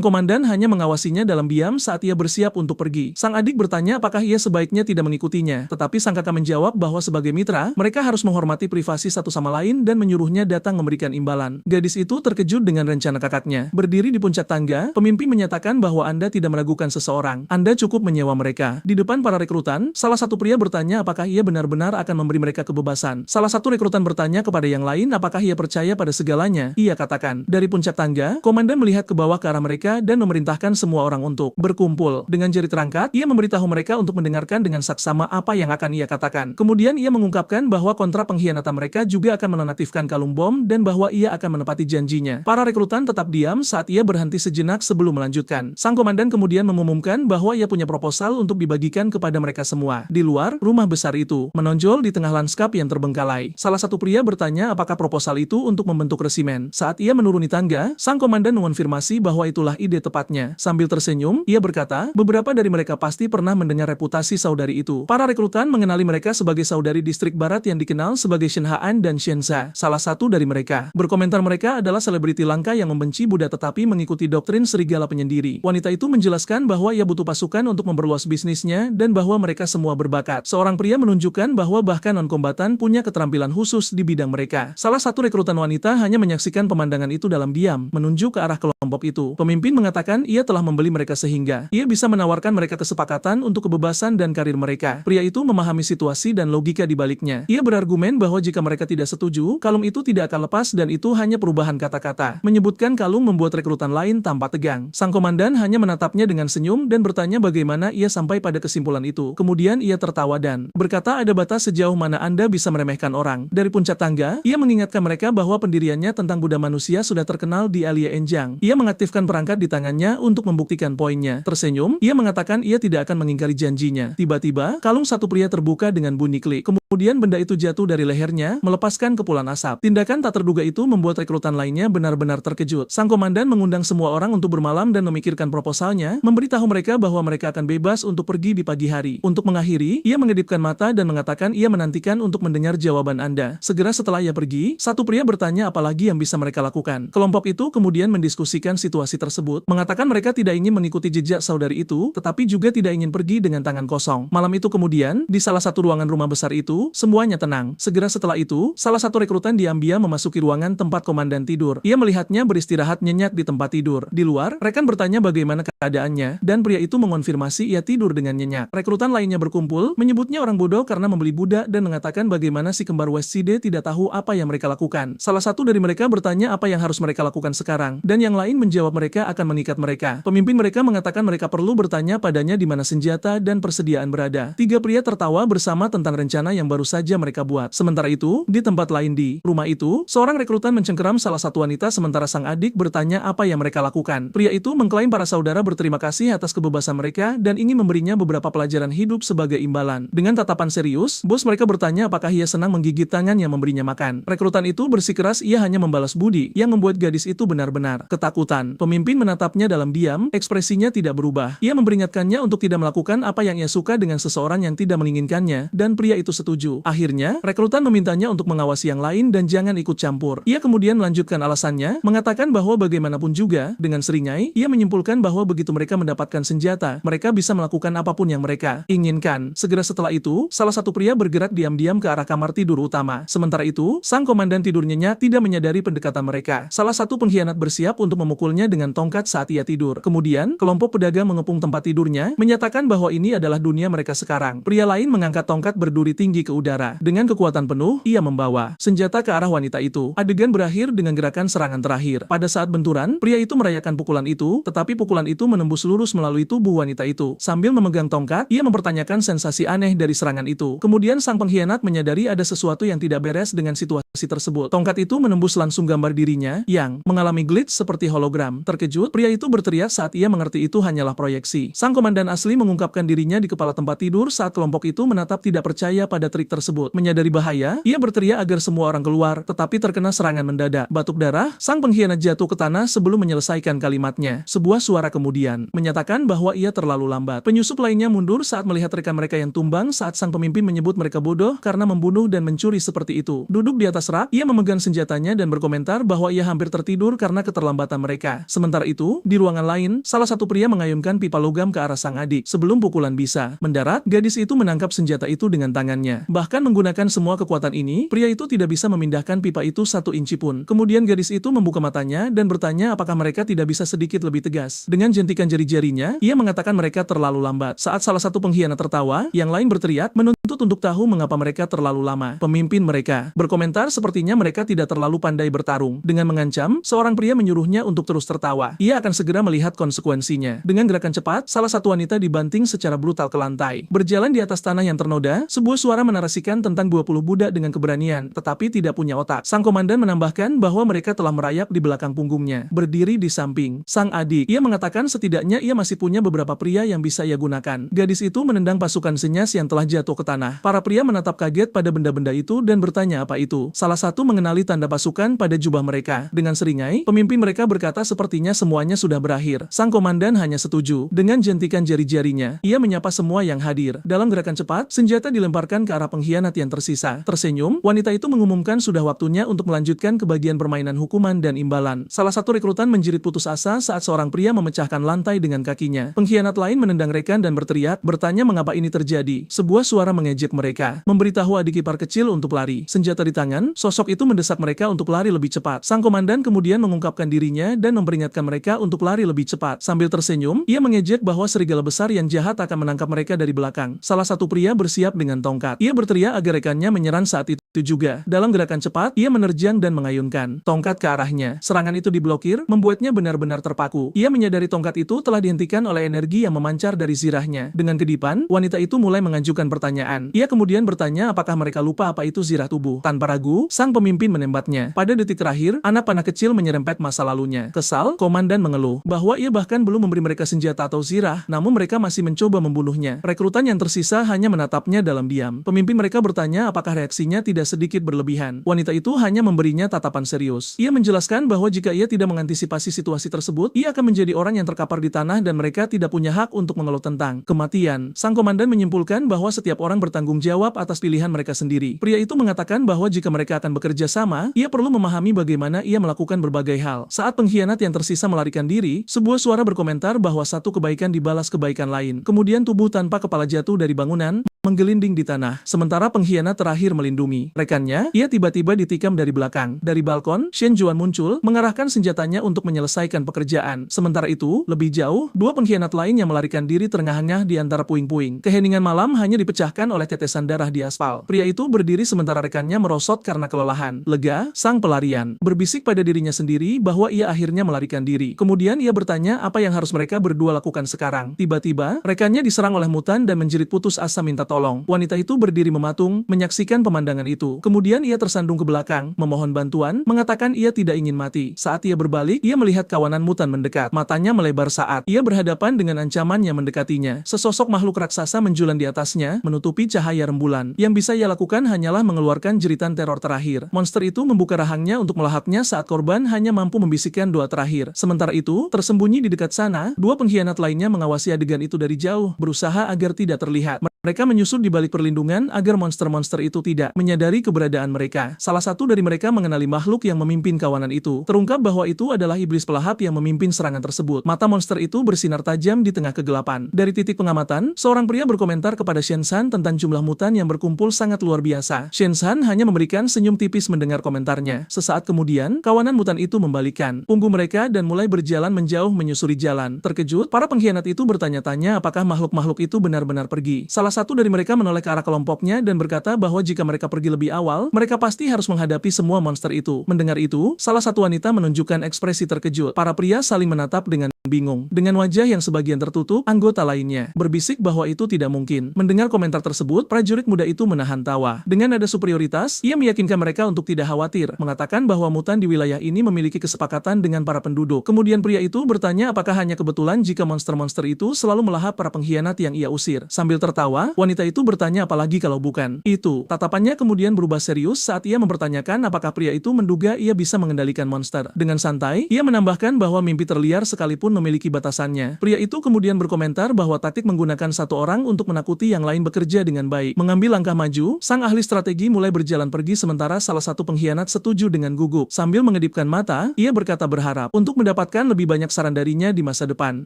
komandan hanya mengawasinya dalam diam saat ia bersiap untuk pergi. Sang adik bertanya apakah ia sebaiknya tidak mengikutinya. Tetapi sang kakak menjawab bahwa sebagai mitra, mereka harus menghormati privasi satu sama lain dan menyuruhnya datang memberikan imbalan. Gadis itu terkejut dengan rencana kakaknya. Berdiri di puncak tangga, pemimpin menyatakan bahwa Anda tidak meragukan seseorang. Anda cukup menyewa mereka. Di depan para rekrutan, salah satu pria bertanya apakah ia benar-benar akan memberi mereka kebebasan. Salah satu rekrutan bertanya kepada yang lain apakah ia percaya pada segalanya. Ia katakan. Dari puncak tangga, komandan melihat ke bawah ke arah mereka dan memerintahkan semua orang untuk berkumpul. Dengan jari terangkat, ia memberitahu mereka untuk mendengarkan dengan saksama apa yang akan ia katakan. Kemudian ia mengungkapkan bahwa kontrak pengkhianatan mereka juga akan menonaktifkan kalung bom dan bahwa ia akan menepati janjinya. Para rekrutan tetap diam saat ia berhenti sejenak sebelum melanjutkan. Sang komandan kemudian mengumumkan bahwa ia punya proposal untuk dibagikan kepada mereka semua. Di luar, rumah besar itu menonjol di tengah lanskap yang terbengkalai. Salah satu pria bertanya apakah proposal itu untuk membentuk resimen. Saat ia menuruni tangga, sang komandan mengonfirmasi bahwa itulah ide tepatnya. Sambil tersenyum, ia berkata, beberapa dari mereka pasti pernah mendengar reputasi saudari itu. Para rekrutan mengenali mereka sebagai saudari distrik barat yang dikenal sebagai Shen Haan dan Shen Za. Salah satu dari mereka berkomentar mereka adalah selebriti langka yang membenci Buddha tetapi mengikuti doktrin serigala penyendiri. Wanita itu menjelaskan bahwa ia butuh pasukan untuk memperluas bisnisnya dan bahwa mereka semua berbakat. Seorang pria menunjukkan bahwa bahkan non-kombatan punya keterampilan khusus di bidang mereka. Salah satu rekrutan wanita hanya menyaksikan pemandangan itu dalam diam, menunjuk ke arah kelompok itu. Pemimpin mengatakan ia telah membeli mereka sehingga ia bisa menawarkan mereka kesepakatan untuk kebebasan dan karir mereka. Pria itu memahami situasi dan logika di baliknya. Ia berargumen bahwa jika mereka tidak setuju, kalung itu tidak akan lepas dan itu hanya perubahan kata-kata. Menyebutkan kalung membuat rekrutan lain tampak tegang. Sang komandan hanya menatapnya dengan senyum dan bertanya bagaimana ia sampai pada kesimpulan itu. Kemudian ia tertawa dan berkata ada batas sejauh mana Anda bisa meremehkan orang. Dari puncak tangga, ia mengingatkan mereka bahwa pendiriannya tentang Buddha manusia sudah terkenal di Alia Enjang. Ia mengaktifkan perangkat di tangannya untuk membuktikan poinnya. Tersenyum, ia mengatakan ia tidak akan mengingkari janjinya. Tiba-tiba, kalung satu pria terbuka dengan bunyi klik. Kemudian benda itu jatuh dari lehernya, melepaskan kepulan asap. Tindakan tak terduga itu membuat rekrutan lainnya benar-benar terkejut. Sang komandan mengundang semua orang untuk bermalam dan memikirkan proposalnya, memberitahu mereka bahwa mereka akan bebas untuk pergi di pagi hari. Untuk mengakhiri, ia mengedipkan mata dan mengatakan ia menantikan untuk mendengar jawaban Anda. Segera setelah ia pergi, satu pria bertanya apa lagi yang bisa mereka lakukan. Kelompok itu kemudian mendiskusikan situasi tersebut, mengatakan mereka tidak ingin mengikuti jejak saudari itu, tetapi juga tidak ingin pergi dengan tangan kosong. Malam itu kemudian, di salah satu ruangan rumah besar itu, semuanya tenang. Segera setelah itu, salah satu rekrutan diam-diam memasuki ruangan tempat komandan tidur. Ia melihatnya beristirahat nyenyak di tempat tidur. Di luar, rekan bertanya bagaimana keadaannya, dan pria itu mengonfirmasi ia tidur dengan nyenyak. Rekrutan lainnya berkumpul, menyebutnya orang bodoh karena membeli budak dan mengatakan bagaimana si kembar Westside tidak tahu apa yang mereka lakukan. Salah satu dari mereka bertanya apa yang harus mereka lakukan sekarang, dan yang lain menjawab mereka akan mengikat mereka. Pemimpin mereka mengatakan mereka perlu bertanya padanya di mana senjata dan persediaan berada. Tiga pria tertawa bersama tentang rencana yang baru saja mereka buat. Sementara itu, di tempat lain di rumah itu, seorang rekrutan mencengkeram salah satu wanita sementara sang adik bertanya apa yang mereka lakukan. Pria itu mengklaim para saudara berterima kasih atas kebebasan mereka dan ingin memberinya beberapa pelajaran hidup sebagai imbalan. Dengan tatapan serius, bos mereka bertanya apakah ia senang menggigit tangan yang memberinya makan. Rekrutan itu bersikeras ia hanya membalas budi, yang membuat gadis itu benar-benar ketakutan. Pemimpin menatapnya dalam diam, ekspresinya tidak berubah. Ia memperingatkannya untuk tidak melakukan apa yang ia suka dengan seseorang yang tidak menginginkannya, dan pria itu setuju. Akhirnya, rekrutan memintanya untuk mengawasi yang lain dan jangan ikut campur. Ia kemudian melanjutkan alasannya, mengatakan bahwa bagaimanapun juga, dengan seringai, ia menyimpulkan bahwa begitu mereka mendapatkan senjata, mereka bisa melakukan apapun yang mereka inginkan. Segera setelah itu, salah satu pria bergerak diam-diam ke arah kamar tidur utama. Sementara itu, sang komandan tidur nyenyak tidak menyadari pendekatan mereka. Salah satu pengkhianat bersiap untuk memukulnya dengan tongkat saat ia tidur. Kemudian, kelompok pedagang mengepung tempat tidurnya, menyatakan bahwa ini adalah dunia mereka sekarang. Pria lain mengangkat tongkat berduri tinggi ke udara. Dengan kekuatan penuh, ia membawa senjata ke arah wanita itu. Adegan berakhir dengan gerakan serangan terakhir. Pada saat benturan, pria itu merayakan pukulan itu, tetapi pukulan itu menembus lurus melalui tubuh wanita itu. Sambil memegang tongkat, ia mempertanyakan sensasi aneh dari serangan itu. Kemudian sang pengkhianat menyadari ada sesuatu yang tidak beres dengan situasi tersebut. Tongkat itu menembus langsung gambar dirinya, yang mengalami glitch seperti hologram. Terkejut, pria itu berteriak saat ia mengerti itu hanyalah proyeksi. Sang komandan asli mengungkapkan dirinya di kepala tempat tidur saat kelompok itu menatap tidak percaya pada trik tersebut. Menyadari bahaya, ia berteriak agar semua orang keluar, tetapi terkena serangan mendadak. Batuk darah, sang pengkhianat jatuh ke tanah sebelum menyelesaikan kalimatnya. Sebuah suara kemudian menyatakan bahwa ia terlalu lambat. Penyusup lainnya mundur saat melihat rekan mereka yang tumbang saat sang pemimpin menyebut mereka bodoh karena membunuh dan mencuri seperti itu. Duduk di atas rak, ia memegang senjatanya dan berkomentar bahwa ia hampir tertidur karena keterlambatan mereka. Sementara itu, di ruangan lain, salah satu pria mengayunkan pipa logam ke arah sang adik. Sebelum pukulan bisa mendarat, gadis itu menangkap senjata itu dengan tangannya. Bahkan menggunakan semua kekuatan ini, pria itu tidak bisa memindahkan pipa itu 1 inci pun. Kemudian gadis itu membuka matanya dan bertanya apakah mereka tidak bisa sedikit lebih tegas. Dengan jentikan jari-jarinya, ia mengatakan mereka terlalu lambat. Saat salah satu pengkhianat tertawa, yang lain berteriak menuntut untuk tahu mengapa mereka terlalu lama. Pemimpin mereka berkomentar sepertinya mereka tidak terlalu pandai bertarung. Dengan mengancam, seorang pria menyuruhnya untuk terus tertawa. Ia akan segera melihat konsekuensinya. Dengan gerakan cepat, salah satu wanita dibanting secara brutal ke lantai. Berjalan di atas tanah yang ternoda, sebuah suara menarasikan tentang 20 budak dengan keberanian, tetapi tidak punya otak. Sang komandan menambahkan bahwa mereka telah merayap di belakang punggungnya, berdiri di samping sang adik. Ia mengatakan setidaknya ia masih punya beberapa pria yang bisa ia gunakan. Gadis itu menendang pasukan senyas yang telah jatuh ke tanah. Para pria menatap kaget pada benda-benda itu dan bertanya apa itu. Salah satu mengenali tanda pasukan pada jubah mereka. Dengan seringai, pemimpin mereka berkata sepertinya semuanya sudah berakhir. Sang komandan hanya setuju. Dengan jentikan jari-jarinya, ia menyapa semua yang hadir. Dalam gerakan cepat, senjata dilemparkan ke arah pengkhianat yang tersisa. Tersenyum, wanita itu mengumumkan sudah waktunya untuk melanjutkan ke bagian permainan hukuman dan imbalan. Salah satu rekrutan menjerit putus asa saat seorang pria memecahkan lantai dengan kakinya. Pengkhianat lain menendang rekan dan berteriak, bertanya mengapa ini terjadi. Sebuah suara mengejek mereka, memberitahu adik ipar kecil untuk lari. Senjata di tangan, sosok itu mendesak mereka untuk lari lebih cepat. Sang komandan kemudian mengungkapkan dirinya dan memperingatkan mereka untuk lari lebih cepat. Sambil tersenyum, ia mengejek bahwa serigala besar yang jahat akan menangkap mereka dari belakang. Salah satu pria bersiap dengan tongkat. Ia berteriak agar rekannya menyerang saat itu juga. Dalam gerakan cepat, ia menerjang dan mengayunkan tongkat ke arahnya. Serangan itu diblokir, membuatnya benar-benar terpaku. Ia menyadari tongkat itu telah dihentikan oleh energi yang memancar dari zirahnya. Dengan kedipan, wanita itu mulai mengajukan pertanyaan. Ia kemudian bertanya apakah mereka lupa apa itu zirah tubuh. Tanpa ragu, sang pemimpin menembaknya. Pada detik terakhir, anak panah kecil menyerempet masa lalunya. Kesal, komandan mengeluh bahwa ia bahkan belum memberi mereka senjata atau zirah, namun mereka masih mencoba membunuhnya. Rekrutan yang tersisa hanya menatapnya dalam diam. Pemimpin mereka bertanya apakah reaksinya tidak sedikit berlebihan. Wanita itu hanya memberinya tatapan serius. Ia menjelaskan bahwa jika ia tidak mengantisipasi situasi tersebut, ia akan menjadi orang yang terkapar di tanah dan mereka tidak punya hak untuk mengeluh tentang kematian. Sang komandan menyimpulkan bahwa setiap orang bertanggung jawab atas pilihan mereka sendiri. Pria itu mengatakan bahwa jika mereka akan bekerja sama, ia perlu memahami bagaimana ia melakukan berbagai hal. Saat pengkhianat yang tersisa melarikan diri, sebuah suara berkomentar bahwa satu kebaikan dibalas kebaikan lain. Kemudian tubuh tanpa kepala jatuh dari bangunan, menggelinding di tanah. Sementara pengkhianat terakhir melindungi rekannya, ia tiba-tiba ditikam dari belakang. Dari balkon, Shen Juan muncul, mengarahkan senjatanya untuk menyelesaikan pekerjaan. Sementara itu, lebih jauh, dua pengkhianat lain yang melarikan diri terengah-engah di antara puing-puing. Keheningan malam hanya dipecahkan oleh tetesan darah di aspal. Pria itu berdiri sementara rekannya merosot karena kelelahan. Lega, sang pelarian berbisik pada dirinya sendiri bahwa ia akhirnya melarikan diri. Kemudian ia bertanya apa yang harus mereka berdua lakukan sekarang. Tiba-tiba, rekannya diserang oleh mutan dan menjerit putus asa minta tolong. Wanita itu berdiri mematung, menyaksikan pemandangan itu. Kemudian ia tersandung ke belakang, memohon bantuan, mengatakan ia tidak ingin mati. Saat ia berbalik, ia melihat kawanan mutan mendekat. Matanya melebar saat ia berhadapan dengan ancaman yang mendekatinya. Sesosok makhluk raksasa menjulang di atasnya, menutupi cahaya rembulan. Yang bisa ia lakukan hanyalah mengeluarkan jeritan teror terakhir. Monster itu membuka rahangnya untuk melahapnya saat korban hanya mampu membisikkan doa terakhir. Sementara itu, tersembunyi di dekat sana, dua pengkhianat lainnya mengawasi adegan itu dari jauh, berusaha agar tidak terlihat. Mereka menyusul di balik perlindungan agar monster-monster itu tidak menyadari keberadaan mereka. Salah satu dari mereka mengenali makhluk yang memimpin kawanan itu. Terungkap bahwa itu adalah iblis pelahap yang memimpin serangan tersebut. Mata monster itu bersinar tajam di tengah kegelapan. Dari titik pengamatan, seorang pria berkomentar kepada Shen San tentang jumlah mutan yang berkumpul sangat luar biasa. Shen San hanya memberikan senyum tipis mendengar komentarnya. Sesaat kemudian, kawanan mutan itu membalikkan punggung mereka dan mulai berjalan menjauh menyusuri jalan. Terkejut, para pengkhianat itu bertanya-tanya apakah makhluk-makhluk itu benar-benar pergi. Salah satu dari mereka menoleh ke arah kelompoknya dan berkata bahwa jika mereka pergi lebih awal, mereka pasti harus menghadapi semua monster itu. Mendengar itu, salah satu wanita menunjukkan ekspresi terkejut. Para pria saling menatap dengan bingung. Dengan wajah yang sebagian tertutup, anggota lainnya berbisik bahwa itu tidak mungkin. Mendengar komentar tersebut, prajurit muda itu menahan tawa. Dengan nada superioritas, ia meyakinkan mereka untuk tidak khawatir, mengatakan bahwa mutan di wilayah ini memiliki kesepakatan dengan para penduduk. Kemudian pria itu bertanya apakah hanya kebetulan jika monster-monster itu selalu melahap para pengkhianat yang ia usir. Sambil tertawa, wanita itu bertanya apalagi kalau bukan itu. Tatapannya kemudian berubah serius saat ia mempertanyakan apakah pria itu menduga ia bisa mengendalikan monster. Dengan santai, ia menambahkan bahwa mimpi terliar sekalipun memiliki batasannya. Pria itu kemudian berkomentar bahwa taktik menggunakan satu orang untuk menakuti yang lain bekerja dengan baik. Mengambil langkah maju, sang ahli strategi mulai berjalan pergi sementara salah satu pengkhianat setuju dengan gugup. Sambil mengedipkan mata, ia berkata berharap untuk mendapatkan lebih banyak saran darinya di masa depan.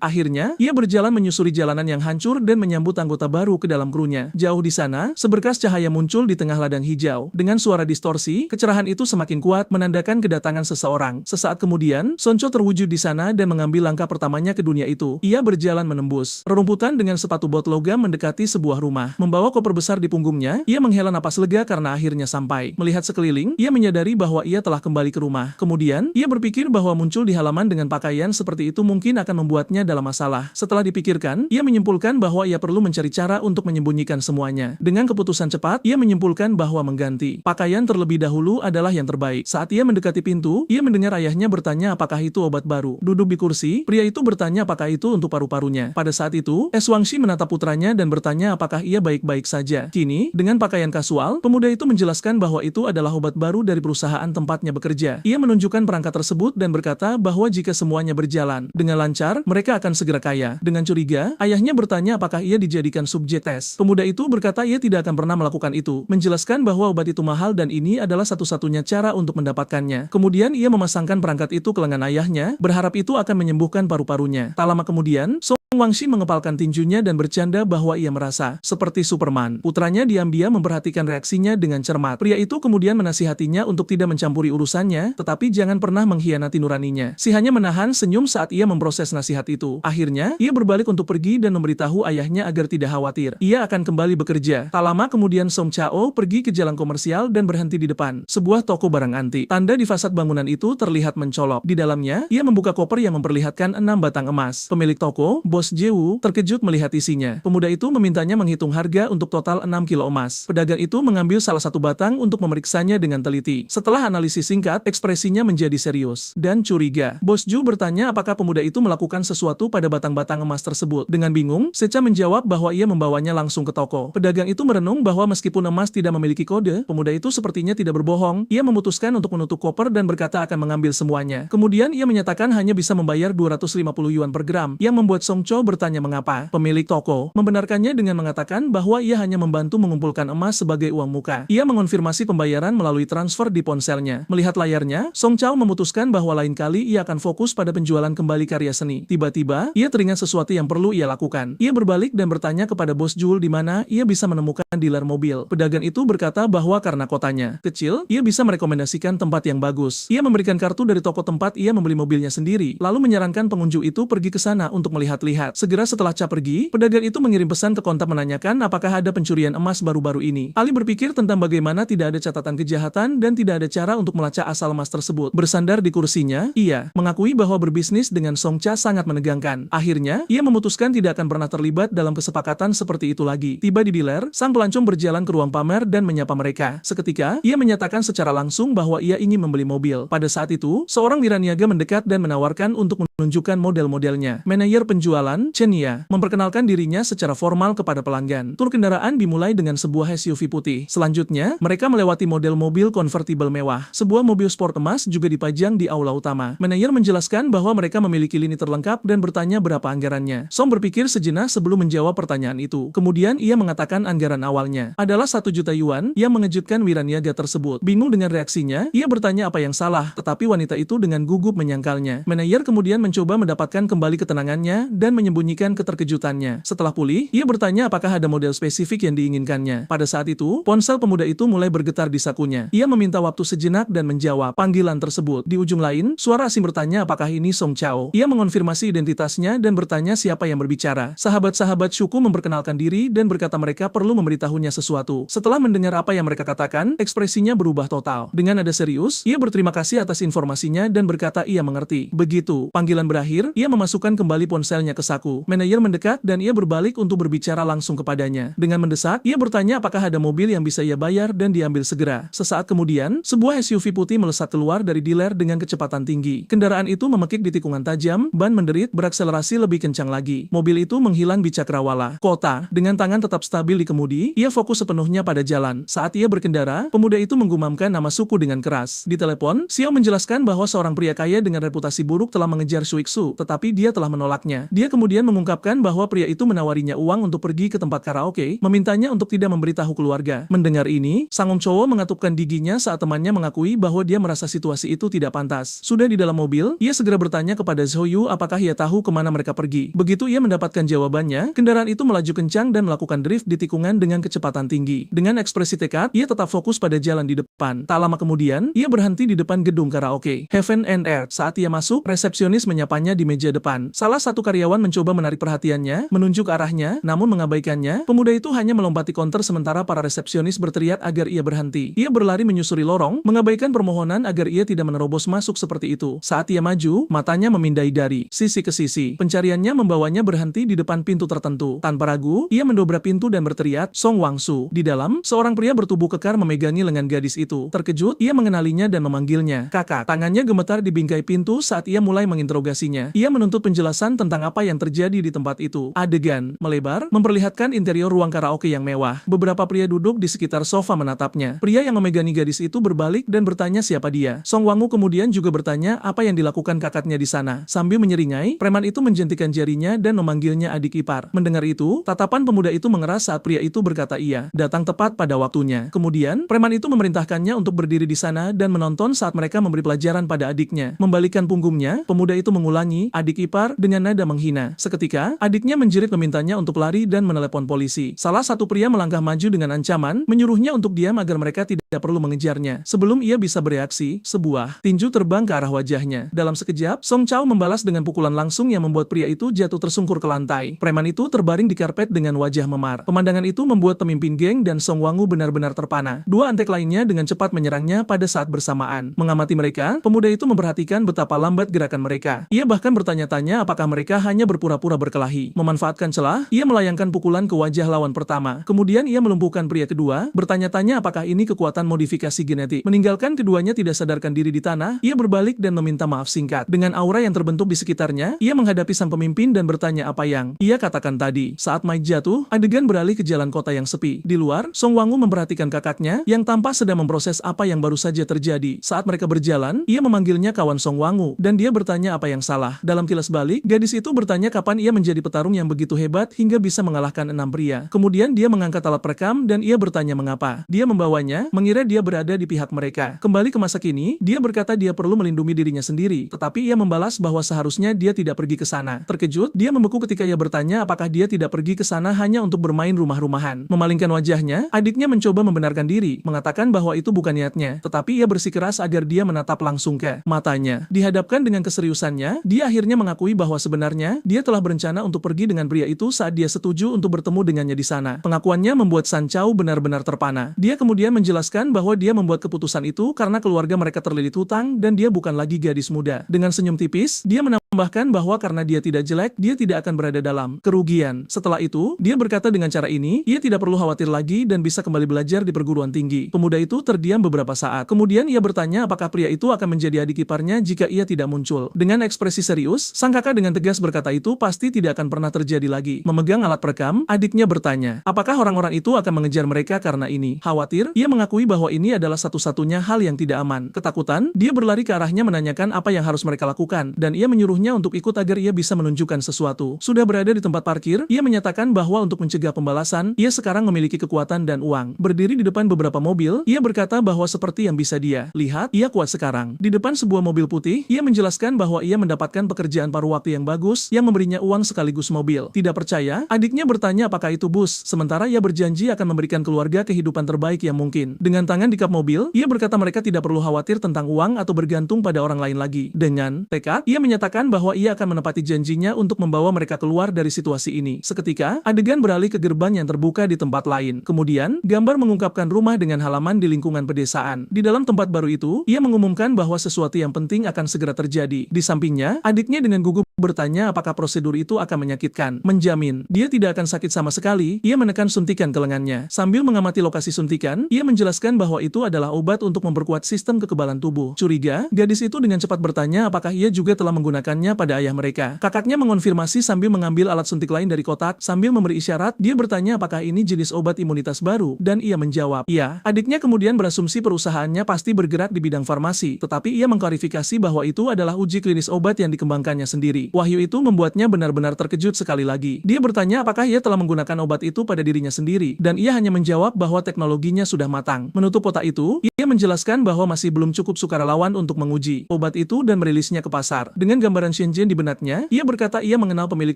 Akhirnya, ia berjalan menyusuri jalanan yang hancur dan menyambut anggota baru ke dalam krunya. Jauh di sana, seberkas cahaya muncul di tengah ladang hijau. Dengan suara distorsi, kecerahan itu semakin kuat menandakan kedatangan seseorang. Sesaat kemudian, Soncho terwujud di sana dan mengambil langkah pertamanya ke dunia itu. Ia berjalan menembus rerumputan dengan sepatu bot logam mendekati sebuah rumah. Membawa koper besar di punggungnya, ia menghela napas lega karena akhirnya sampai. Melihat sekeliling, ia menyadari bahwa ia telah kembali ke rumah. Kemudian, ia berpikir bahwa muncul di halaman dengan pakaian seperti itu mungkin akan membuatnya dalam masalah. Setelah dipikirkan, ia menyimpulkan bahwa ia perlu mencari cara untuk menyembunyikan semuanya. Dengan keputusan cepat, ia menyimpulkan bahwa mengganti pakaian terlebih dahulu adalah yang terbaik. Saat ia mendekati pintu, ia mendengar ayahnya bertanya apakah itu obat baru. Duduk di kursi, pria itu bertanya apakah itu untuk paru-parunya. Pada saat itu, Wangxi menatap putranya dan bertanya apakah ia baik-baik saja. Kini, dengan pakaian kasual, pemuda itu menjelaskan bahwa itu adalah obat baru dari perusahaan tempatnya bekerja. Ia menunjukkan perangkat tersebut dan berkata bahwa jika semuanya berjalan dengan lancar, mereka akan segera kaya. Dengan curiga, ayahnya bertanya apakah ia dijadikan subjek tes. Pemuda itu berkata ia tidak akan pernah melakukan itu, menjelaskan bahwa obat itu mahal dan ini adalah satu-satunya cara untuk mendapatkannya. Kemudian ia memasangkan perangkat itu ke lengan ayahnya, berharap itu akan menyembuhkan paru-parunya. Tak lama kemudian, Wangxi mengepalkan tinjunya dan bercanda bahwa ia merasa seperti Superman. Putranya diam-diam memperhatikan reaksinya dengan cermat. Pria itu kemudian menasihatinya untuk tidak mencampuri urusannya, tetapi jangan pernah mengkhianati nuraninya. Si hanya menahan senyum saat ia memproses nasihat itu. Akhirnya, ia berbalik untuk pergi dan memberitahu ayahnya agar tidak khawatir. Ia akan kembali bekerja. Tak lama kemudian Song Chao pergi ke jalan komersial dan berhenti di depan sebuah toko barang antik. Tanda di fasad bangunan itu terlihat mencolok. Di dalamnya, ia membuka koper yang memperlihatkan 6 batang emas. Pemilik toko, Bos Jewu terkejut melihat isinya. Pemuda itu memintanya menghitung harga untuk total 6 kilo emas. Pedagang itu mengambil salah satu batang untuk memeriksanya dengan teliti. Setelah analisis singkat, ekspresinya menjadi serius dan curiga. Bos Ju bertanya apakah pemuda itu melakukan sesuatu pada batang-batang emas tersebut. Dengan bingung, Secha menjawab bahwa ia membawanya langsung ke toko. Pedagang itu merenung bahwa meskipun emas tidak memiliki kode, pemuda itu sepertinya tidak berbohong. Ia memutuskan untuk menutup koper dan berkata akan mengambil semuanya. Kemudian ia menyatakan hanya bisa membayar 250 yuan per gram, yang membuat Song Chow bertanya mengapa. Pemilik toko membenarkannya dengan mengatakan bahwa ia hanya membantu mengumpulkan emas sebagai uang muka. Ia mengonfirmasi pembayaran melalui transfer di ponselnya. Melihat layarnya, Song Chow memutuskan bahwa lain kali ia akan fokus pada penjualan kembali karya seni. Tiba-tiba, ia teringat sesuatu yang perlu ia lakukan. Ia berbalik dan bertanya kepada Bos Jul di mana ia bisa menemukan dealer mobil. Pedagang itu berkata bahwa karena kotanya kecil, ia bisa merekomendasikan tempat yang bagus. Ia memberikan kartu dari toko tempat ia membeli mobilnya sendiri, lalu menyarankan pengunjung itu pergi ke sana untuk melihat-lihat. Segera setelah Cha pergi, pedagang itu mengirim pesan ke kontak menanyakan apakah ada pencurian emas baru-baru ini. Ali berpikir tentang bagaimana tidak ada catatan kejahatan dan tidak ada cara untuk melacak asal emas tersebut. Bersandar di kursinya, ia mengakui bahwa berbisnis dengan Song Cha sangat menegangkan. Akhirnya, ia memutuskan tidak akan pernah terlibat dalam kesepakatan seperti itu lagi. Tiba di dealer, sang pelancong berjalan ke ruang pamer dan menyapa mereka. Seketika, ia menyatakan secara langsung bahwa ia ingin membeli mobil. Pada saat itu, seorang wiraniaga mendekat dan menawarkan untuk menunjukkan model-modelnya. Manajer penjualan, Chen Ya, memperkenalkan dirinya secara formal kepada pelanggan. Tur kendaraan dimulai dengan sebuah SUV putih. Selanjutnya, mereka melewati model mobil konvertibel mewah. Sebuah mobil sport emas juga dipajang di aula utama. Manajer menjelaskan bahwa mereka memiliki lini terlengkap dan bertanya berapa anggarannya. Song berpikir sejenak sebelum menjawab pertanyaan itu. Kemudian ia mengatakan anggaran awalnya adalah 1 juta yuan yang mengejutkan wiraniaga tersebut. Bingung dengan reaksinya, ia bertanya apa yang salah, tetapi wanita itu dengan gugup menyangkalnya. Manajer kemudian mencoba mendapatkan kembali ketenangannya dan menyembunyikan keterkejutannya. Setelah pulih, ia bertanya apakah ada model spesifik yang diinginkannya. Pada saat itu, ponsel pemuda itu mulai bergetar di sakunya. Ia meminta waktu sejenak dan menjawab panggilan tersebut. Di ujung lain, suara asing bertanya apakah ini Song Chow. Ia mengonfirmasi identitasnya dan bertanya siapa yang berbicara. Sahabat-sahabat Shuku memperkenalkan diri dan berkata mereka perlu memberitahunya sesuatu. Setelah mendengar apa yang mereka katakan, ekspresinya berubah total. Dengan nada serius, ia berterima kasih atas informasinya dan berkata ia mengerti. Begitu panggilan berakhir, ia memasukkan kembali ponselnya ke saku. Manajer mendekat dan ia berbalik untuk berbicara langsung kepadanya. Dengan mendesak, ia bertanya apakah ada mobil yang bisa ia bayar dan diambil segera. Sesaat kemudian, sebuah SUV putih melesat keluar dari dealer dengan kecepatan tinggi. Kendaraan itu memekik di tikungan tajam, ban menderit, berakselerasi lebih kencang lagi. Mobil itu menghilang di cakrawala kota. Dengan tangan tetap stabil di kemudi, ia fokus sepenuhnya pada jalan. Saat ia berkendara, pemuda itu menggumamkan nama suku dengan keras. Di telepon, Xiao menjelaskan bahwa seorang pria kaya dengan reputasi buruk telah mengejar Shuixu, tetapi dia telah menolaknya. Dia kemudian mengungkapkan bahwa pria itu menawarinya uang untuk pergi ke tempat karaoke, memintanya untuk tidak memberitahu keluarga. Mendengar ini, Sang Chowo mengatupkan giginya saat temannya mengakui bahwa dia merasa situasi itu tidak pantas. Sudah di dalam mobil, ia segera bertanya kepada Zhou Yu apakah ia tahu kemana mereka pergi. Begitu ia mendapatkan jawabannya, kendaraan itu melaju kencang dan melakukan drift di tikungan dengan kecepatan tinggi. Dengan ekspresi tekad, ia tetap fokus pada jalan di depan. Tak lama kemudian, ia berhenti di depan gedung karaoke Heaven and Earth. Saat ia masuk, resepsionis menyapanya di meja depan. Salah satu karyawan mencoba menarik perhatiannya, menunjuk arahnya, namun mengabaikannya. Pemuda itu hanya melompati konter sementara para resepsionis berteriak agar ia berhenti. Ia berlari menyusuri lorong, mengabaikan permohonan agar ia tidak menerobos masuk seperti itu. Saat ia maju, matanya memindai dari sisi ke sisi. Pencariannya membawanya berhenti di depan pintu tertentu. Tanpa ragu, ia mendobrak pintu dan berteriak, Song Wangsu. Di dalam, seorang pria bertubuh kekar memegangi lengan gadis itu. Terkejut, ia mengenalinya dan memanggilnya kakak. Tangannya gemetar di bingkai pintu saat ia mulai menginterogasinya. Ia menuntut penjelasan tentang apa yang terjadi di tempat itu. Adegan melebar, memperlihatkan interior ruang karaoke yang mewah. Beberapa pria duduk di sekitar sofa menatapnya. Pria yang memegangi gadis itu berbalik dan bertanya siapa dia. Song Wangu kemudian juga bertanya apa yang dilakukan kakaknya di sana. Sambil menyeringai, preman itu menjentikan jarinya dan memanggilnya adik ipar. Mendengar itu, tatapan pemuda itu mengeras saat pria itu berkata iya, datang tepat pada waktunya. Kemudian, preman itu memerintahkannya untuk berdiri di sana dan menonton saat mereka memberi pelajaran pada adiknya. Membalikkan punggungnya, pemuda itu mengulangi, adik ipar, dengan nada menghina. Seketika, adiknya menjerit memintanya untuk lari dan menelepon polisi. Salah satu pria melangkah maju dengan ancaman, menyuruhnya untuk diam agar mereka tidak tidak perlu mengejarnya. Sebelum ia bisa bereaksi, sebuah tinju terbang ke arah wajahnya. Dalam sekejap, Song Chao membalas dengan pukulan langsung yang membuat pria itu jatuh tersungkur ke lantai. Preman itu terbaring di karpet dengan wajah memar. Pemandangan itu membuat pemimpin geng dan Song Wangu benar-benar terpana. Dua antek lainnya dengan cepat menyerangnya pada saat bersamaan. Mengamati mereka, pemuda itu memperhatikan betapa lambat gerakan mereka. Ia bahkan bertanya-tanya apakah mereka hanya berpura-pura berkelahi. Memanfaatkan celah, ia melayangkan pukulan ke wajah lawan pertama. Kemudian ia melumpuhkan pria kedua, bertanya-tanya apakah ini kekuatan modifikasi genetik. Meninggalkan keduanya tidak sadarkan diri di tanah, ia berbalik dan meminta maaf singkat. Dengan aura yang terbentuk di sekitarnya, ia menghadapi sang pemimpin dan bertanya apa yang ia katakan tadi. Saat Mike jatuh, adegan beralih ke jalan kota yang sepi. Di luar, Song Wangu memperhatikan kakaknya yang tampak sedang memproses apa yang baru saja terjadi. Saat mereka berjalan, ia memanggilnya kawan Song Wangu dan dia bertanya apa yang salah. Dalam kilas balik, gadis itu bertanya kapan ia menjadi petarung yang begitu hebat hingga bisa mengalahkan 6 pria. Kemudian dia mengangkat alat perekam dan ia bertanya mengapa. Dia membawanya, mengira dia berada di pihak mereka. Kembali ke masa kini, dia berkata dia perlu melindungi dirinya sendiri, tetapi ia membalas bahwa seharusnya dia tidak pergi ke sana. Terkejut, dia membeku ketika ia bertanya apakah dia tidak pergi ke sana hanya untuk bermain rumah-rumahan. Memalingkan wajahnya, adiknya mencoba membenarkan diri, mengatakan bahwa itu bukan niatnya, tetapi ia bersikeras agar dia menatap langsung ke matanya. Dihadapkan dengan keseriusannya, dia akhirnya mengakui bahwa sebenarnya dia telah berencana untuk pergi dengan pria itu saat dia setuju untuk bertemu dengannya di sana. Pengakuannya membuat San Chao benar-benar terpana. Dia kemudian menjelaskan bahwa dia membuat keputusan itu karena keluarga mereka terlilit hutang dan dia bukan lagi gadis muda. Dengan senyum tipis, dia menambahkan bahwa karena dia tidak jelek, dia tidak akan berada dalam kerugian. Setelah itu, dia berkata dengan cara ini, ia tidak perlu khawatir lagi dan bisa kembali belajar di perguruan tinggi. Pemuda itu terdiam beberapa saat. Kemudian ia bertanya apakah pria itu akan menjadi adik iparnya jika ia tidak muncul. Dengan ekspresi serius, sang kakak dengan tegas berkata itu pasti tidak akan pernah terjadi lagi. Memegang alat perekam, adiknya bertanya, apakah orang-orang itu akan mengejar mereka karena ini? Khawatir, ia mengakui bahwa ini adalah satu-satunya hal yang tidak aman. Ketakutan, dia berlari ke arahnya menanyakan apa yang harus mereka lakukan, dan ia menyuruhnya untuk ikut agar ia bisa menunjukkan sesuatu. Sudah berada di tempat parkir, ia menyatakan bahwa untuk mencegah pembalasan, ia sekarang memiliki kekuatan dan uang. Berdiri di depan beberapa mobil, ia berkata bahwa seperti yang bisa dia lihat, ia kuat sekarang. Di depan sebuah mobil putih, ia menjelaskan bahwa ia mendapatkan pekerjaan paruh waktu yang bagus, yang memberinya uang sekaligus mobil. Tidak percaya, adiknya bertanya apakah itu bus, sementara ia berjanji akan memberikan keluarga kehidupan terbaik yang mungkin. Dengan tangan di kap mobil, ia berkata mereka tidak perlu khawatir tentang uang atau bergantung pada orang lain lagi. Dengan tekad, ia menyatakan bahwa ia akan menepati janjinya untuk membawa mereka keluar dari situasi ini. Seketika, adegan beralih ke gerbang yang terbuka di tempat lain. Kemudian, gambar mengungkapkan rumah dengan halaman di lingkungan pedesaan. Di dalam tempat baru itu, ia mengumumkan bahwa sesuatu yang penting akan segera terjadi. Di sampingnya, adiknya dengan gugup bertanya apakah prosedur itu akan menyakitkan. Menjamin, dia tidak akan sakit sama sekali. Ia menekan suntikan ke lengannya. Sambil mengamati lokasi suntikan, ia menjelaskan bahwa itu adalah obat untuk memperkuat sistem kekebalan tubuh. Curiga, gadis itu dengan cepat bertanya apakah ia juga telah menggunakannya pada ayah mereka. Kakaknya mengonfirmasi sambil mengambil alat suntik lain dari kotak. Sambil memberi isyarat, dia bertanya apakah ini jenis obat imunitas baru, dan ia menjawab, iya. Adiknya kemudian berasumsi perusahaannya pasti bergerak di bidang farmasi, tetapi ia mengklarifikasi bahwa itu adalah uji klinis obat yang dikembangkannya sendiri. Wahyu itu membuatnya benar-benar terkejut sekali lagi. Dia bertanya apakah ia telah menggunakan obat itu pada dirinya sendiri, dan ia hanya menjawab bahwa teknologinya sudah matang. Menutup kotak itu, ia menjelaskan bahwa masih belum cukup sukarelawan untuk menguji obat itu dan merilisnya ke pasar. Dengan gambaran Shenzhen di benaknya, ia berkata ia mengenal pemilik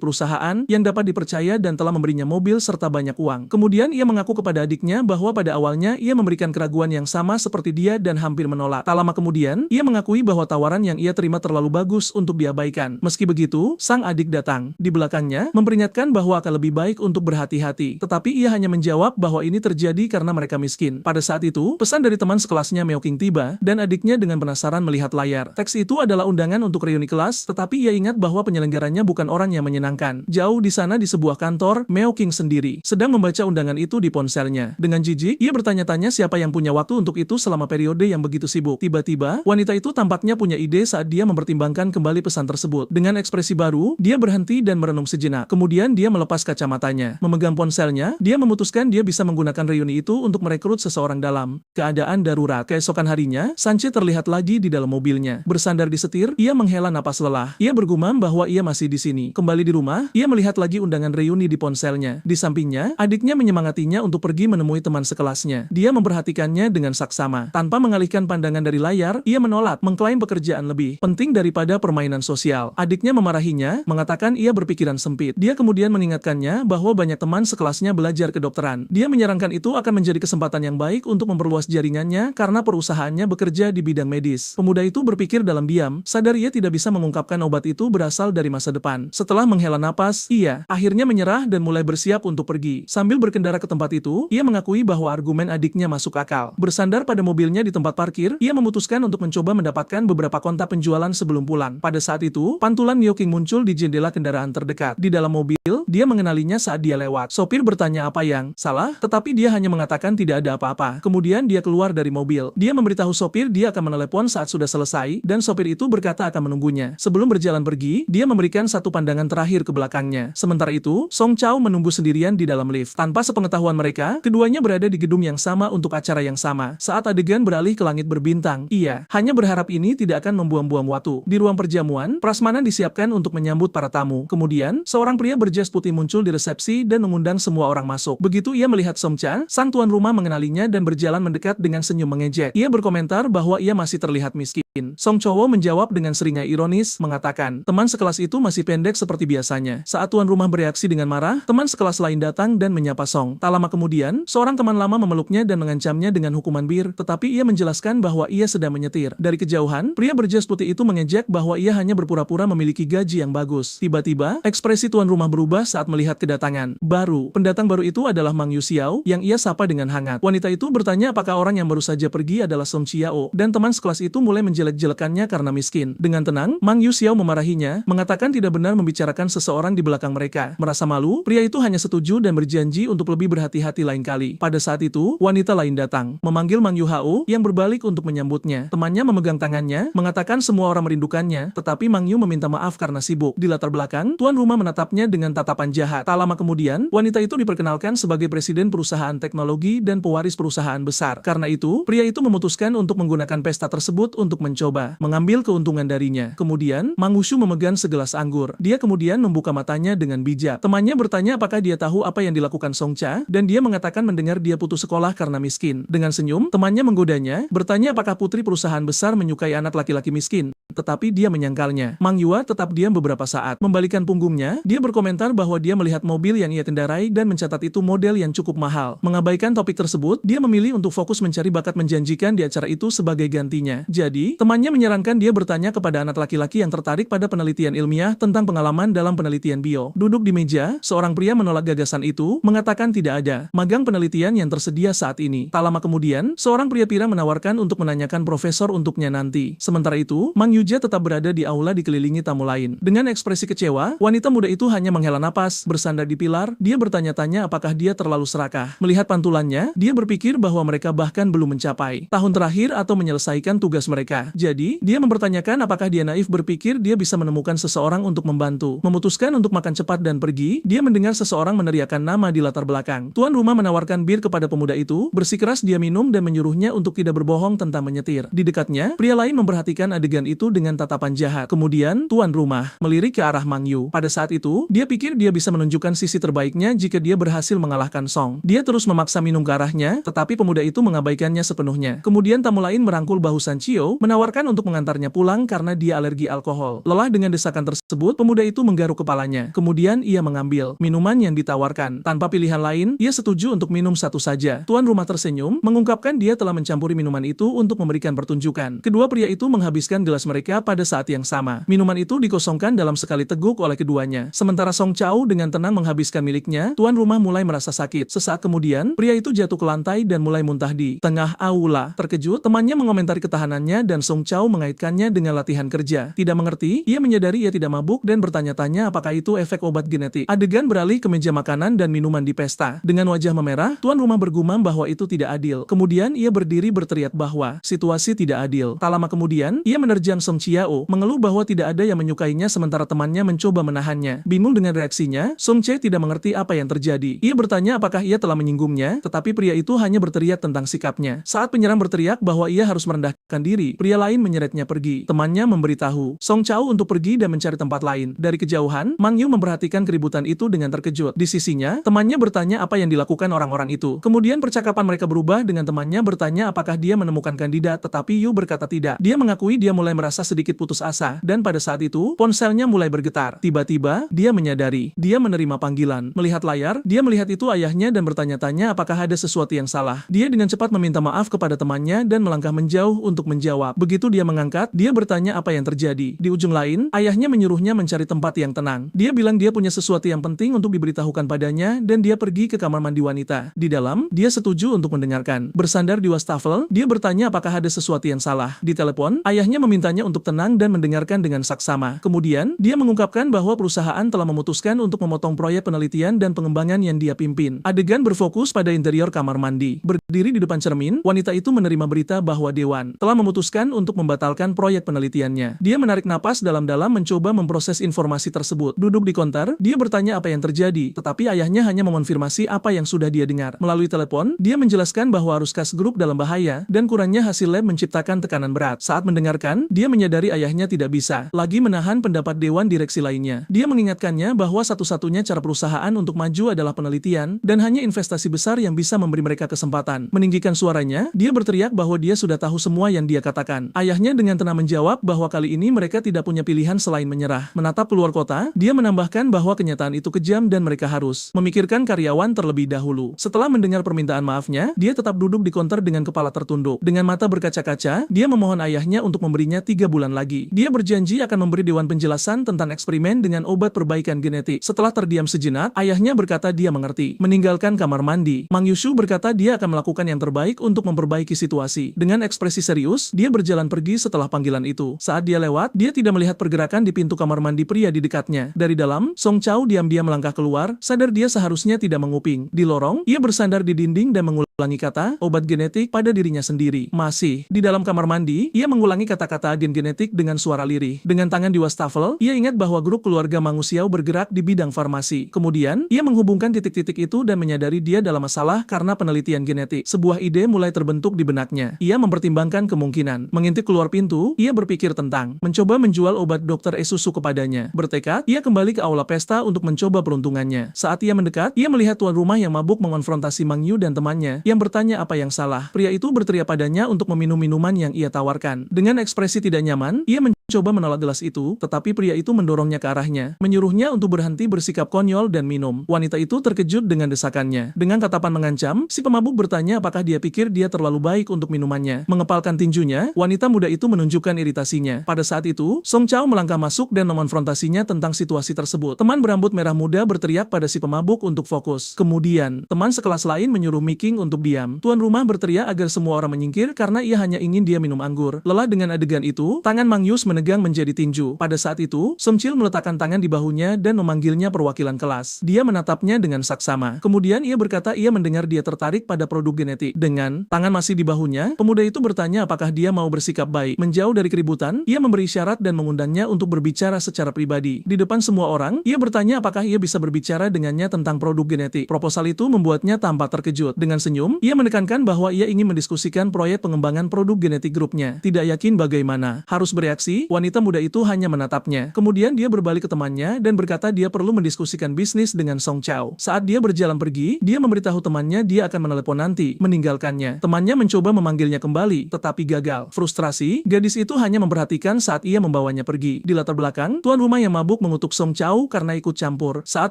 perusahaan yang dapat dipercaya dan telah memberinya mobil serta banyak uang. Kemudian ia mengaku kepada adiknya bahwa pada awalnya ia memberikan keraguan yang sama seperti dia dan hampir menolak. Tak lama kemudian, ia mengakui bahwa tawaran yang ia terima terlalu bagus untuk diabaikan. Meski begitu, sang adik datang di belakangnya, memperingatkan bahwa akan lebih baik untuk berhati-hati. Tetapi ia hanya menjawab bahwa ini terjadi karena mereka miskin. Pada saat itu, pesan dari teman sekelasnya Meo King tiba, dan adiknya dengan penasaran melihat layar. Teks itu adalah undangan untuk reuni kelas, tetapi ia ingat bahwa penyelenggaranya bukan orang yang menyenangkan. Jauh di sana di sebuah kantor, Meo King sendiri sedang membaca undangan itu di ponselnya. Dengan jijik, ia bertanya-tanya siapa yang punya waktu untuk itu selama periode yang begitu sibuk. Tiba-tiba, wanita itu tampaknya punya ide saat dia mempertimbangkan kembali pesan tersebut. Dengan ekspresi baru, dia berhenti dan merenung sejenak. Kemudian dia melepas kacamatanya. Memegang ponselnya, dia memutuskan dia bisa menggunakan reuni itu untuk merekrut seseorang dalam keadaan darurat. darurat. Keesokan harinya, Sanche terlihat lagi di dalam mobilnya. Bersandar di setir, ia menghela napas lelah. Ia bergumam bahwa ia masih di sini. Kembali di rumah, ia melihat lagi undangan reuni di ponselnya. Di sampingnya, adiknya menyemangatinya untuk pergi menemui teman sekelasnya. Dia memperhatikannya dengan saksama. Tanpa mengalihkan pandangan dari layar, ia menolak, mengklaim pekerjaan lebih penting daripada permainan sosial. Adiknya memarahinya, mengatakan ia berpikiran sempit. Dia kemudian mengingatkannya bahwa banyak teman sekelasnya belajar kedokteran. Dia menyarankan itu akan menjadi kesempatan yang baik untuk memperluas jaringannya karena perusahaannya bekerja di bidang medis. Pemuda itu berpikir dalam diam, sadar ia tidak bisa mengungkapkan obat itu berasal dari masa depan. Setelah menghela napas, ia akhirnya menyerah dan mulai bersiap untuk pergi. Sambil berkendara ke tempat itu, ia mengakui bahwa argumen adiknya masuk akal. Bersandar pada mobilnya di tempat parkir, ia memutuskan untuk mencoba mendapatkan beberapa kontak penjualan sebelum pulang. Pada saat itu, pantulan Nyoking muncul di jendela kendaraan terdekat. Di dalam mobil, dia mengenalinya saat dia lewat. Sopir bertanya apa yang salah, tetapi dia hanya mengatakan tidak ada apa-apa. Kemudian dia keluar dari mobil. Dia memberitahu sopir dia akan menelepon saat sudah selesai, dan sopir itu berkata akan menunggunya. Sebelum berjalan pergi, dia memberikan satu pandangan terakhir ke belakangnya. Sementara itu, Song Chao menunggu sendirian di dalam lift. Tanpa sepengetahuan mereka, keduanya berada di gedung yang sama untuk acara yang sama. Saat adegan beralih ke langit berbintang, ia hanya berharap ini tidak akan membuang-buang waktu. Di ruang perjamuan, prasmanan disiapkan untuk menyambut para tamu. Kemudian, seorang pria berjas putih muncul di resepsi dan mengundang semua orang masuk. Begitu ia melihat Song Cha, sang tuan rumah mengenalinya dan berjalan mendekat dengan senyum mengejek. Ia berkomentar bahwa ia masih terlihat miskin. Song Chowo menjawab dengan seringai ironis, mengatakan, teman sekelas itu masih pendek seperti biasanya. Saat tuan rumah bereaksi dengan marah, teman sekelas lain datang dan menyapa Song. Tak lama kemudian, seorang teman lama memeluknya dan mengancamnya dengan hukuman bir, tetapi ia menjelaskan bahwa ia sedang menyetir. Dari kejauhan, pria berjas putih itu mengejek bahwa ia hanya berpura-pura memiliki gaji yang bagus. Tiba-tiba, ekspresi tuan rumah berubah saat melihat kedatangan baru. Pendatang baru itu adalah Mang Yu Xiao, yang ia sapa dengan hangat. Wanita itu bertanya apakah orang yang baru saja pergi adalah Song Qiao, dan teman sekelas itu mulai menjelek-jelekannya karena miskin. Dengan tenang, Mang Yu Xiao memarahinya, mengatakan tidak benar membicarakan seseorang di belakang mereka. Merasa malu, pria itu hanya setuju dan berjanji untuk lebih berhati-hati lain kali. Pada saat itu, wanita lain datang, memanggil Mang Yu Hao, yang berbalik untuk menyambutnya. Temannya memegang tangannya, mengatakan semua orang merindukannya, tetapi Mang Yu meminta maaf karena sibuk. Di latar belakang, tuan rumah menatapnya dengan tatapan jahat. Tak lama kemudian, wanita itu diperkenalkan sebagai presiden perusahaan teknologi dan pewaris perusahaan besar. Karena itu, pria itu memutuskan untuk menggunakan pesta tersebut untuk mencoba mengambil keuntungan darinya. Kemudian, Mang Wushu memegang segelas anggur. Dia kemudian membuka matanya dengan bijak. Temannya bertanya apakah dia tahu apa yang dilakukan Song Cha, dan dia mengatakan mendengar dia putus sekolah karena miskin. Dengan senyum, temannya menggodanya, bertanya apakah putri perusahaan besar menyukai anak laki-laki miskin. Tetapi dia menyangkalnya. Mang Yua tetap diam beberapa saat. Membalikan punggungnya, dia berkomentar bahwa dia melihat mobil yang ia kendarai dan mencatat itu model yang cukup mahal. Mengabaikan topik tersebut, dia memilih untuk fokus mencari bakat menjanjikan di acara itu sebagai gantinya. Jadi, temannya menyarankan dia bertanya kepada anak laki-laki yang tertarik pada penelitian ilmiah tentang pengalaman dalam penelitian bio. Duduk di meja, seorang pria menolak gagasan itu, mengatakan tidak ada magang penelitian yang tersedia saat ini. Tak lama kemudian, seorang pria pirang menawarkan untuk menanyakan profesor untuknya nanti. Sementara itu, Mang Yuja tetap berada di aula dikelilingi tamu lain. Dengan ekspresi kecewa, wanita muda itu hanya menghela napas, bersandar di pilar, dia bertanya-tanya apakah dia terlalu serakah. Melihat pantulannya, dia berpikir bahwa mereka bahkan belum mencapai tahun terakhir atau menyelesaikan tugas mereka. Jadi, dia mempertanyakan apakah dia naif berpikir dia bisa menemukan seseorang untuk membantu. Memutuskan untuk makan cepat dan pergi, dia mendengar seseorang meneriakkan nama di latar belakang. Tuan rumah menawarkan bir kepada pemuda itu, bersikeras dia minum dan menyuruhnya untuk tidak berbohong tentang menyetir. Di dekatnya, pria lain memperhatikan adegan itu dengan tatapan jahat. Kemudian, tuan rumah melirik ke arah Mang Yu. Pada saat itu, dia pikir dia bisa menunjukkan sisi terbaiknya jika dia berhasil mengalahkan Song. Dia terus memaksa minum ke arahnya, tetapi pemuda itu mengabaikannya sepenuhnya. Kemudian tamu lain merangkul bahu San Chio, menawarkan untuk mengantarnya pulang karena dia alergi alkohol. Lelah dengan desakan tersebut, pemuda itu menggaruk kepalanya. Kemudian ia mengambil minuman yang ditawarkan. Tanpa pilihan lain, ia setuju untuk minum satu saja. Tuan rumah tersenyum, mengungkapkan dia telah mencampuri minuman itu untuk memberikan pertunjukan. Kedua pria itu menghabiskan gelas mereka pada saat yang sama. Minuman itu dikosongkan dalam sekali teguk oleh keduanya. Sementara Song Chao dengan tenang menghabiskan miliknya, tuan rumah mulai merasa sakit. Sesaat kemudian, pria itu jatuh ke lantai dan mulai muntah di tengah aula. Terkejut, temannya mengomentari ketahanannya dan Song Chao mengaitkannya dengan latihan kerja. Tidak mengerti, ia menyadari ia tidak mabuk dan bertanya-tanya apakah itu efek obat genetik. Adegan beralih ke meja makanan dan minuman di pesta. Dengan wajah memerah, tuan rumah bergumam bahwa itu tidak adil. Kemudian ia berdiri berteriak bahwa situasi tidak adil. Tak lama kemudian, ia menerjang Song Chiao mengeluh bahwa tidak ada yang menyukainya sementara temannya mencoba menahannya. Bingung dengan reaksinya, Song Che tidak mengerti apa yang terjadi. Ia bertanya apakah ia telah menyinggungnya, tetapi pria itu hanya berteriak tentang sikapnya. Saat penyerang berteriak bahwa ia harus merendahkan diri, pria lain menyeretnya pergi. Temannya memberitahu Song Chao untuk pergi dan mencari tempat lain. Dari kejauhan, Mang Yu memperhatikan keributan itu dengan terkejut. Di sisinya, temannya bertanya apa yang dilakukan orang-orang itu. Kemudian percakapan mereka berubah dengan temannya bertanya apakah dia menemukan kandidat, tetapi Yu berkata tidak. Dia mengakui dia mulai merasa sedikit putus asa, dan pada saat itu, ponselnya mulai bergetar. Tiba-tiba, dia menyadari. Dia menerima panggilan. Melihat layar, dia melihat itu ayahnya dan bertanya-tanya apakah ada sesuatu yang salah. Dia dengan cepat meminta maaf kepada temannya dan melangkah menjauh untuk menjawab. Begitu dia mengangkat, dia bertanya apa yang terjadi. Di ujung lain, ayahnya menyuruhnya mencari tempat yang tenang. Dia bilang dia punya sesuatu yang penting untuk diberitahukan padanya dan dia pergi ke kamar mandi wanita. Di dalam, dia setuju untuk mendengarkan. Bersandar di wastafel, dia bertanya apakah ada sesuatu yang salah. Di telepon, ayahnya memintanya untuk tenang dan mendengarkan dengan saksama. Kemudian, dia mengungkapkan bahwa perusahaan telah memutuskan untuk memotong proyek penelitian dan pengembangan yang dia pimpin. Adegan berfokus pada interior kamar mandi. Berdiri di depan cermin, wanita itu menerima berita bahwa Dewan telah memutuskan untuk membatalkan proyek penelitiannya. Dia menarik napas dalam-dalam mencoba memproses informasi tersebut. Duduk di konter, dia bertanya apa yang terjadi, tetapi ayahnya hanya mengonfirmasi apa yang sudah dia dengar. Melalui telepon, dia menjelaskan bahwa arus kas grup dalam bahaya dan kurangnya hasil lab menciptakan tekanan berat. Saat mendengarkan, dia menyadari ayahnya tidak bisa lagi menahan pendapat dewan direksi lainnya. Dia mengingatkannya bahwa satu-satunya cara perusahaan untuk maju adalah penelitian dan hanya investasi besar yang bisa memberi mereka kesempatan. Meninggikan suaranya, dia berteriak bahwa dia sudah tahu semua yang dia katakan. Ayahnya dengan tenang menjawab bahwa kali ini mereka tidak punya pilihan selain menyerah. Menatap keluar kota, dia menambahkan bahwa kenyataan itu kejam dan mereka harus memikirkan karyawan terlebih dahulu. Setelah mendengar permintaan maafnya, dia tetap duduk di konter dengan kepala tertunduk. Dengan mata berkaca-kaca, dia memohon ayahnya untuk memberinya 3 bulan lagi. Dia berjanji akan memberi dewan penjelasan tentang eksperimen dengan obat perbaikan genetik. Setelah terdiam sejenak, ayahnya berkata dia mengerti. Meninggalkan kamar mandi, Mang Yushu berkata dia akan melakukan yang terbaik untuk memperbaiki situasi. Dengan ekspresi serius, dia berjalan pergi setelah panggilan itu. Saat dia lewat, dia tidak melihat pergerakan di pintu kamar mandi pria di dekatnya. Dari dalam, Song Chao diam-diam melangkah keluar, sadar dia seharusnya tidak menguping. Di lorong, ia bersandar di dinding dan mengulangi kata obat genetik pada dirinya sendiri. Masih di dalam kamar mandi, ia mengulangi kata-kata agen genetik dengan suara lirih. Dengan tangan di wastafel, ia ingat bahwa grup keluarga Mangusiao bergerak di bidang farmasi. Kemudian, ia menghubungkan titik-titik itu dan menyadari dia dalam masalah karena penelitian genetik. Sebuah ide mulai terbentuk di benaknya. Ia mempertimbangkan kemungkinan. Mengintip keluar pintu, ia berpikir tentang mencoba menjual obat Dr. Esusu kepadanya. Bertekad, ia kembali ke aula pesta untuk mencoba peruntungannya. Saat ia mendekat, ia melihat tuan rumah yang mabuk mengonfrontasi Mang Yu dan temannya, yang bertanya apa yang salah. Pria itu berteriak padanya untuk meminum minuman yang ia tawarkan. Dengan ekspresi tidak nyaman, ia mencoba menolak gelas itu, tetapi pria itu mendorongnya ke arahnya, menyuruhnya untuk berhenti bersikap konyol dan minum. Wanita itu terkejut dengan desakannya. Dengan tatapan mengancam, si pemabuk bertanya apakah dia pikir dia terlalu baik untuk minumannya. Mengepalkan tinjunya, wanita muda itu menunjukkan iritasinya. Pada saat itu, Song Chao melangkah masuk dan mengonfrontasinya tentang situasi tersebut. Teman berambut merah muda berteriak pada si pemabuk untuk fokus. Kemudian, teman sekelas lain menyuruh Miking untuk diam. Tuan rumah berteriak agar semua orang menyingkir karena ia hanya ingin dia minum anggur. Lelah dengan adegan itu, tangan Mang Yus menegang menjadi tinju. Pada saat itu, Song Chil meletakkan tangan di bahunya dan memanggilnya perwakilan kelas. Dia menatapnya dengan saksama. Kemudian ia berkata ia mendengar dia tertarik pada produk genetik. Dengan tangan masih di bahunya, pemuda itu bertanya apakah dia mau bersikap baik. Menjauh dari keributan, ia memberi syarat dan mengundangnya untuk berbicara secara pribadi. Di depan semua orang, ia bertanya apakah ia bisa berbicara dengannya tentang produk genetik. Proposal itu membuatnya tampak terkejut. Dengan senyum, ia menekankan bahwa ia ingin mendiskusikan proyek pengembangan produk genetik grupnya. Tidak yakin bagaimana harus bereaksi, wanita muda itu hanya menatapnya. Kemudian dia berbalik ke temannya dan berkata dia perlu mendiskusikan bisnis dengan Song Chao. Saat dia berjalan pergi, dia memberitahu temannya dia akan menelepon nanti, meninggalkannya. Temannya mencoba memanggilnya kembali, tetapi gagal. Frustrasi, gadis itu hanya memperhatikan saat ia membawanya pergi. Di latar belakang, tuan rumah yang mabuk mengutuk Song Chao karena ikut campur. Saat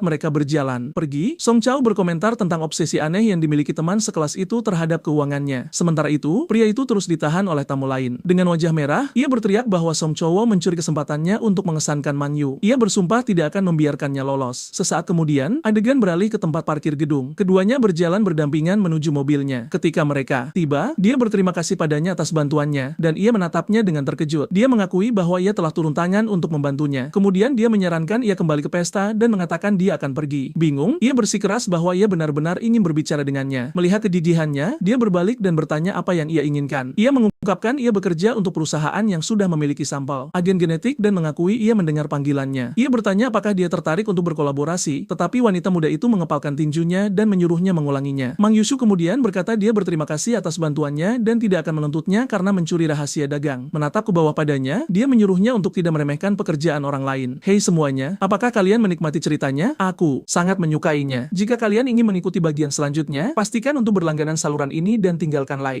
mereka berjalan pergi, Song Chao berkomentar tentang obsesi aneh yang dimiliki teman sekelas itu terhadap keuangannya. Sementara itu, pria itu terus ditahan oleh tamu lain. Dengan wajah merah, ia berteriak bahwa Song Chao mencuri kesempatannya untuk mengesankan Mang Yu. Ia bersumpah tidak akan membiarkannya lolos. Sesaat kemudian, adegan beralih ke tempat parkir gedung. Keduanya berjalan berdampingan menuju mobilnya. Ketika mereka tiba, dia berterima kasih padanya atas bantuannya, dan ia menatapnya dengan terkejut. Dia mengakui bahwa ia telah turun tangan untuk membantunya. Kemudian dia menyarankan ia kembali ke pesta dan mengatakan dia akan pergi. Bingung, ia bersikeras bahwa ia benar-benar ingin berbicara dengannya. Melihat kegigihannya, dia berbalik dan bertanya apa yang ia inginkan. Ia mengungkapkan ia bekerja untuk perusahaan yang sudah memiliki sampel sampel agen genetik dan mengakui ia mendengar panggilannya. Ia bertanya apakah dia tertarik untuk berkolaborasi, tetapi wanita muda itu mengepalkan tinjunya dan menyuruhnya mengulanginya. Mang Yushu kemudian berkata dia berterima kasih atas bantuannya dan tidak akan menuntutnya karena mencuri rahasia dagang. Menatap ke bawah padanya, dia menyuruhnya untuk tidak meremehkan pekerjaan orang lain. Hei semuanya, apakah kalian menikmati ceritanya? Aku sangat menyukainya. Jika kalian ingin mengikuti bagian selanjutnya, pastikan untuk berlangganan saluran ini dan tinggalkan like.